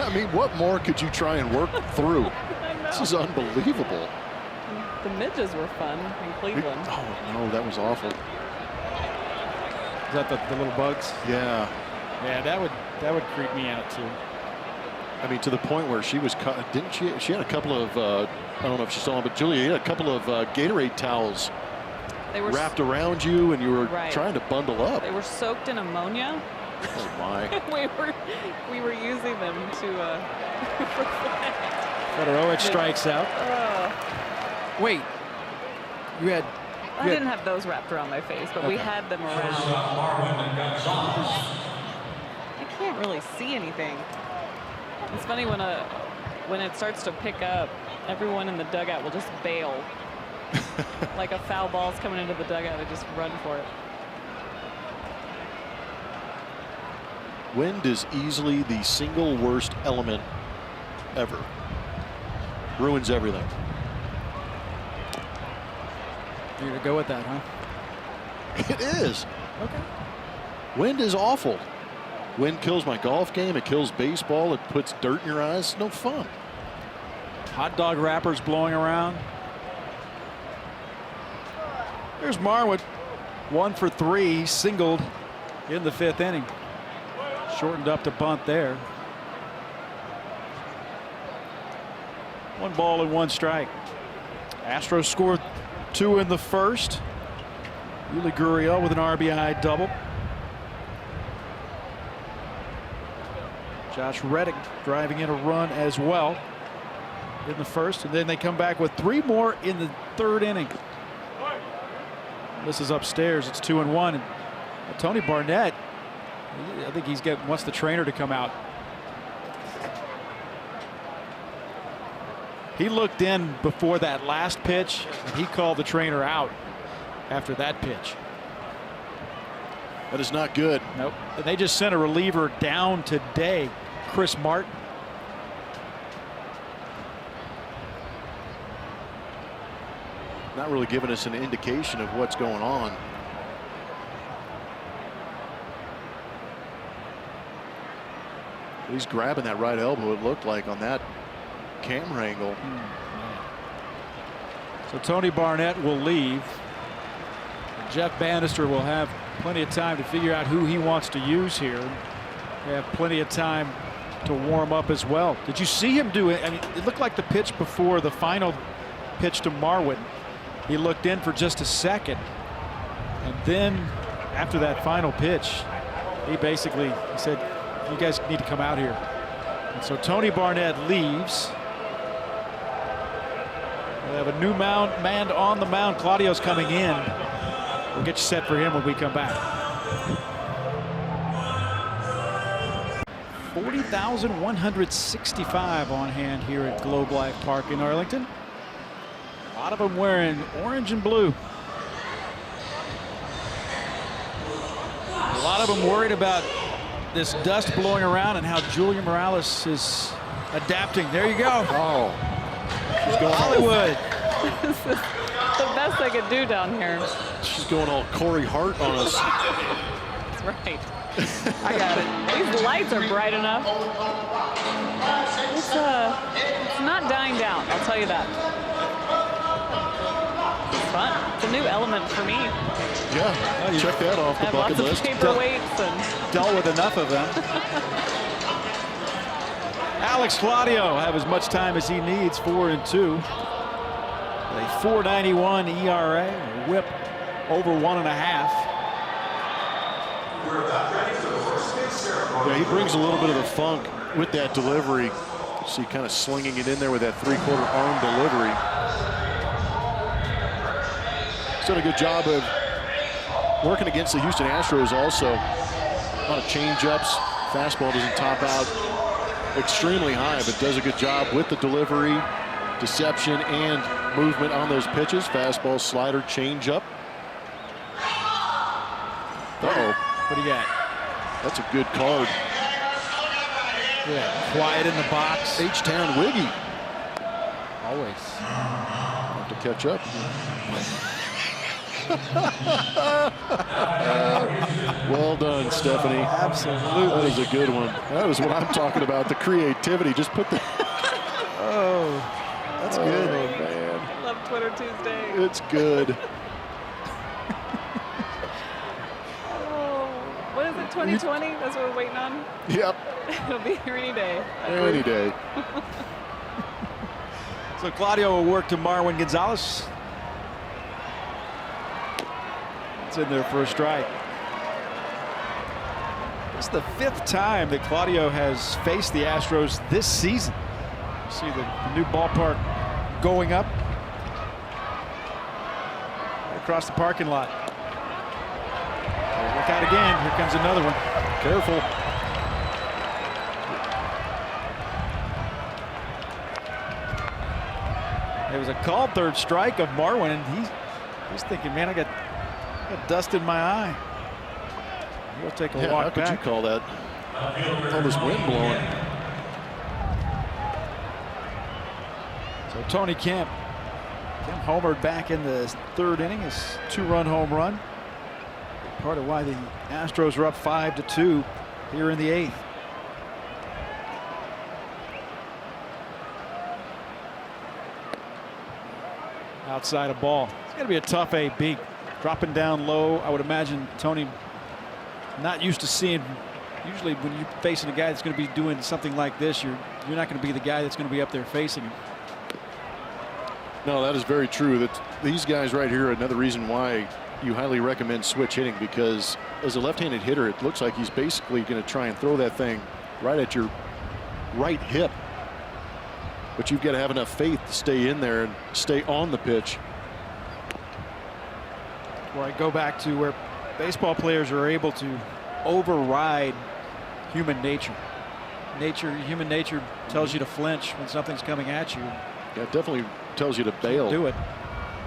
I mean, what more could you try and work through? This is unbelievable. The midges were fun in Cleveland. Oh, no, that was awful. Is that the little bugs? Yeah. Yeah, that would creep me out too. I mean, to the point where she was cut, didn't she? She had a couple of, I don't know if she saw them, but Julia, you had a couple of Gatorade towels They were wrapped around you, and you were Right. trying to bundle up. They were soaked in ammonia. Oh, my. we were using them to Fedorowicz strikes out. Wait, I didn't have those wrapped around my face, but we had them around. I can't really see anything. It's funny when it starts to pick up, everyone in the dugout will just bail. Like a foul ball's coming into the dugout, they just run for it. Wind is easily the single worst element ever. Ruins everything. you're gonna go with that, huh? It is. Okay. Wind is awful. Wind kills my golf game. It kills baseball. It puts dirt in your eyes. No fun. Hot dog wrappers blowing around. There's Marwood, 1 for 3, singled in the 5th inning. Shortened up to bunt there. 1 ball and 1 strike. Astros scored 2 in the first. Yuli Gurriel with an RBI double. Josh Reddick driving in a run as well in the first, and then they come back with 3 more in the 3rd inning. This is upstairs. It's 2-1. And Tony Barnett, I think wants the trainer to come out. He looked in before that last pitch, and he called the trainer out. after that pitch. That is not good. Nope. And they just sent a reliever down today, Chris Martin. Not really giving us an indication of what's going on. He's grabbing that right elbow, it looked like, on that camera angle. So Tony Barnett will leave. Jeff Bannister will have plenty of time to figure out who he wants to use here. They have plenty of time to warm up as well. Did you see him do it? I mean, it looked like the pitch before the final pitch to Marwin. He looked in for just a second, and then after that final pitch, he said, "You guys need to come out here." And so Tony Barnett leaves. We'll have a new man on the mound. Claudio's coming in. We'll get you set for him when we come back. 40,165 on hand here at Globe Life Park in Arlington. A lot of them wearing orange and blue. A lot of them worried about this dust blowing around and how Julian Morales is adapting. There you go. Oh, She's going Hollywood. This is the best I could do down here. she's going all Corey Hart on us. That's right. I got it. These lights are bright enough. It's not dying down, I'll tell you that. It's fun. It's a new element for me. Yeah, check that off I the have bucket lots list. of paperweights and Dealt with enough of them. Alex Claudio have as much time as he needs, 4-2. A 4.91 ERA, a whip over 1.5. Yeah, he brings a little bit of the funk with that delivery. You see kind of slinging it in there with that 3/4 arm delivery. He's done a good job of working against the Houston Astros also. A lot of change-ups. Fastball doesn't top out extremely high, but does a good job with the delivery, deception, and movement on those pitches. Fastball, slider, change-up. Uh-oh. What do you got? That's a good card. Yeah, quiet in the box. H-Town Wiggy. Always. Have to catch up. Well done, Stephanie. Absolutely. That is a good one. That is what I'm talking about, the creativity. Just put the... Oh, that's good. Oh, man. I love Twitter Tuesday. It's good. Oh, what is it, 2020? That's what we're waiting on? Yep. It'll be here any day. Any day. So Claudio will work to Marwin Gonzalez. It's in there for a strike. It's the 5th time that Claudio has faced the Astros this season. You see the new ballpark going up across the parking lot. Look out again. Here comes another one. Careful. It was a called 3rd strike of Marwin, and he's thinking, man, I got dust in my eye. He'll take a walk how could back. you call that? All this wind blowing. So Tony Kemp homered back in the 3rd inning, his 2-run home run. Part of why the Astros are up 5-2 here in the 8th. Outside a ball. It's going to be a tough AB. Dropping down low. I would imagine Tony not used to seeing. Usually when you're facing a guy that's going to be doing something like this, you're not going to be the guy that's going to be up there facing him. No, that is very true. That these guys right here are another reason why you highly recommend switch hitting, because as a left-handed hitter, it looks like he's basically going to try and throw that thing right at your right hip. But you've got to have enough faith to stay in there and stay on the pitch. Where I go back to where baseball players are able to override human nature. Human nature tells you to flinch when something's coming at you. Yeah, it definitely tells you to bail. Do it.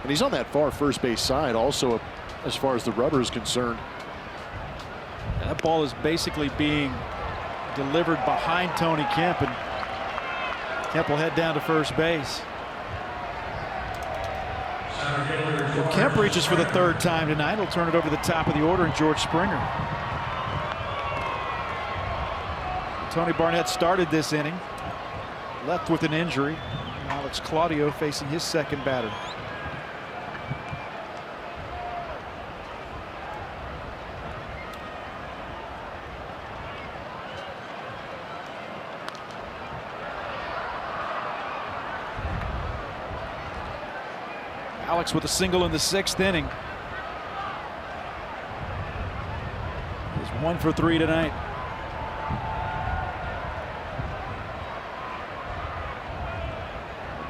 And he's on that far first base side also as far as the rubber is concerned. That ball is basically being delivered behind Tony Kemp, and Kemp will head down to first base. If Kemp reaches for the third time tonight, he'll turn it over to the top of the order, and George Springer. Tony Barnett started this inning, left with an injury. Now it's Claudio facing his second batter. Alex with a single in the 6th inning. He's 1 for 3 tonight.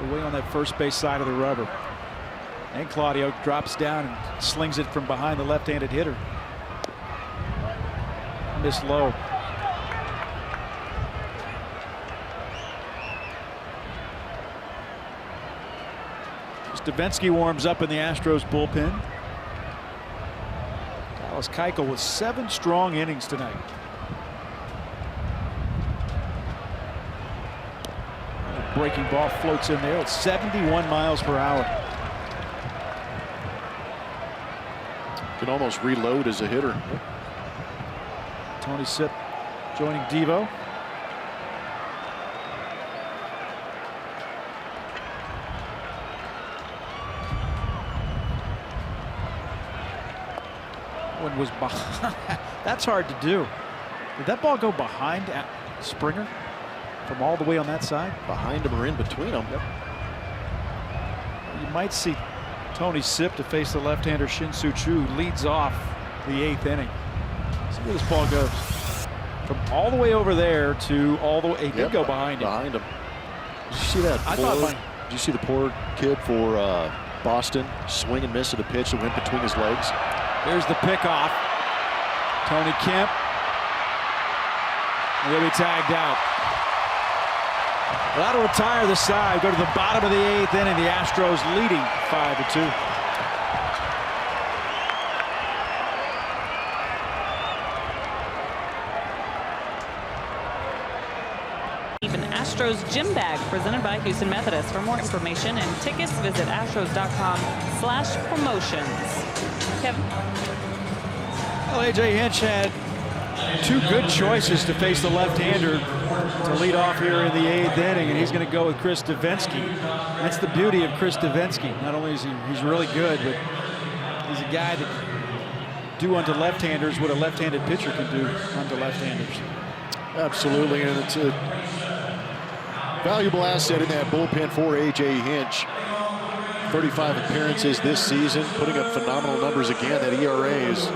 Away on that first base side of the rubber. And Claudio drops down and slings it from behind the left-handed hitter. Missed low. Keuchel warms up in the Astros bullpen. Dallas Keuchel with 7 strong innings tonight. Breaking ball floats in there at 71 miles per hour. Can almost reload as a hitter. Tony Sipp joining Devo. One was behind. That's hard to do. Did that ball go behind Springer from all the way on that side? Behind him or in between them. Yep. You might see Tony Sipp to face the left-hander Shin-Soo Choo, who leads off the 8th inning. See where this ball goes. From all the way over there to all the way. It did go behind him. Behind him. Did you see that? Did you see the poor kid for Boston swing and miss at a pitch that went between his legs? Here's the pickoff. Tony Kemp. And he'll be tagged out. Well, that'll retire the side. Go to the bottom of the 8th inning. The Astros leading 5-2. Even Astros gym bag presented by Houston Methodist. For more information and tickets, visit astros.com/promotions. Kevin. Well, A.J. Hinch had 2 good choices to face the left-hander to lead off here in the 8th inning, and he's going to go with Chris Davinsky. That's the beauty of Chris Davinsky. Not only is he's really good, but he's a guy that do unto left-handers what a left-handed pitcher can do unto left-handers. Absolutely, and it's a valuable asset in that bullpen for A.J. Hinch. 35 appearances this season, putting up phenomenal numbers again. That ERA is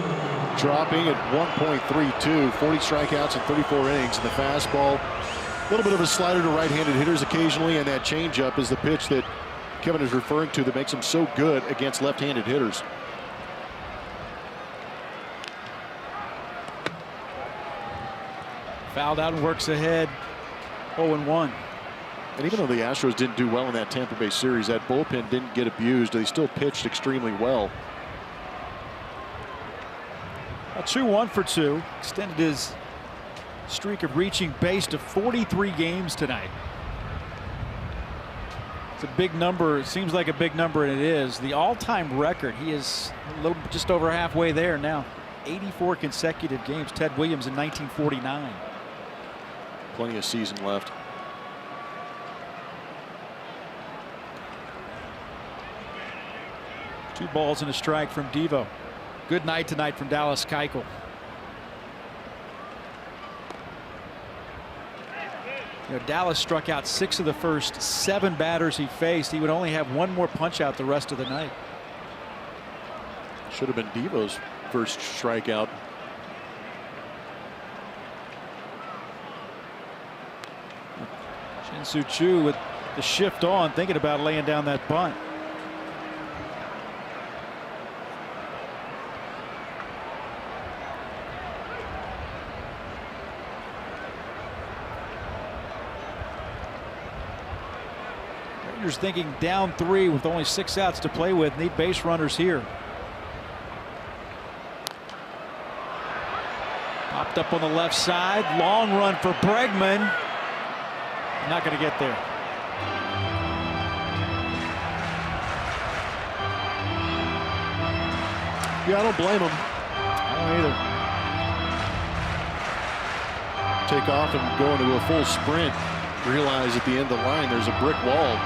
dropping at 1.32, 40 strikeouts in 34 innings. And the fastball, a little bit of a slider to right-handed hitters occasionally, and that changeup is the pitch that Kevin is referring to that makes him so good against left-handed hitters. Fouled out and works ahead, 0-1. And even though the Astros didn't do well in that Tampa Bay series, that bullpen didn't get abused. They still pitched extremely well. A 2-1 for 2. Extended his streak of reaching base to 43 games tonight. It's a big number. It seems like a big number, and it is. The all-time record, he is just over halfway there now. 84 consecutive games. Ted Williams in 1949. Plenty of season left. 2 balls and a strike from Devo. Good night tonight from Dallas Keuchel. You know, Dallas struck out 6 of the first 7 batters he faced. He would only have 1 more punch out the rest of the night. Should have been Devo's first strikeout. Shin-Soo Choo with the shift on, thinking about laying down that bunt. Rangers thinking down 3 with only 6 outs to play with. Need base runners here. Popped up on the left side. Long run for Bregman. Not going to get there. Yeah, I don't blame him. I don't either. Take off and go into a full sprint. Realize at the end of the line there's a brick wall.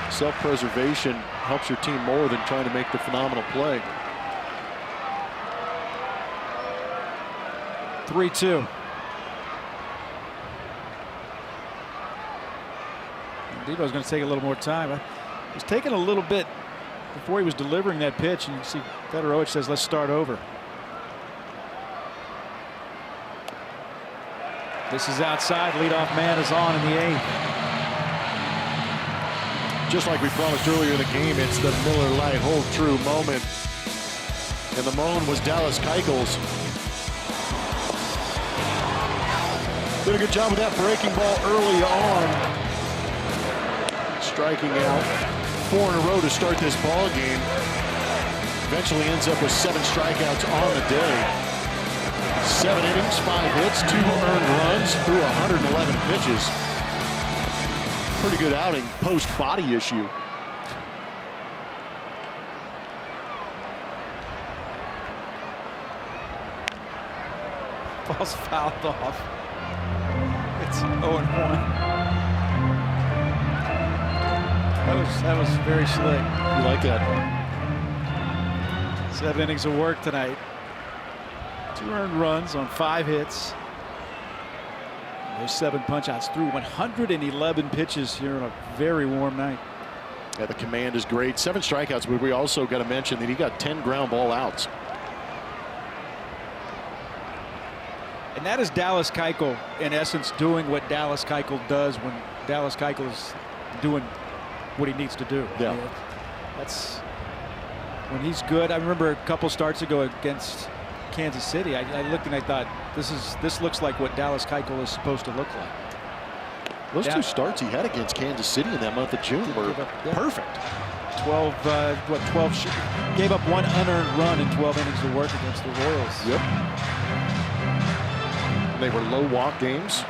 Self-preservation helps your team more than trying to make the phenomenal play. 3-2. Debo's going to take a little more time. He was taking a little bit before he was delivering that pitch, and you can see Federowicz says, let's start over. This is outside. Leadoff man is on in the 8th. Just like we promised earlier in the game, it's the Miller Lite hold true moment. And the moan was Dallas Keuchel's. Did a good job with that breaking ball early on. Striking out 4 in a row to start this ball game. Eventually ends up with 7 strikeouts on the day. 7 innings, 5 hits, 2 earned runs through 111 pitches. Pretty good outing post body issue. Ball's fouled off. It's 0-1. That was very slick. You like that? 7 innings of work tonight. 2 earned runs on 5 hits. Those 7 punch-outs through 111 pitches here on a very warm night. Yeah, the command is great. 7 strikeouts, but we also got to mention that he got 10 ground ball outs. And that is Dallas Keuchel, in essence, doing what Dallas Keuchel does when Dallas Keuchel is doing what he needs to do. Yeah. That's when he's good. I remember a couple starts ago against Kansas City. I looked and I thought, this looks like what Dallas Keuchel is supposed to look like. Those 2 starts he had against Kansas City in that month of June were perfect. 12 gave up 1 unearned run in 12 innings of work against the Royals. Yep. And they were low walk games.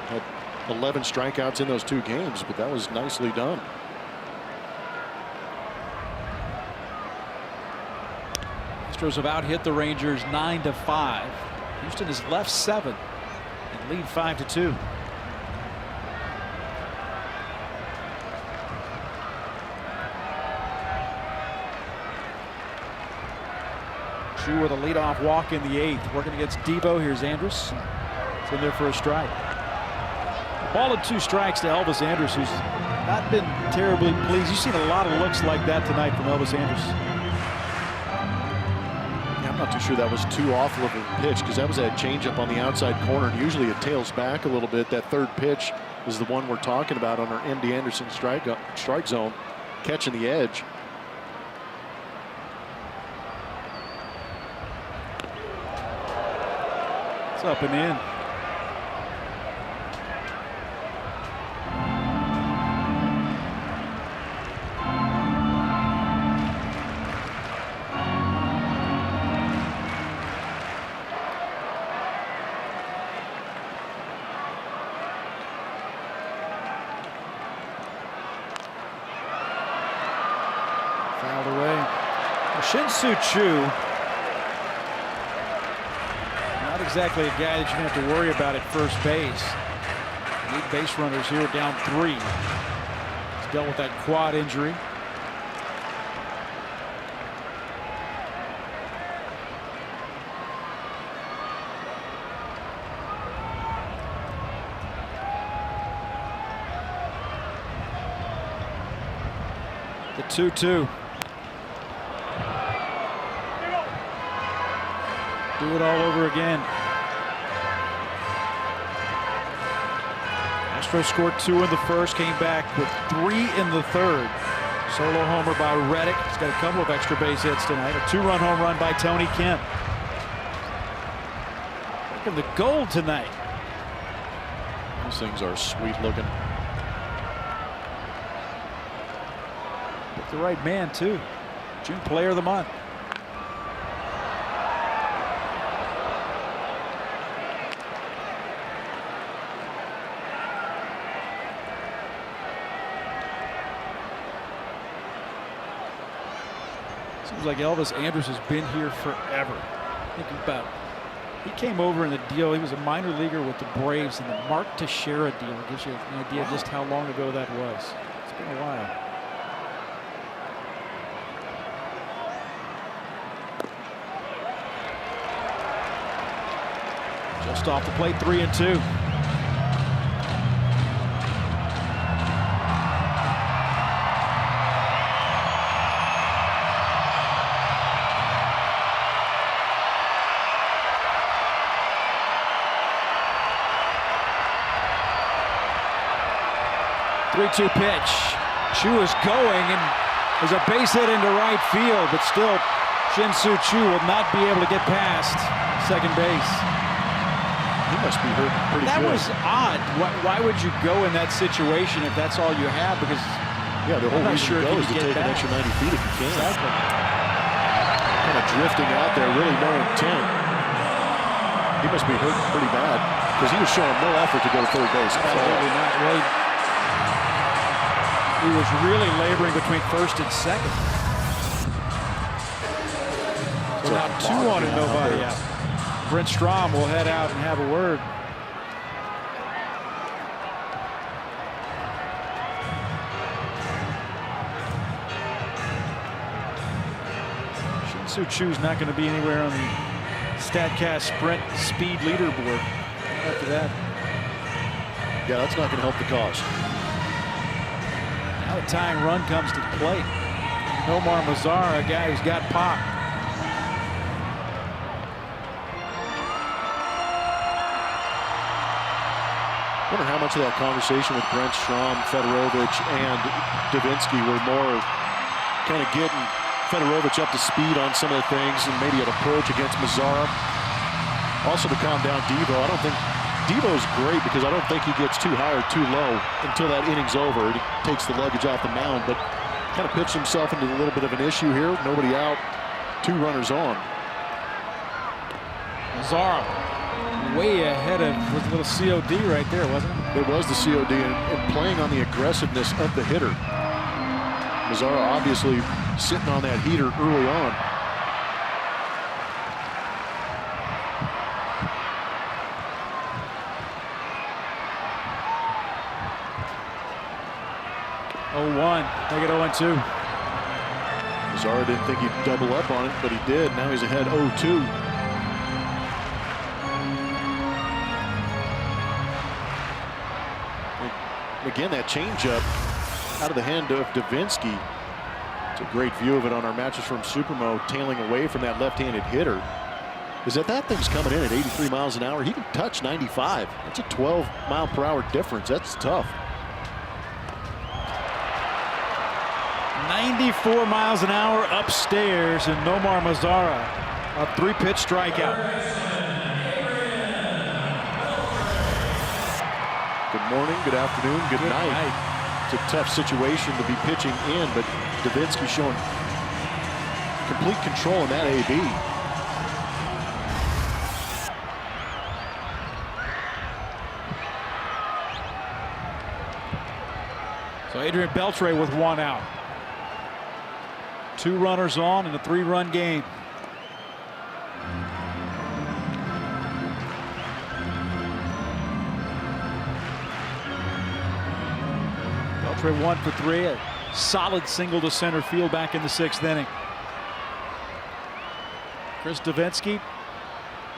Had 11 strikeouts in those 2 games, but that was nicely done. Astros have out-hit the Rangers 9-5. Houston has left 7 and lead 5-2. Chu with a leadoff walk in the 8th. Working against Debo. Here's Andrus. It's in there for a strike. Ball and 2 strikes to Elvis Andrus, who's not been terribly pleased. You've seen a lot of looks like that tonight from Elvis Andrus. Yeah, I'm not too sure that was too awful of a pitch, because that was that changeup on the outside corner, and usually it tails back a little bit. That 3rd pitch is the one we're talking about on our MD Anderson strike zone, catching the edge. It's up and in. Fouled away. Shin-Soo Choo, not exactly a guy that you have to worry about at first base. Need base runners here, down 3. He's dealt with that quad injury. The 2-2. Do it all over again. Astros scored 2 in the first, came back with 3 in the 3rd. Solo homer by Reddick. He's got a couple of extra base hits tonight. A 2-run home run by Tony Kemp. Look at the gold tonight. These things are sweet looking. the right man, too. June Player of the Month. Seems like Elvis Andrus has been here forever. Think about it. He came over in the deal. He was a minor leaguer with the Braves in the Mark Teixeira deal. It gives you an idea of just how long ago that was. It's been a while. Just off the plate, 3-2. Three-two pitch. Chu is going, and there's a base hit into right field, but still Shin-Soo Choo will not be able to get past second base. He must be hurt pretty That good. was odd. Why would you go in that situation if that's all you have? Because yeah, the whole I'm not reason sure to if go he is to can take get an back. extra 90 feet if you can. Exactly. Kind of drifting out there, really no intent. He must be hurt pretty bad because he was showing no effort to go to third base. Absolutely not. Really. He was really laboring between first and second. So now 2 on and nobody out. Brent Strom will head out and have a word. Shin-Soo Choo's not going to be anywhere on the StatCast Sprint Speed Leaderboard after that. Yeah, that's not going to help the cause. Now the tying run comes to the plate. Nomar Mazara, a guy who's got pop. I wonder how much of that conversation with Brent Strom, Fedorovich, and Davinsky were more kind of getting Fedorovich up to speed on some of the things and maybe an approach against Mazara. Also to calm down Devo. I don't think Devo's great because I don't think he gets too high or too low until that inning's over. He takes the luggage off the mound, but kind of pitched himself into a little bit of an issue here. Nobody out, 2 runners on. Mazara way ahead of, was a little COD right there, wasn't it? It was the COD and playing on the aggressiveness of the hitter. Mazara obviously sitting on that heater early on. Make it 0-2. Mazara didn't think he'd double up on it, but he did. Now he's ahead 0-2. Again, that changeup out of the hand of Davinsky. It's a great view of it on our Mattress Firm Supermo, tailing away from that left-handed hitter. Is that thing's coming in at 83 miles an hour. He can touch 95. That's a 12-mile-per-hour difference. That's tough. 94 miles an hour upstairs, and Nomar Mazara, a 3-pitch strikeout. Good morning, good afternoon, good night. It's a tough situation to be pitching in, but Davinsky showing complete control in that AB. So Adrian Beltre with 1 out. 2 runners on in a 3-run game. Beltre 1 for 3, a solid single to center field back in the 6th inning. Chris Davinsky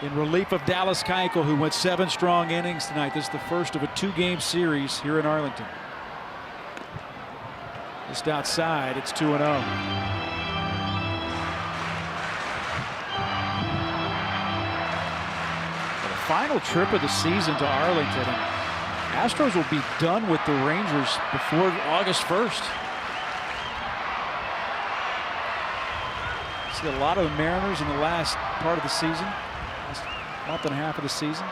in relief of Dallas Keuchel, who went 7 strong innings tonight. This is the first of a 2-game series here in Arlington. Just outside, it's 2-0. The final trip of the season to Arlington. And Astros will be done with the Rangers before August 1st. See a lot of the Mariners in the last part of the season, last month and a half of the season.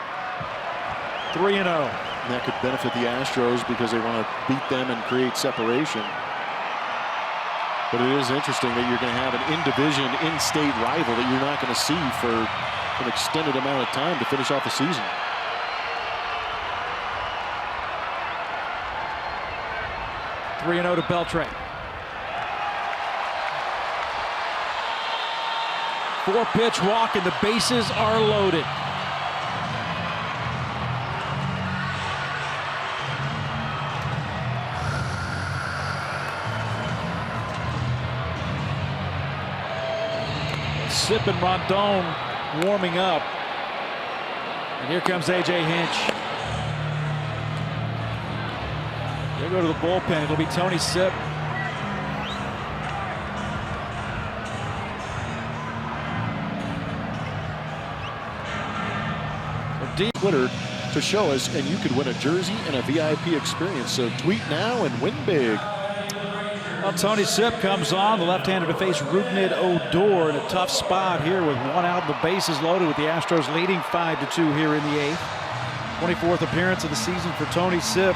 3-0. And that could benefit the Astros because they want to beat them and create separation. But it is interesting that you're going to have an in-division, in-state rival that you're not going to see for an extended amount of time to finish off the season. Three 3-0 to Beltre. 4-pitch walk, and the bases are loaded. Sip and Rondon warming up. And here comes A.J. Hinch. They go to the bullpen. It'll be Tony Sip. Twitter to show us, and you could win a jersey and a VIP experience. So tweet now and win big. Well, Tony Sip comes on, the left-hander to face Rougned Odor in a tough spot here with one out and the bases loaded, with the Astros leading 5-2 here in the 8th. 24th appearance of the season for Tony Sip.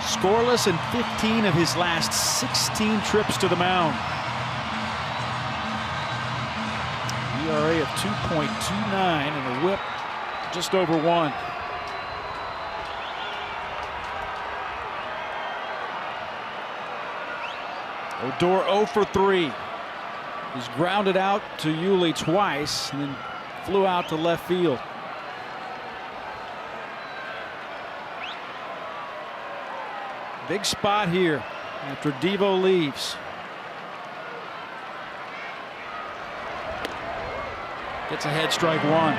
Scoreless in 15 of his last 16 trips to the mound. ERA of 2.29 and a whip just over 1. Odor 0 for 3. He's grounded out to Yuli twice and then flew out to left field. Big spot here after Devo leaves. Gets ahead, strike 1.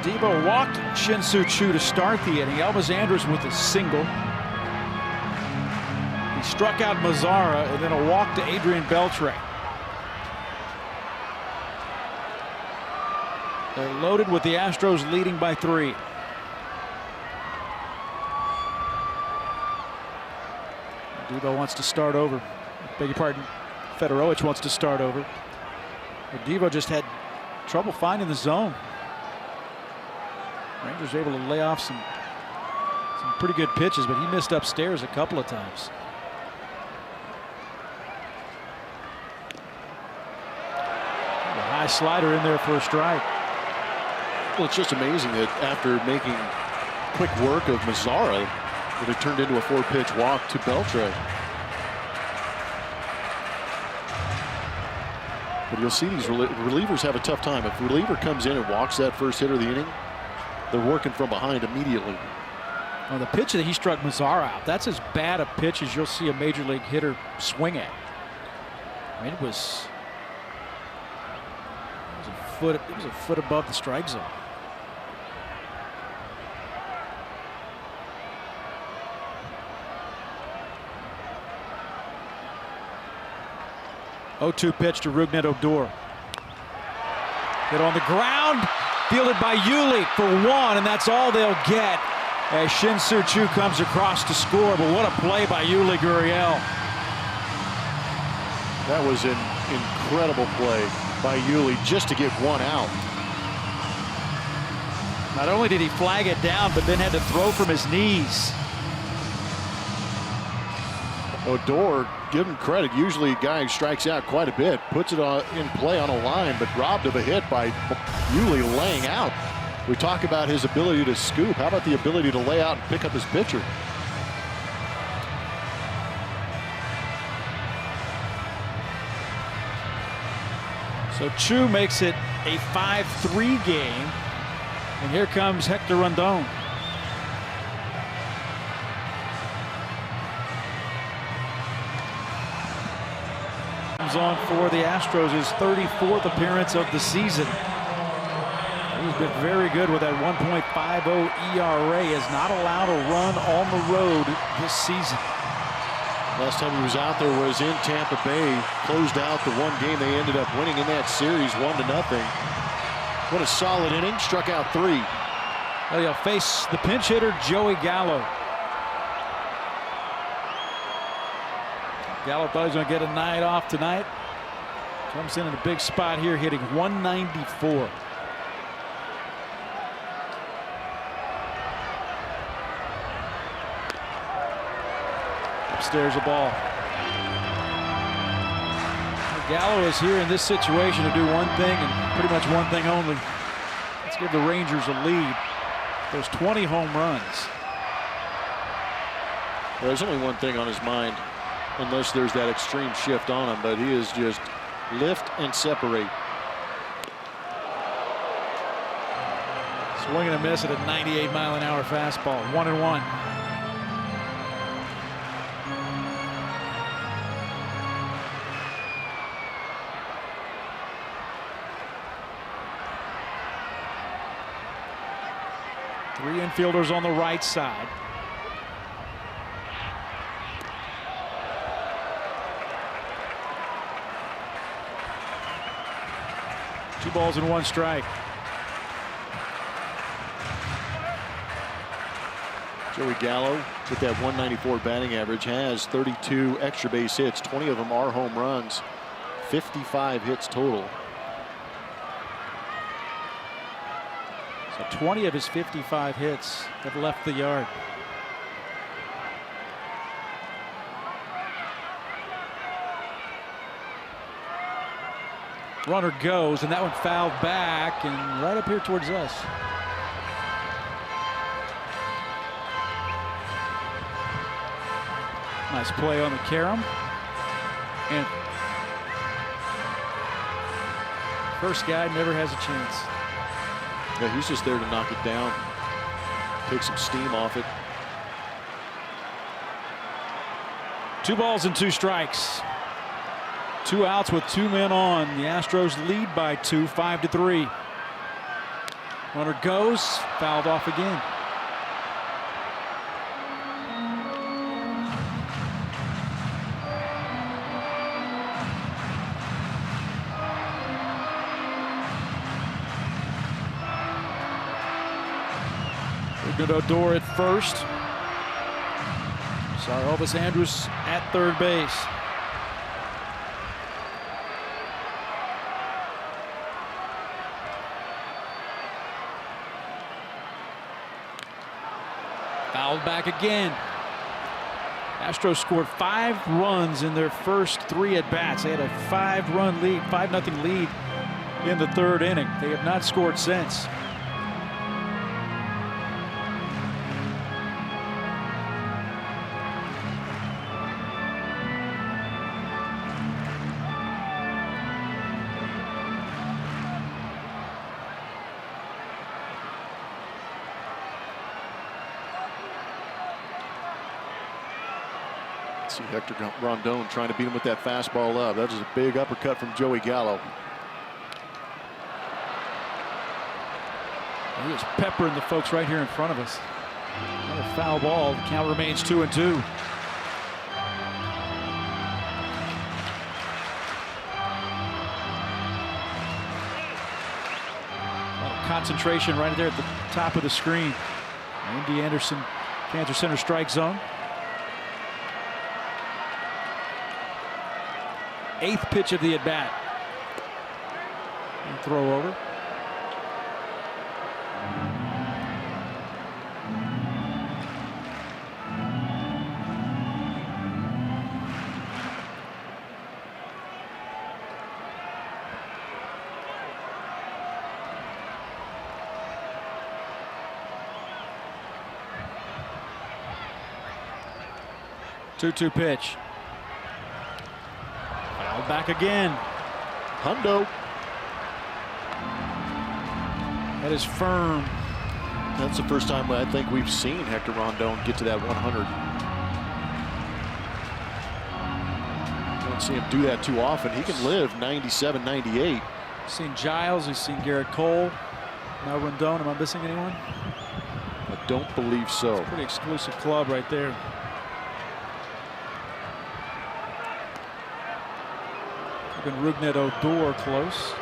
Devo walked Shin-Soo Choo to start the inning. Elvis Andrus with a single. He struck out Mazzara and then a walk to Adrian Beltre. They're loaded with the Astros leading by 3. Devo wants to start over. Beg your pardon. Fedorowicz wants to start over. But Devo just had trouble finding the zone. Rangers able to lay off some pretty good pitches, but he missed upstairs a couple of times. A high slider in there for a strike. Well, it's just amazing that after making quick work of Mazzara, that it turned into a 4-pitch walk to Beltre. But you'll see these relievers have a tough time. If a reliever comes in and walks that first hitter of the inning, they're working from behind immediately. Well, the pitch that he struck Mazzara out, that's as bad a pitch as you'll see a major league hitter swing at. I mean, it was a foot above the strike zone. Oh-2 pitch to Rougned Odor. Hit on the ground, fielded by Yuli for 1, and that's all they'll get as Shin-Soo Choo comes across to score. But what a play by Yuli Gurriel. That was an incredible play by Yuli just to get 1 out. Not only did he flag it down, but then had to throw from his knees. Odor, give him credit. Usually a guy who strikes out quite a bit, puts it in play on a line, but robbed of a hit by Yuli laying out. We talk about his ability to scoop. How about the ability to lay out and pick up his pitcher? So Choo makes it a 5-3 game. And here comes Hector Rondon. On for the Astros, his 34th appearance of the season. He's been very good with that 1.50 ERA. Is not allowed a run on the road this season. Last time he was out there was in Tampa Bay. Closed out the one game they ended up winning in that series, 1-0. What a solid inning. Struck out 3. Well, he'll face the pinch hitter Joey Gallo. Gallo thought he was going to get a night off tonight. Comes in a big spot here, hitting 194. backstairs the ball. Gallo is here in this situation to do one thing and pretty much one thing only. Let's give the Rangers a lead. There's 20 home runs. There's only one thing on his mind, unless there's that extreme shift on him, but he is just lift and separate. Swing and a miss at a 98-mile-an-hour fastball. 1-1. Three infielders on the right side. Two balls and one strike. Joey Gallo, with that 194 batting average, has 32 extra base hits. 20 of them are home runs. 55 hits total. So 20 of his 55 hits have left the yard. Runner goes, and that one fouled back and right up here towards us. Nice play on the carom. And first guy never has a chance. Yeah, he's just there to knock it down, take some steam off it. 2 balls and 2 strikes. 2 outs with 2 men on. The Astros lead by 2, 5-3. Runner goes, fouled off again. Good Odor at first. Elvis Andrus at third base. Fouled back again. Astros scored 5 runs in their first 3 at-bats. They had a 5-run lead, 5-0 lead in the 3rd inning. They have not scored since. See Hector Rondon trying to beat him with that fastball up. That was a big uppercut from Joey Gallo. He is peppering the folks right here in front of us. Another foul ball. The count remains 2-2. Concentration right there at the top of the screen. Andy Anderson, Cancer Center strike zone. 8th pitch of the at-bat. Throw over. Two-two pitch. Fouled back again. Hundo. That is firm. That's the first time I think we've seen Hector Rondon get to that 100. Don't see him do that too often. He can live 97, 98. We've seen Giles, we've seen Garrett Cole. Now Rondon. Am I missing anyone? I don't believe so. It's a pretty exclusive club right there. Rugnet Odor close.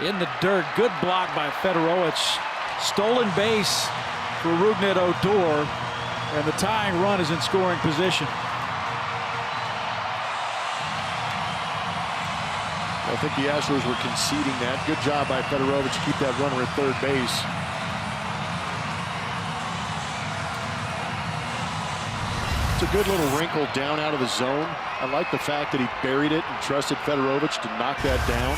In the dirt, good block by Fedorowicz. Stolen base for Rougned Odor, and the tying run is in scoring position. I think the Astros were conceding that. Good job by Fedorovich to keep that runner at third base. It's a good little wrinkle down out of the zone. I like the fact that he buried it and trusted Fedorovich to knock that down.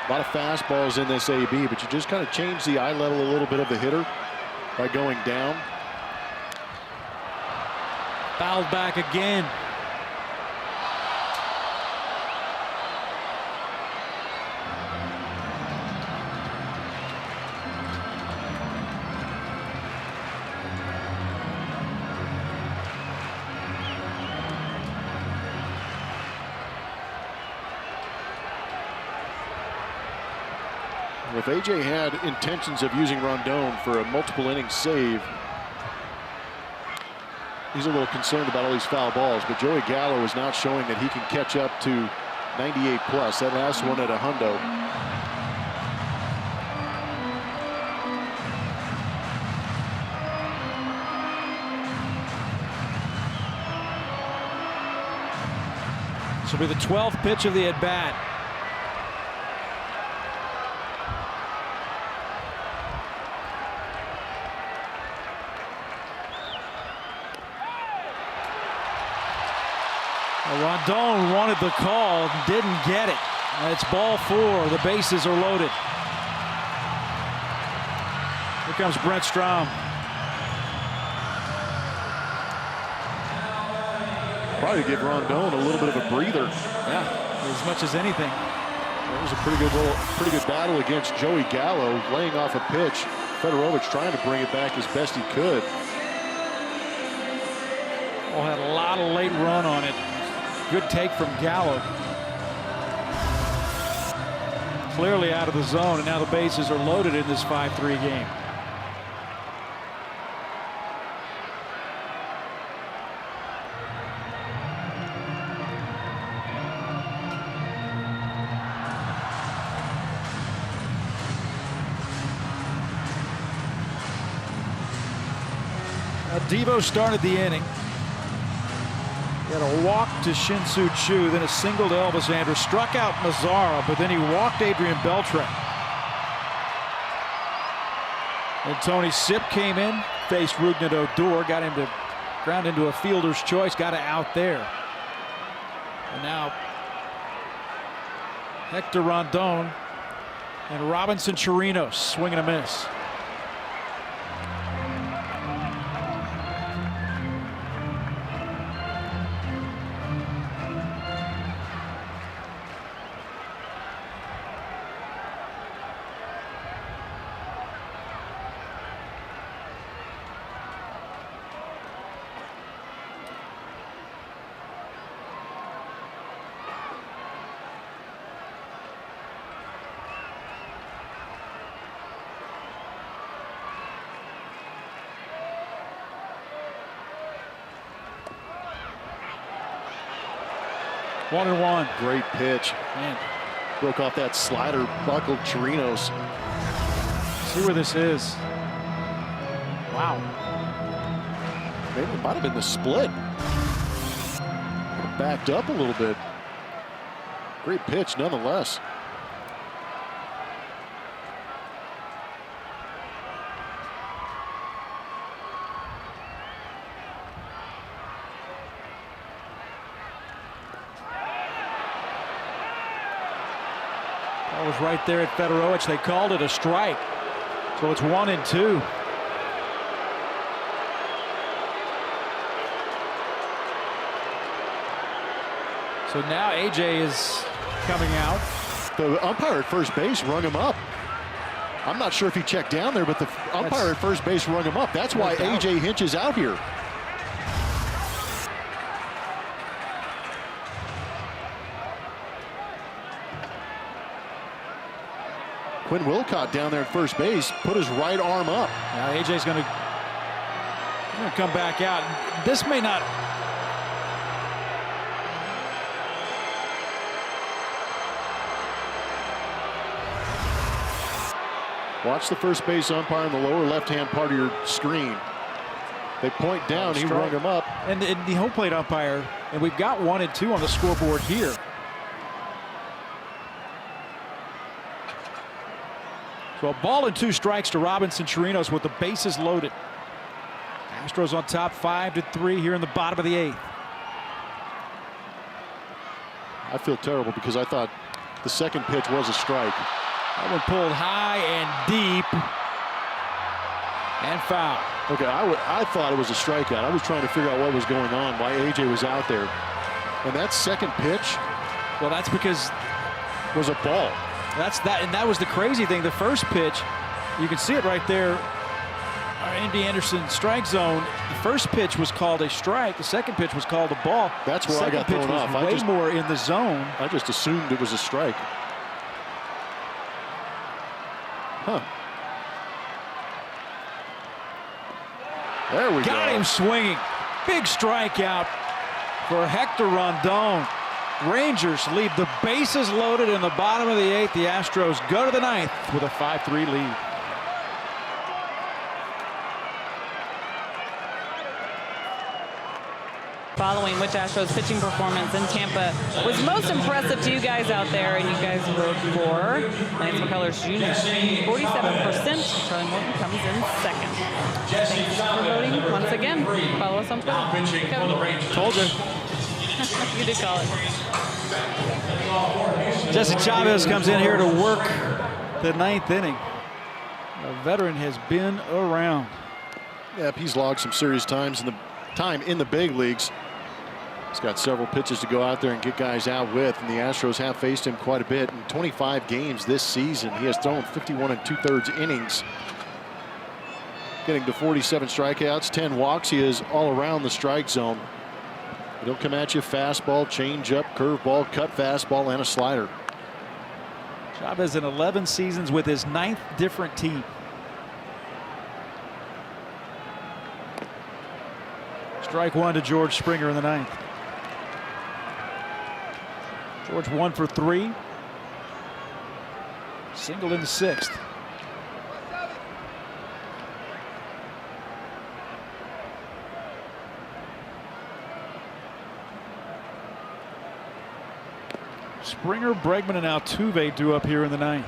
A lot of fastballs in this AB, but you just kind of change the eye level a little bit of the hitter by going down. Fouled back again. If AJ had intentions of using Rondon for a multiple inning save, he's a little concerned about all these foul balls, but Joey Gallo is not showing that he can catch up to 98 plus. That last one at a hundo. This will be the 12th pitch of the at-bat. Rondon wanted the call, didn't get it. It's ball 4. The bases are loaded. Here comes Brent Strom. Probably give Rondon a little bit of a breather. Yeah, as much as anything. That was a pretty good battle against Joey Gallo, laying off a pitch. Fedorovich trying to bring it back as best he could. Oh, had a lot of late run on it. Good take from Gallo. Clearly out of the zone, and now the bases are loaded in this 5-3 game. Now Devo started the inning. He had a walk to Shin-Soo Choo, then a single to Elvis Andrus, struck out Mazzara, but then he walked Adrian Beltre. And Tony Sipp came in, faced Rougned Odor, got him to ground into a fielder's choice, got it out there. And now Hector Rondon and Robinson Chirinos swinging a miss. One and one. Great pitch. Man. Broke off that slider, buckled Chirinos. See where this is. Wow. Maybe it might have been the split. Backed up a little bit. Great pitch nonetheless. That was right there at Fedorovich. They called it a strike. So it's 1-2. So now AJ is coming out. The umpire at first base rung him up. I'm not sure if he checked down there, but the umpire at first base rung him up. That's why AJ Hinch is out here. Quinn Wilcott down there at first base put his right arm up. Now AJ's going to come back out. This may not. Watch the first base umpire in the lower left-hand part of your screen. They point down, he rung him up. And the home plate umpire, and we've got 1 and 2 on the scoreboard here. So a ball and 2 strikes to Robinson Chirinos with the bases loaded. Astros on top 5-3 here in the bottom of the 8th. I feel terrible because I thought the second pitch was a strike. That one pulled high and deep and foul. Okay, I thought it was a strikeout. I was trying to figure out what was going on, why AJ was out there. And that second pitch, well, that's because was a ball. And that was the crazy thing. The first pitch, you can see it right there. Andy Anderson strike zone. The first pitch was called a strike. The second pitch was called a ball. That's where I got thrown off. Way more in the zone. I just assumed it was a strike. Huh. There we go. Got him swinging. Big strikeout for Hector Rondon. Rangers leave the bases loaded in the bottom of the 8th. The Astros go to the 9th with a 5-3 lead. Following which Astros pitching performance in Tampa was most impressive to you guys out there, and you guys vote for Lance McCullers Jr. 47%. Charlie Morton comes in second. Thanks for voting once again. Follow us on Twitter. Kevin. Told you. You did call it. Jesse Chavez comes in here to work the 9th inning. A veteran has been around. Yep, he's logged some serious time in the big leagues. He's got several pitches to go out there and get guys out with, and the Astros have faced him quite a bit. In 25 games this season, he has thrown 51 2/3 innings, getting to 47 strikeouts, 10 walks. He is all around the strike zone. He'll come at you fastball, changeup, curveball, cut fastball, and a slider. Chavez in 11 seasons with his 9th different team. Strike 1 to George Springer in the 9th. George 1 for 3. Single in the 6th. Springer, Bregman, and Altuve due up here in the 9th.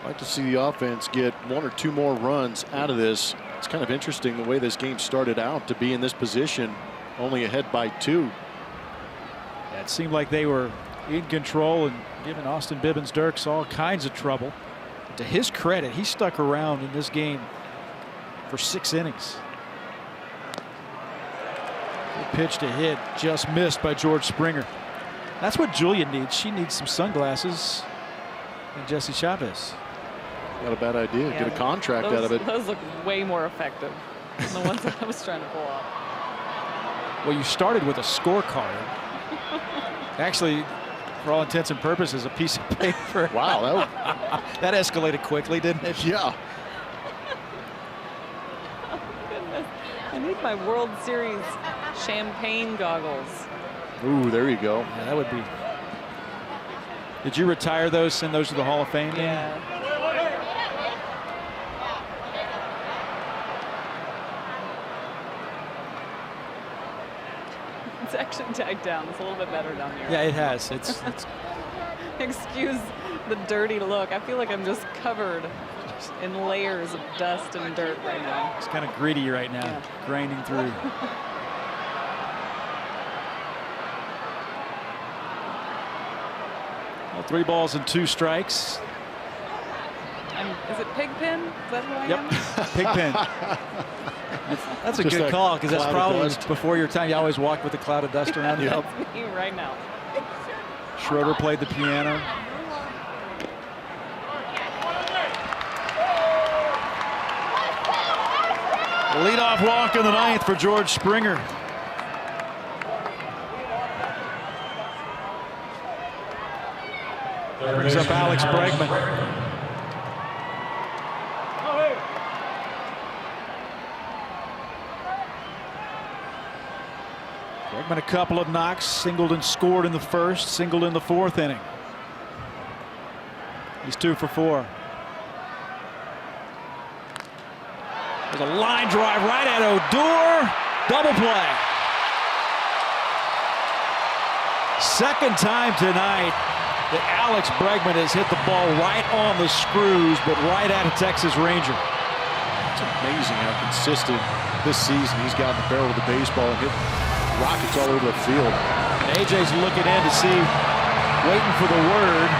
I'd like to see the offense get 1 or 2 more runs out of this. It's kind of interesting the way this game started out to be in this position, only ahead by 2. Yeah, it seemed like they were in control and giving Austin Bibbins-Dirks all kinds of trouble. But to his credit, he stuck around in this game for 6 innings. Good pitch to hit, just missed by George Springer. That's what Julia needs. She needs some sunglasses and Jesse Chavez. Not a bad idea. Yeah, get a contract those, out of it. Those look way more effective than the ones that I was trying to pull off. Well, you started with a scorecard. Actually, for all intents and purposes, a piece of paper. Wow, that escalated quickly, didn't it? yeah. Oh, goodness. I need my World Series champagne goggles. Ooh, there you go. Yeah, that would be. Did you retire those, send those to the Hall of Fame? Yeah. It's actually died down. It's a little bit better down here. Yeah, it has. It's Excuse the dirty look. I feel like I'm just covered in layers of dust and dirt right now. It's kind of gritty right now, Yeah. grinding through. Well, 3 balls and 2 strikes. Is it Pigpen? Is that who I Yep, am? Pigpen. That's a Just good that call, because that's cloud of probably dust. before your time. You always walk with a cloud of dust around you. That's me right now. Schroeder played the piano. Leadoff walk in the 9th for George Springer. Brings up Alex Bregman. Bregman a couple of knocks, singled and scored in the first, singled in the fourth inning. He's 2 for 4. There's a line drive right at Odor. Double play. Second time tonight that Alex Bregman has hit the ball right on the screws, but right at a Texas Ranger. It's amazing how consistent this season he's got in the barrel of the baseball and hit rockets all over the field. And AJ's looking in to see, waiting for the word.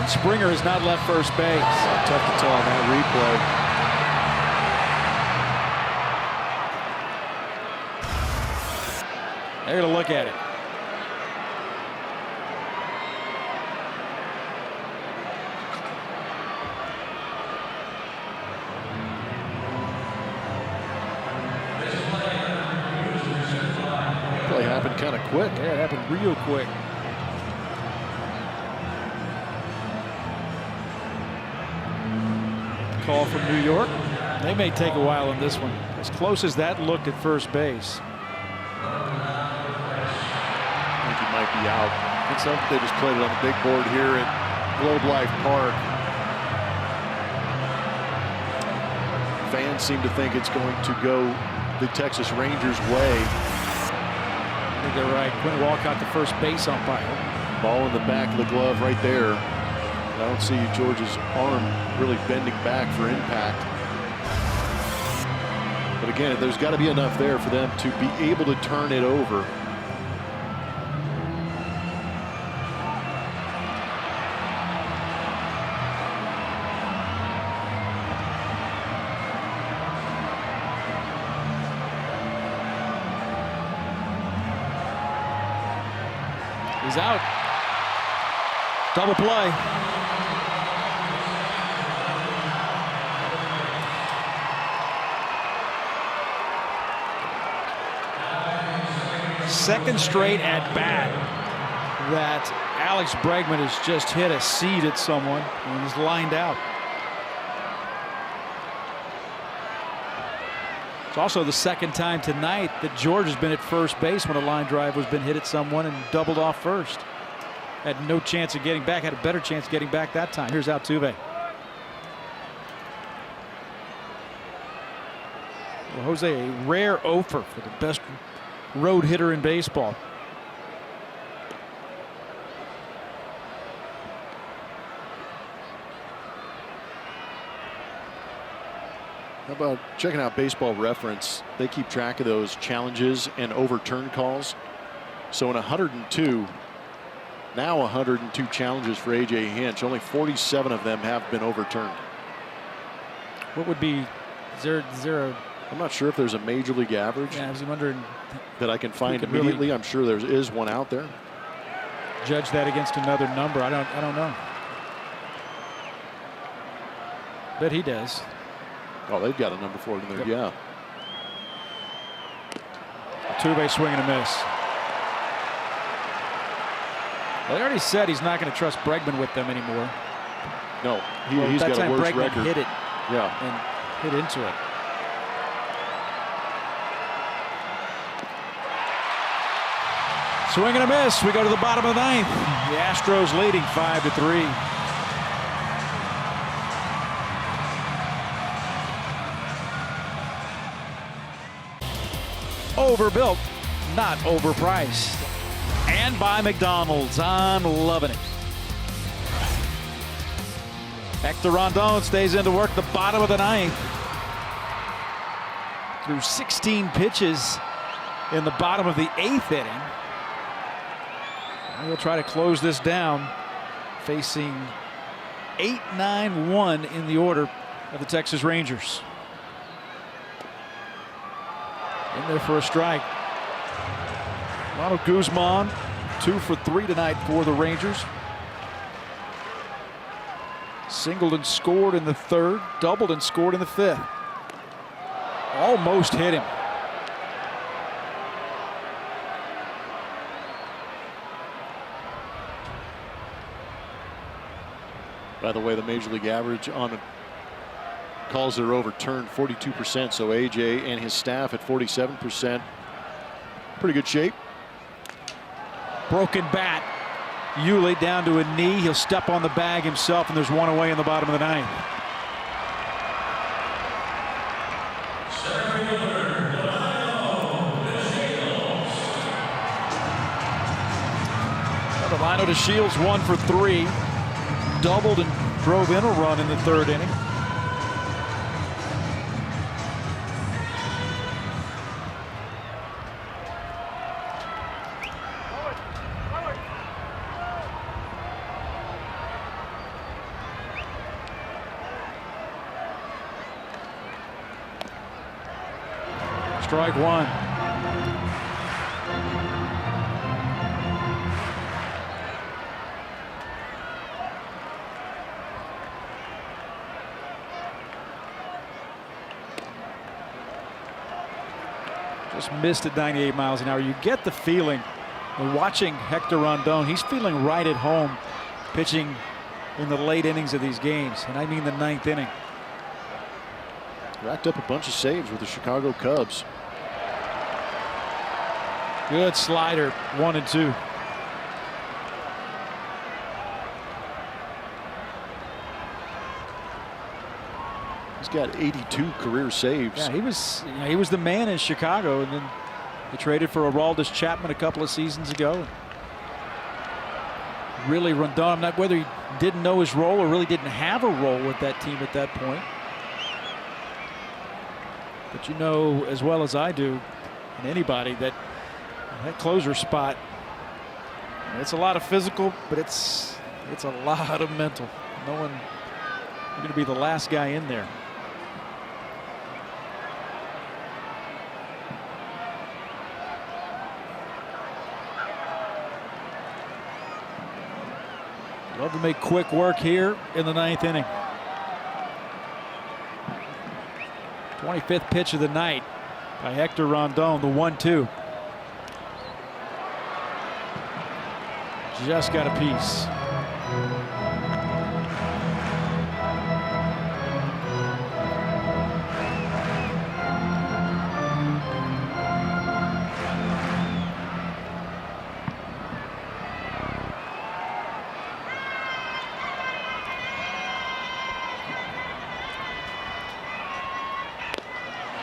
And Springer has not left first base. Tough to tell on that replay. They're going to look at it. Play happened kind of quick. Yeah, it happened real quick. Call from New York. They may take a while on this one. As close as that looked at first base. I think he might be out. I think so. They just played it on the big board here at Globe Life Park. Fans seem to think it's going to go the Texas Rangers' way. I think they're right. Quinn Walcott, the first base umpire. Ball in the back of the glove right there. I don't see George's arm really bending back for impact. But again, there's got to be enough there for them to be able to turn it over. He's out. Double play. Second straight at bat that Alex Bregman has just hit a seed at someone and is lined out. It's also the second time tonight that George has been at first base when a line drive has been hit at someone and doubled off first. Had no chance of getting back, had a better chance of getting back that time. Here's Altuve. Well, Jose, a rare offer for the best road hitter in baseball. How about checking out Baseball Reference? They keep track of those challenges and overturned calls. So in 102, now 102 challenges for A.J. Hinch, only 47 of them have been overturned. What would be, is there a, I'm not sure if there's a major league average. yeah, I was wondering that I can find really immediately. I'm sure there is one out there. judge that against another number. I don't know. Bet he does. Oh, they've got a number for it in there. Yep. Yeah. Altuve swing and a miss. Well, they already said he's not going to trust Bregman with them anymore. No, Well, he's that got time a worse Bregman record. hit it Yeah. and hit into it. Swing and a miss. We go to the bottom of the ninth. The Astros leading 5-3. Overbuilt, not overpriced. And by McDonald's. I'm loving it. Hector Rondon stays into work the bottom of the ninth. Through 16 pitches in the bottom of the eighth inning. He'll try to close this down, facing 8-9-1 in the order of the Texas Rangers. In there for a strike. Ronald Guzman, 2 for 3 tonight for the Rangers. Singled and scored in the third, doubled and scored in the fifth. Almost hit him. By the way, the major league average on a calls that are overturned, 42%. So AJ and his staff at 47%. Pretty good shape. Broken bat. HOU down to a knee. He'll step on the bag himself, and there's one away in the bottom of the ninth. Lino to Shields 1 for 3. Doubled and drove in a run in the third inning. Strike one. Just missed at 98 miles an hour. You get the feeling when watching Hector Rondon, he's feeling right at home pitching in the late innings of these games, and I mean the ninth inning. Racked up a bunch of saves with the Chicago Cubs. Good slider, 1 and 2. He's got 82 career saves. Yeah, he was the man in Chicago, and then they traded for Aroldis Chapman a couple of seasons ago. Really, Rondon, not whether he didn't know his role or really didn't have a role with that team at that point. But you know as well as I do, and anybody, that closer spot, it's a lot of physical, but it's a lot of mental. Knowing you're going to be the last guy in there. Love to make quick work here in the ninth inning. 25th pitch of the night by Hector Rondon, the 1-2. Just got a piece.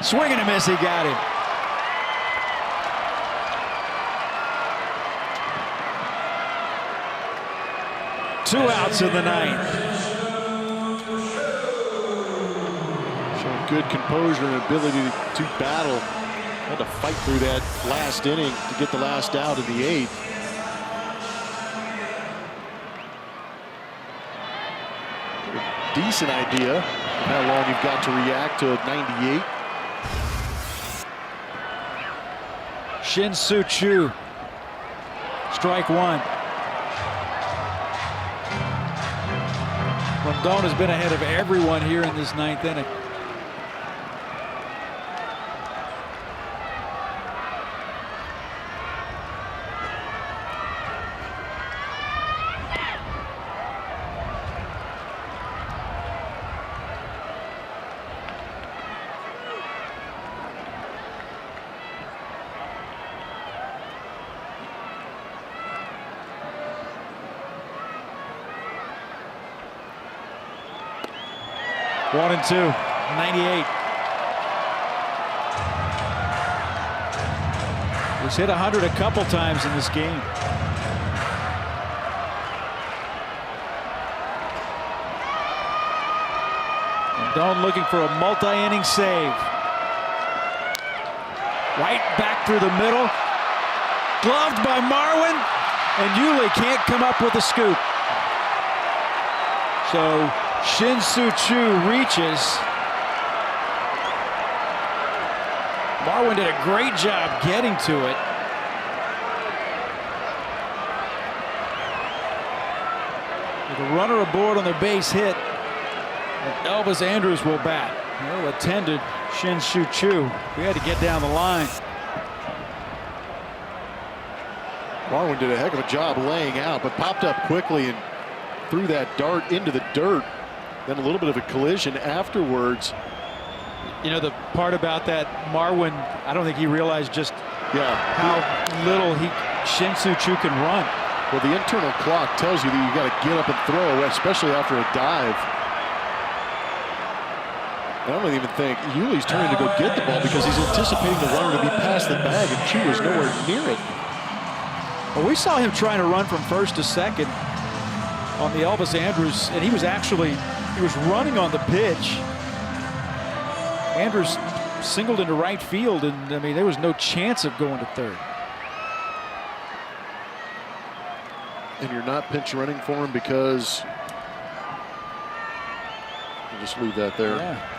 Swing and a miss, he got him. Two outs in the ninth. Showing good composure and ability to battle. Had to fight through that last inning to get the last out of the eighth. A decent idea of how long you've got to react to 98. Shin-Soo Choo, strike one. Rondon has been ahead of everyone here in this ninth inning. One and two, 98. He's hit 100 a couple times in this game. Rondon looking for a multi-inning save. Right back through the middle. Gloved by Marwin, and HOU can't come up with a scoop. So Shin-Soo Choo reaches. Marwin did a great job getting to it. With a runner aboard on the base hit, and Elvis Andrus will bat. Well attended, Shin-Soo Choo. We had to get down the line. Marwin did a heck of a job laying out, but popped up quickly and threw that dart into the dirt. Then a little bit of a collision afterwards. You know, the part about that, Marwin, I don't think he realized just how little Shin-Soo Choo can run. Well, the internal clock tells you that you got to get up and throw, especially after a dive. I don't even think Yuli's turning to go get the ball because he's anticipating the runner to be past the bag, and Choo is nowhere near it. Well, we saw him trying to run from first to second on the Elvis Andrus, and he was running on the pitch. Andrus singled into right field, and I mean, there was no chance of going to third. And you're not pinch running for him because you just leave that there. Yeah.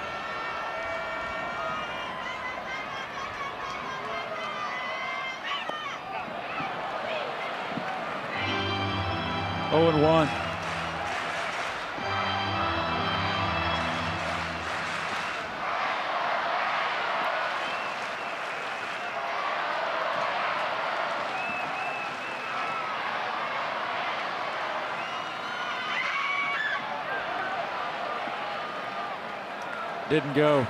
Oh, and 1. Didn't go.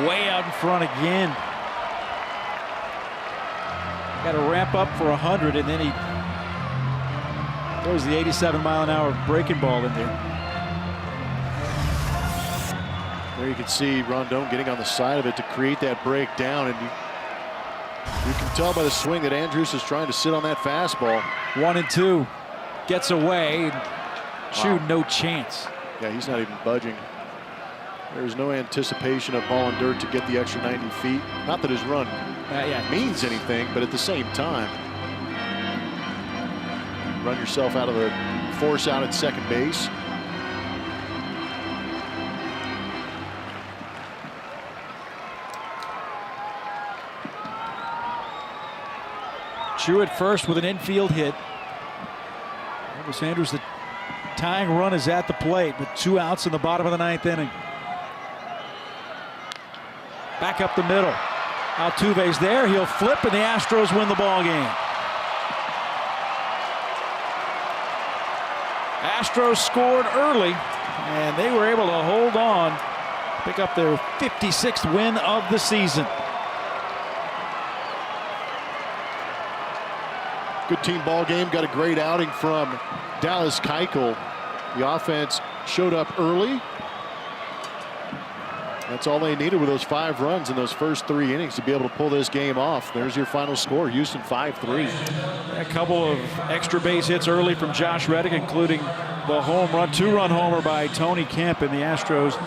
Way out in front again. Got to ramp up for 100, and then he throws the 87-mile-an-hour breaking ball in there. There you can see Rondon getting on the side of it to create that breakdown, and you can tell by the swing that Andrus is trying to sit on that fastball. 1 and 2, gets away. Choo, no chance. Yeah, he's not even budging. There's no anticipation of ball and dirt to get the extra 90 feet. Not that his run means anything, but at the same time, run yourself out of the force out at second base. Choo at first with an infield hit. Elvis Andrus, the tying run is at the plate with 2 outs in the bottom of the 9th inning. Back up the middle. Altuve's there. He'll flip, and the Astros win the ball game. Astros scored early, and they were able to hold on, pick up their 56th win of the season. Good team ball game. Got a great outing from Dallas Keuchel. The offense showed up early. That's all they needed with those 5 runs in those first 3 innings to be able to pull this game off. There's your final score. Houston 5-3. A couple of extra base hits early from Josh Reddick, including the home run, 2-run homer by Tony Kemp, and the Astros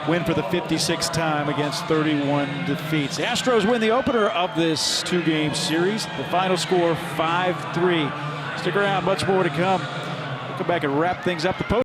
win for the 56th time against 31 defeats. The Astros win the opener of this 2-game series. The final score 5-3. Stick around, much more to come. We'll come back and wrap things up. The post